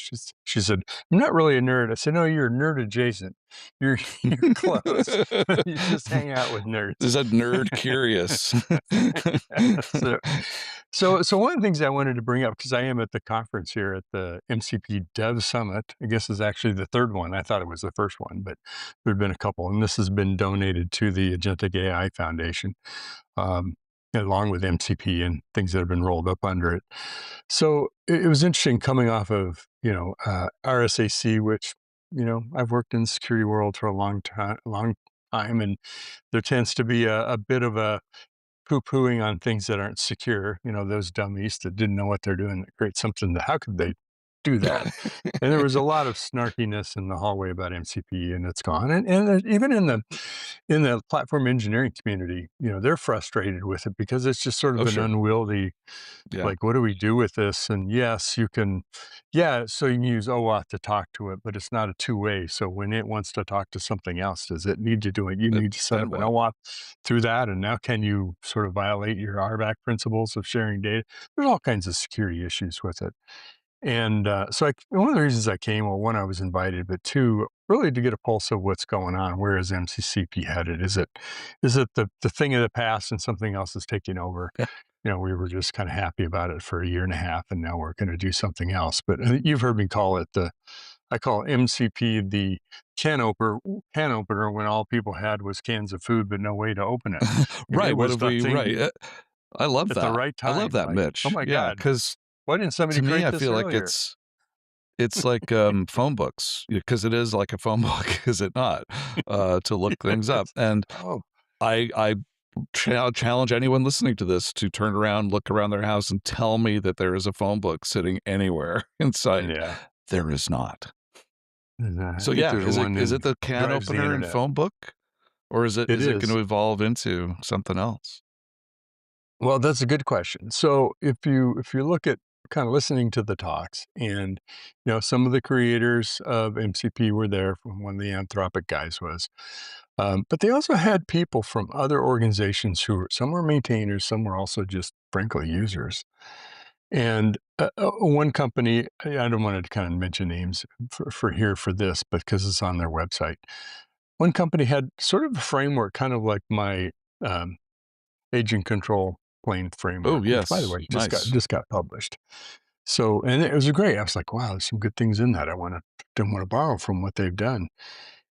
she said, "I'm not really a nerd." I said, "No, you're nerd adjacent. You're close. You just hang out with nerds." Is that nerd curious? So one of the things I wanted to bring up, because I am at the conference here at the MCP Dev Summit, I guess is actually the third one. I thought it was the first one, but there have been a couple, and this has been donated to the Agentic AI Foundation. Along with MCP and things that have been rolled up under it. So it was interesting coming off of, RSAC, which, I've worked in the security world for a long time, and there tends to be a bit of a poo-pooing on things that aren't secure, those dummies that didn't know what they're doing that create something how could they do that? And there was a lot of snarkiness in the hallway about MCP, and it's gone. And even in the platform engineering community, they're frustrated with it because it's just sort of an sure. unwieldy, like, what do we do with this? And yes, so you can use OAuth to talk to it, but it's not a two-way. So when it wants to talk to something else, does it need to do it? You need to set up an OAuth through that. And now can you sort of violate your RBAC principles of sharing data? There's all kinds of security issues with it. And so one of the reasons I came, well, one, I was invited, but two, really to get a pulse of what's going on. Where is MCCP headed? Is it the thing of the past and something else is taking over? Yeah. We were just kind of happy about it for a year and a half, and now we're going to do something else. But you've heard me call it I call MCP the can opener when all people had was cans of food, but no way to open it. Right. What if we, right. I love at that. the right time? I love that, like, Mitch. Oh my Yeah, God. because Why didn't somebody to me, create I this feel like earlier? it's like phone books, because it is like a phone book, is it not? To look things up. And Oh, I challenge anyone listening to this to turn around, look around their house, and tell me that there is a phone book sitting anywhere inside. yeah. There is not. I So think yeah, there's one is that it the can drives the opener and internet. phone book, or is it It going is. to evolve into something else? Well, that's a good question. So if you look at kind of listening to the talks, and some of the creators of MCP were there, from one of the Anthropic guys was, but they also had people from other organizations who were, some were maintainers, some were also just frankly users. And one company, I don't want to kind of mention names for here for this, but because it's on their website. One company had sort of a framework, kind of like my um, agent control plane Oh framework, which by the yes, way nice. just got published. So, and it was great. I was like, wow, there's some good things in that. Don't want to borrow from what they've done.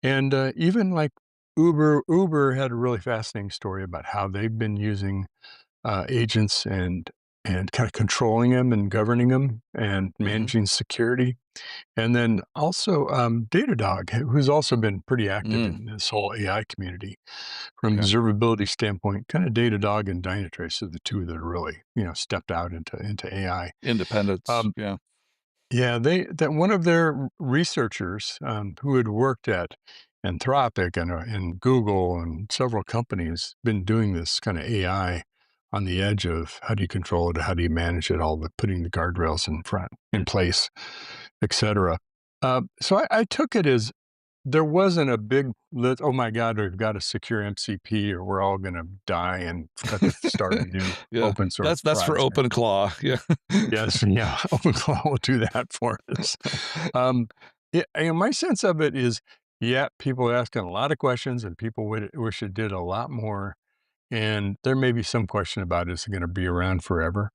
And even like Uber had a really fascinating story about how they've been using agents and kind of controlling them and governing them and Hmm. managing security. And then also Datadog, who's also been pretty active Mm, in this whole AI community from okay. observability standpoint. Kind of Datadog and Dynatrace are the two that are really stepped out into AI. Independence. Um, Yeah. yeah, that one of their researchers who had worked at Anthropic and Google and several companies been doing this kind of AI on the edge of how do you control it, how do you manage it, all the putting the guardrails in place, et cetera. So I took it as there wasn't a big oh my God, we've got a secure MCP or we're all going to die and have to start a new Yeah. open source That's for project. OpenClaw. Yeah. Yes, yeah, OpenClaw will do that for us. My sense of it is, yeah, people are asking a lot of questions and people would wish it did a lot more. And there may be some question about is it going to be around forever?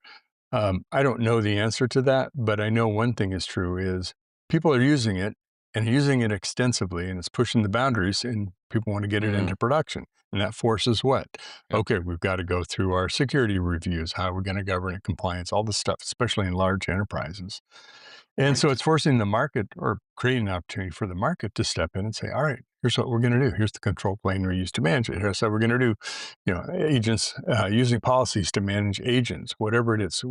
I don't know the answer to that, but I know one thing is true is people are using it and using it extensively, and it's pushing the boundaries, and people want to get it Mm, into production. And that forces what? yep. Okay, we've got to go through our security reviews, how we're going to govern it, compliance, all this stuff, especially in large enterprises. And so Right. it's forcing the market or creating an opportunity for the market to step in and say, all right, here's what we're going to do. Here's the control plane we use to manage it. Here's how we're going to do, agents using policies to manage agents, whatever it is.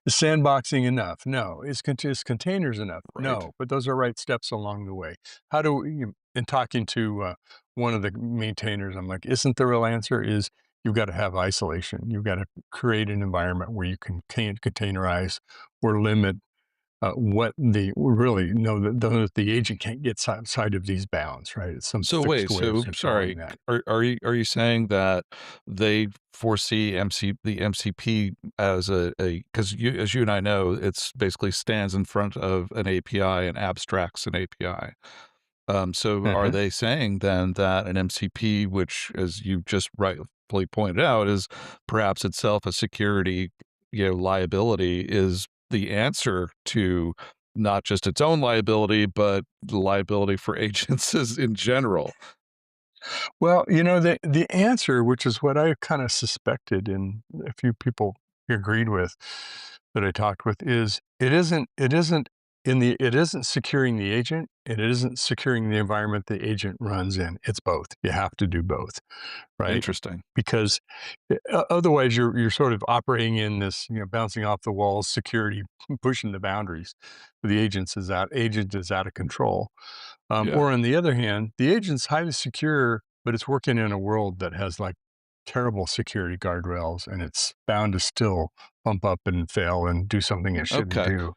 Is sandboxing enough? No. Is containers enough? Right. No. But those are right steps along the way. How do we, in talking to one of the maintainers, I'm like, isn't the real answer is you've got to have isolation. You've got to create an environment where you can containerize or limit what we really know that the agent can't get outside of these bounds, right? It's some So fixed wait, way of so controlling sorry, that. are you saying that they foresee the MCP as because as you and I know, it's basically stands in front of an API and abstracts an API. So are Mhm. they saying then that an MCP, which as you just rightfully pointed out, is perhaps itself a security, liability, is the answer to not just its own liability, but the liability for agencies in general? Well, the answer, which is what I kind of suspected, and a few people agreed with that I talked with, is it isn't securing the agent, and it isn't securing the environment the agent runs in. It's both. You have to do both, right? Interesting. Because otherwise you're sort of operating in this, bouncing off the walls, security, pushing the boundaries. The agent is out of control. Yeah. Or on the other hand, the agent's highly secure, but it's working in a world that has like terrible security guardrails, and it's bound to still bump up and fail and do something it shouldn't Okay. do.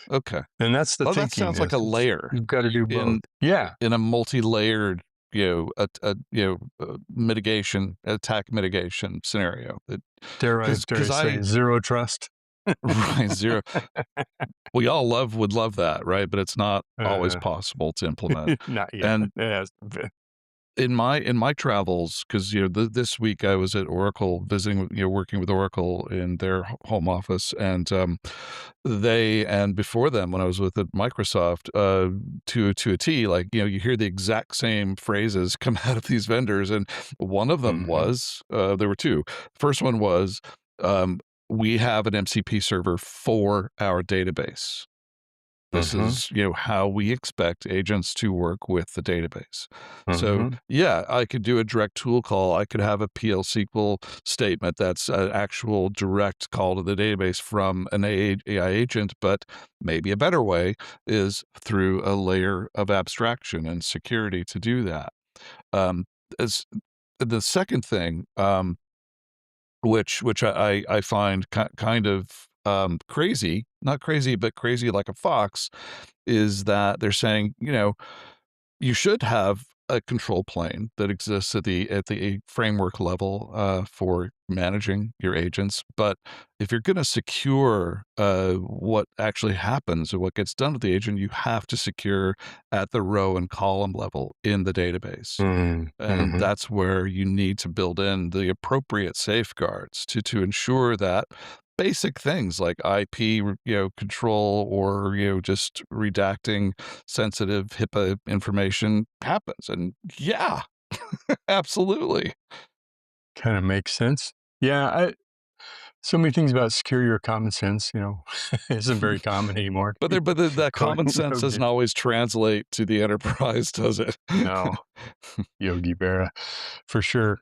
Okay. And that's the Oh, that thinking sounds like is a layer you've got to do both. in Yeah, a multi-layered, mitigation, attack mitigation scenario. dare I Because say I zero trust. right, zero. We all would love that, right? But it's not always Uh, possible to implement. not yet. And It has, in my travels, because this week I was at Oracle visiting, working with Oracle in their home office, and and before them when I was with Microsoft, to a T, like you hear the exact same phrases come out of these vendors, and one of them Mhm. was there were two. First one was um, we have an MCP server for our database. This is, how we expect agents to work with the database. So yeah, I could do a direct tool call. I could have a PL SQL statement that's an actual direct call to the database from an AI agent, but maybe a better way is through a layer of abstraction and security to do that. As the second thing, which I find kind of crazy, not crazy, but crazy like a fox, is that they're saying, you should have a control plane that exists at the framework level for managing your agents. But if you're going to secure what actually happens or what gets done with the agent, you have to secure at the row and column level in the database. And that's where you need to build in the appropriate safeguards to ensure that basic things like IP, control, or just redacting sensitive HIPAA information happens. And yeah, absolutely, kind of makes sense. Yeah, so many things about security or common sense, isn't very common anymore. But that common sense doesn't always translate to the enterprise, does it? No, Yogi Berra, for sure.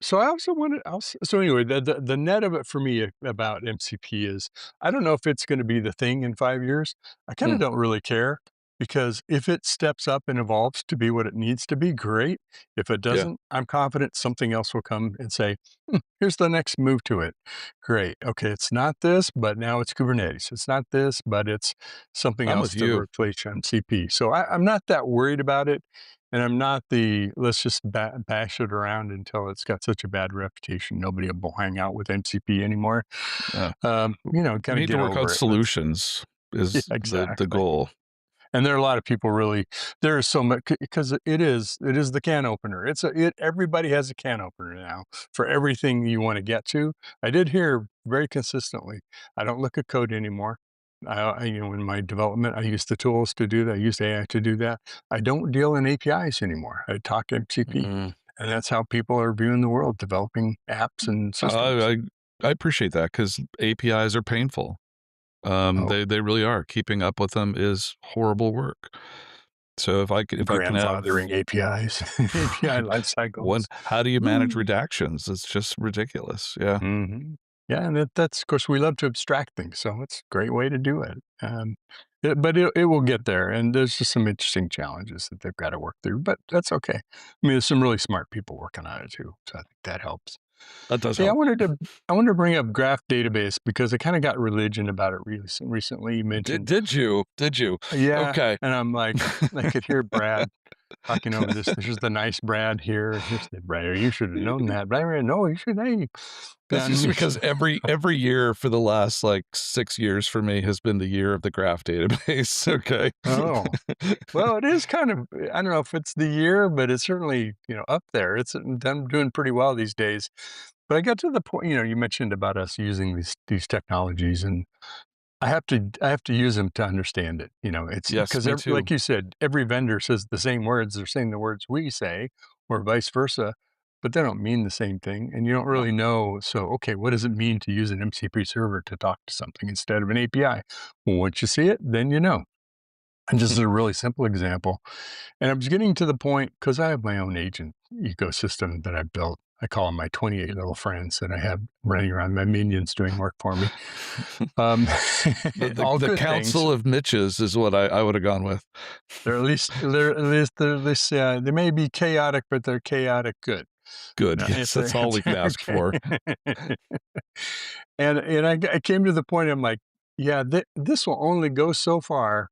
So I also wanted, so anyway, the net of it for me about MCP is, I don't know if it's going to be the thing in 5 years. I kind of don't really care, because if it steps up and evolves to be what it needs to be, great. If it doesn't, I'm confident something else will come and say, here's the next move to it. Great. Okay, it's not this, but now it's Kubernetes. It's not this, but it's something I'm else with to you. replace MCP. So I'm not that worried about it. And I'm not let's just bash it around until it's got such a bad reputation. Nobody will hang out with MCP anymore. Yeah. Kind We of need to get work over out it. solutions is Exactly. the goal. And there are a lot of people there is so much, because it is the can opener. Everybody has a can opener now for everything you want to get to. I did hear very consistently, I don't look at code anymore. In my development, I use the tools to do that. I use AI to do that. I don't deal in APIs anymore. I talk MCP. And that's how people are viewing the world, developing apps and systems. I appreciate that, because APIs are painful. They really are. Keeping up with them is horrible work. So if I can have grandfathering APIs, API life cycles. How do you manage redactions? It's just ridiculous. Yeah. Yeah, and that's, of course, we love to abstract things, so it's a great way to do it. But it will get there, and there's just some interesting challenges that they've got to work through, but that's okay. I mean, there's some really smart people working on it too, so I think that helps. That does Hey, help. I wanted to bring up graph database, because I kind of got religion about it recently. You mentioned, Did you? yeah, Okay. and I'm like, I could hear Brad talking over this. Here's the nice Brad here. Here's the Brad. You should have known that. But I mean, no, you should. Hey. That's just because every year for the last 6 years for me has been the year of the graph database. Okay. Oh, well, it is kind of, I don't know if it's the year, but it's certainly, up there. It's them doing pretty well these days. But I got to the point, you mentioned about us using these technologies, and I have to use them to understand it. It's Yes, because, me too. like you said, every vendor says the same words. They're saying the words we say, or vice versa, but they don't mean the same thing, and you don't really know. So, okay, what does it mean to use an MCP server to talk to something instead of an API? Well, once you see it, then you know. And just a really simple example. And I was getting to the point, because I have my own agent ecosystem that I built. I call them my 28 little friends that I have running around, my minions doing work for me. All The good council things. of Mitches is what I would have gone with. They're they may be chaotic, but they're chaotic good. Good. Now, Yes, that's all we can ask for. And I came to the point, I'm like, yeah, this will only go so far.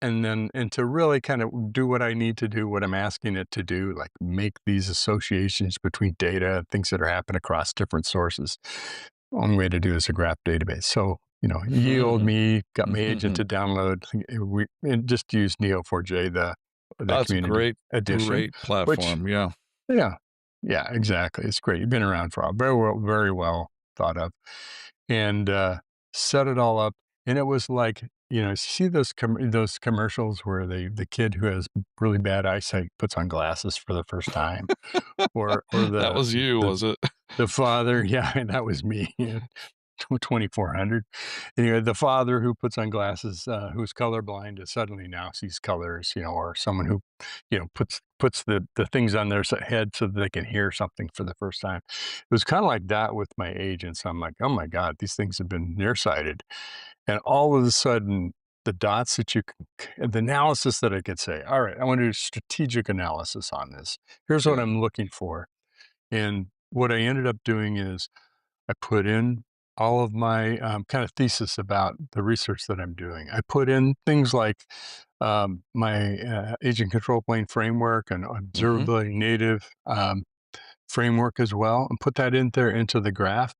And to really kind of do what I need to do, what I'm asking it to do, like make these associations between data, things that are happening across different sources. Only way to do is a graph database. So, yield me, got my agent to download. We just use Neo4j, the That's a community edition. great platform. Yeah, exactly. It's great. You've been around for a while. Very well thought of. And set it all up. And it was like, see those commercials where the kid who has really bad eyesight puts on glasses for the first time, or That was you, was it? the father? Yeah, that was me. 2400. Anyway, the father who puts on glasses, who's colorblind, suddenly now sees colors, or someone who, puts the things on their head so that they can hear something for the first time. It was kind of like that with my agents. I'm like, oh my God, these things have been nearsighted. And all of a sudden, the dots that the analysis that I could say, all right, I want to do strategic analysis on this. Here's what I'm looking for. And what I ended up doing is I put in all of my kind of thesis about the research that I'm doing. I put in things like my agent control plane framework and observability native framework as well, and put that in there into the graph,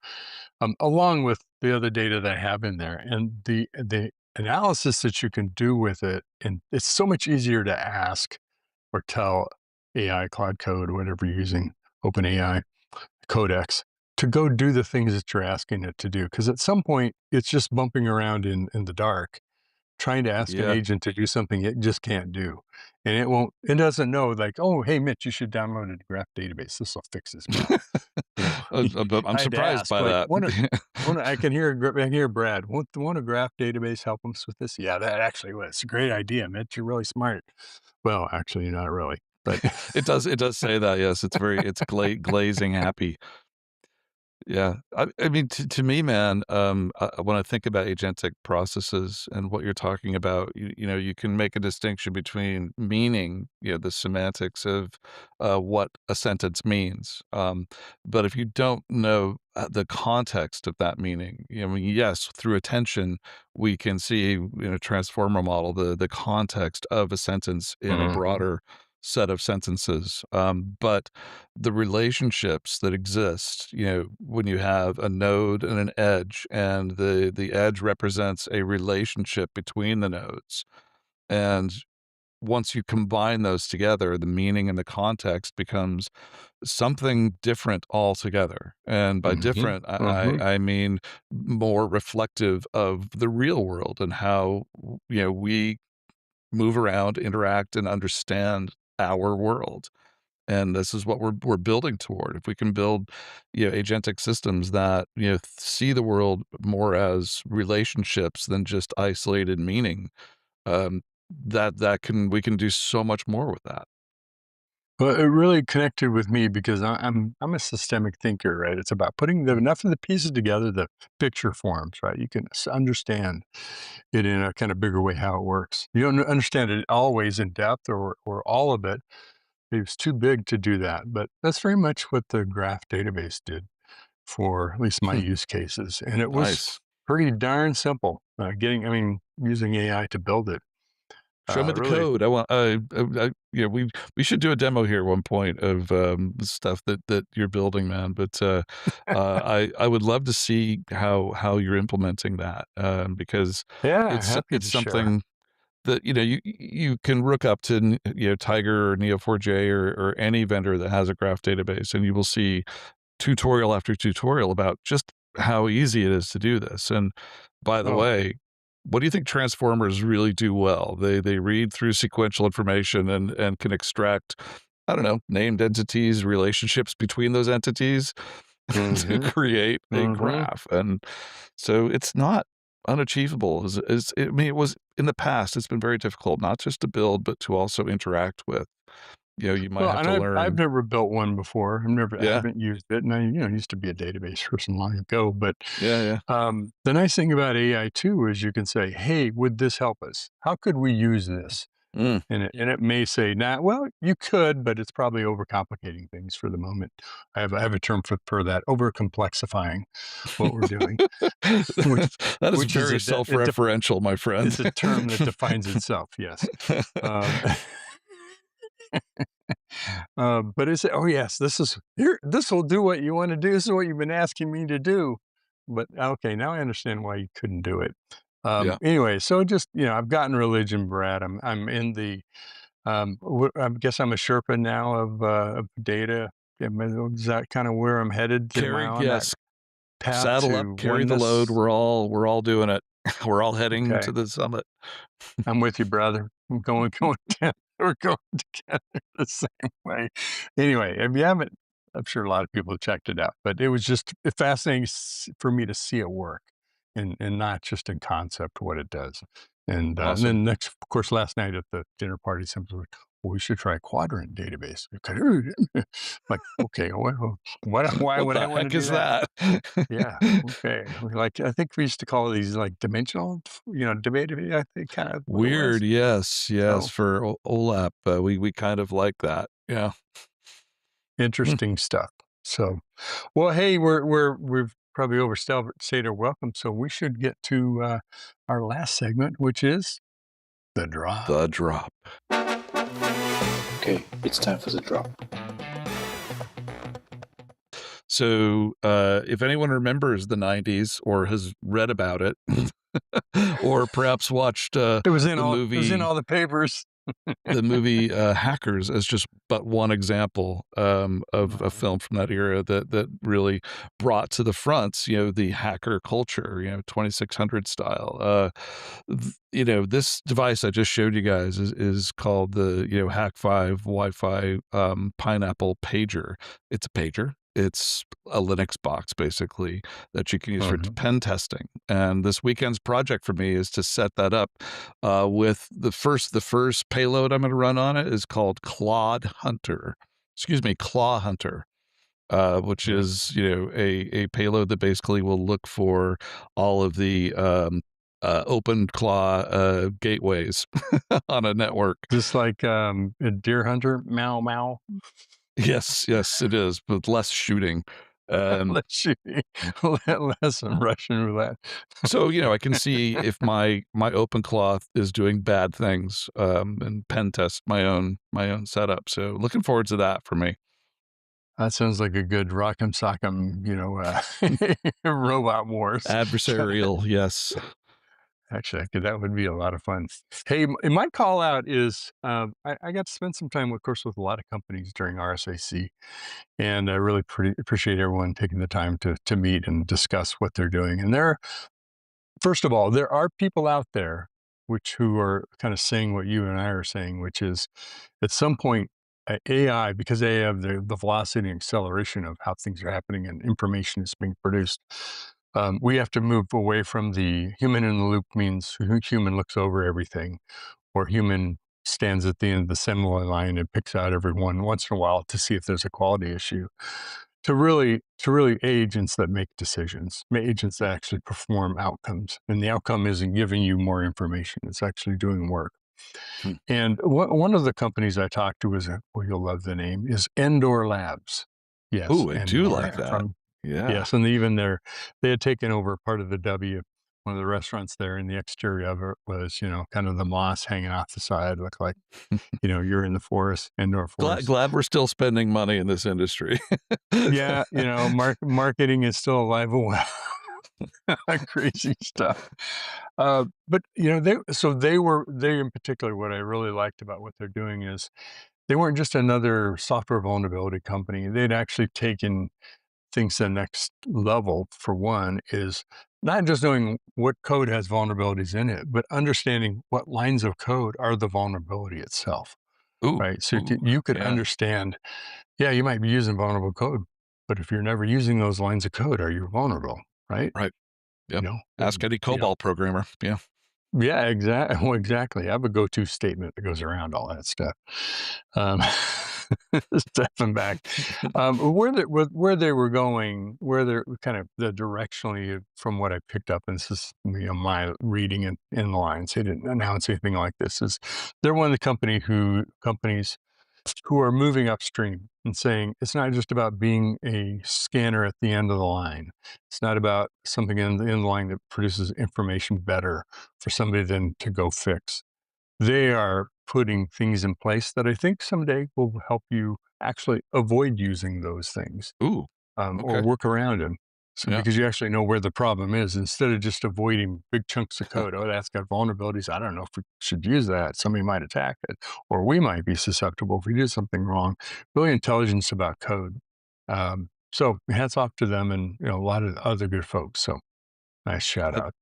along with the other data that I have in there. And the analysis that you can do with it, and it's so much easier to ask or tell AI, Cloud Code, whatever you're using, OpenAI, Codex, to go do the things that you're asking it to do. Because at some point, it's just bumping around in the dark, trying to ask an agent to do something it just can't do. And it doesn't know, like, oh, hey, Mitch, you should download a graph database. This will fix this problem. I'm surprised by that. I can hear Brad. Won't a graph database help us with this? Yeah, that actually was. It's a great idea, Mitch. You're really smart. Well, actually, not really. But it does say that. Yes, it's glazing happy. Yeah, I mean, to me, man, when I think about agentic processes and what you're talking about, you can make a distinction between meaning, the semantics of what a sentence means. But if you don't know the context of that meaning, I mean, yes, through attention, we can see in a transformer model the context of a sentence in a broader set of sentences. But the relationships that exist, when you have a node and an edge, and the edge represents a relationship between the nodes. And once you combine those together, the meaning and the context becomes something different altogether. And by different, I mean more reflective of the real world and how, we move around, interact, and understand our world. And this is what we're building toward. If we can build, agentic systems that, see the world more as relationships than just isolated meaning, we can do so much more with that. Well, it really connected with me because I'm a systemic thinker, right? It's about putting enough of the pieces together, the picture forms, right? You can understand it in a kind of bigger way how it works. You don't understand it always in depth or all of it. It was too big to do that, but that's very much what the graph database did for at least my use cases, and it was Nice. pretty darn simple. Using AI to build it. Show me the Really, code. I want. We should do a demo here at one point of the stuff that you're building, man. But I would love to see how you're implementing that, because yeah, it's happy to share. something that you can look up to Tiger or Neo4j or any vendor that has a graph database, and you will see tutorial after tutorial about just how easy it is to do this. And by the way, what do you think transformers really do well? They read through sequential information and can extract, I don't know, named entities, relationships between those entities to create a graph. And so it's not unachievable. It was in the past. It's been very difficult, not just to build, but to also interact with. You might have to learn. I've never built one before. I Yeah. haven't used it, and I used to be a database person long ago. But Yeah. the nice thing about AI too is you can say, "Hey, would this help us? How could we use this?" Mm. And it may say, "Nah, well, you could, but it's probably overcomplicating things for the moment." I have a term for that: overcomplexifying what we're doing. That is very self-referential, my friend. It's a term that defines itself. Yes. But it's, oh yes, this will do what you want to do. This is what you've been asking me to do. But okay, now I understand why you couldn't do it. Yeah. Anyway, so just, I've gotten religion, Brad. I'm in the, I guess I'm a Sherpa now of data. Is that kind of where I'm headed? Yes. Path Saddle up, to carry the oneness? load. We're all doing it. We're all heading Okay. to the summit. I'm with you, brother. I'm going down. We're going together the same way. Anyway, if you haven't I'm sure a lot of people checked it out, but it was just fascinating for me to see it work, and not just in concept what it does. And Awesome. then next, of course, last night at the dinner party, somebody was like, well, we should try a quadrant database. Like, okay, why What would I the want to heck do is that? that? Yeah, okay. Like, I think we used to call these like dimensional, debate. I think kind of what it was. Weird. Yes. Yes. So For OLAP, we kind of like that. Yeah. interesting stuff. So, well, hey, we've probably overstayed our welcome, so we should get to our last segment, which is the drop. The drop. Okay, it's time for the drop. So, if anyone remembers the 90s or has read about it, or perhaps watched It was in the all. movie, It was in all the papers. the movie Hackers as just but one example of a film from that era that really brought to the front, the hacker culture, 2600 style. This device I just showed you guys is called the Hack 5 Wi-Fi Pineapple Pager. It's a pager. It's a Linux box, basically, that you can use for pen testing. And this weekend's project for me is to set that up with the first payload I'm going to run on it is called Claw Hunter, which is, a payload that basically will look for all of the open claw gateways on a network. Just like a deer hunter, meow. Yes, it is, but less shooting. Less shooting, less Russian roulette. So, I can see if my open cloth is doing bad things and pen test my own setup. So looking forward to that for me. That sounds like a good rock'em sock'em, robot wars. Adversarial, yes. Actually, that would be a lot of fun. Hey, my call out is I got to spend some time, of course, with a lot of companies during RSAC, and I really appreciate everyone taking the time to meet and discuss what they're doing. And first of all, there are people out there who are kind of saying what you and I are saying, which is at some point, AI, because they have the velocity and acceleration of how things are happening and information is being produced, we have to move away from the human in the loop means human looks over everything, or human stands at the end of the assembly line and picks out everyone once in a while to see if there's a quality issue, to really agents that make decisions, agents that actually perform outcomes. And the outcome isn't giving you more information, it's actually doing work. And one of the companies I talked to you'll love the name, is Endor Labs. Yes. Oh, I do Endor like that. Yeah. Yes, and even they had taken over part of the W. One of the restaurants there, and the exterior of it was, kind of the moss hanging off the side, looked like, you're in the forest, indoor forest. Glad we're still spending money in this industry. Yeah, marketing is still alive and well. Crazy stuff. But they in particular, what I really liked about what they're doing is they weren't just another software vulnerability company. They'd actually taken things to the next level. For one, is not just knowing what code has vulnerabilities in it, but understanding what lines of code are the vulnerability itself. Ooh, right? So you could understand, you might be using vulnerable code, but if you're never using those lines of code, are you vulnerable? Right. Right. Yep. Ask any COBOL programmer. Yeah. Yeah, exactly. Well, exactly. I have a go-to statement that goes around all that stuff. Stepping back, where they were going, where they're kind of the directionally from what I picked up, and this is my reading in the lines. They didn't announce anything like this. Is they're one of the companies who are moving upstream and saying it's not just about being a scanner at the end of the line. It's not about something in the line that produces information better for somebody then to go fix. They are putting things in place that I think someday will help you actually avoid using those things. Ooh, or work around them. So because you actually know where the problem is, instead of just avoiding big chunks of code. Oh, that's got vulnerabilities. I don't know if we should use that. Somebody might attack it, or we might be susceptible if we do something wrong. Really intelligence about code. So hats off to them and a lot of other good folks. So nice shout out.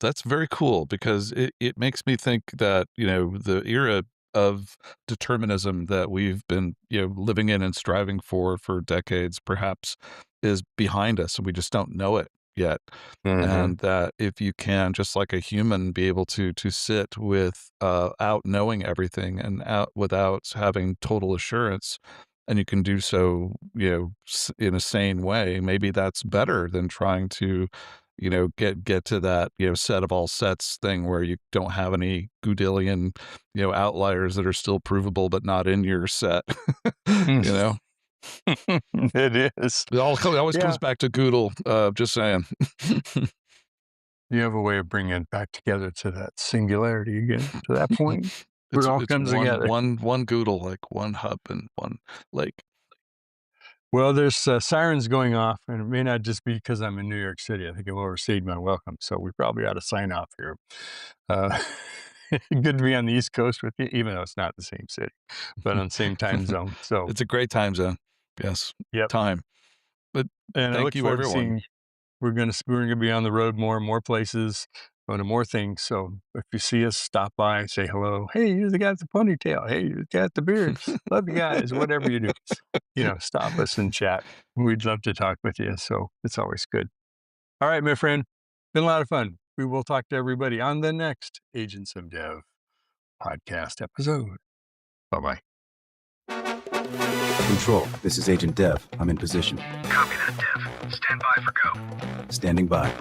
That's very cool because it makes me think that, the era of determinism that we've been, living in and striving for decades perhaps is behind us, and we just don't know it yet. And that if you can, just like a human, be able to sit out knowing everything and out without having total assurance, and you can do so, in a sane way, maybe that's better than trying to, get to that, set of all sets thing where you don't have any goodillion, outliers that are still provable but not in your set. It is. It always comes back to Goodle. Just saying. You have a way of bringing it back together to that singularity again, to that point where it all comes together. One Goodle, like one hub and one lake. Well, there's sirens going off, and it may not just be because I'm in New York City. I think I've overstayed my welcome, so we probably ought to sign off here. Good to be on the East Coast with you, even though it's not the same city, but on the same time zone. So it's a great time zone. Yes. Yep. Time. But and thank you, everyone. We're gonna be on the road more places, going to more things. So if you see us, stop by, say hello. Hey, you're the guy with the ponytail. Hey, you're the guy with the beard. Love you guys. Whatever you do, stop us and chat. We'd love to talk with you. So it's always good. All right, my friend, been a lot of fun. We will talk to everybody on the next Agents of Dev podcast episode. Bye-bye. Control, this is Agent Dev. I'm in position. Copy that, Dev. Stand by for go. Standing by.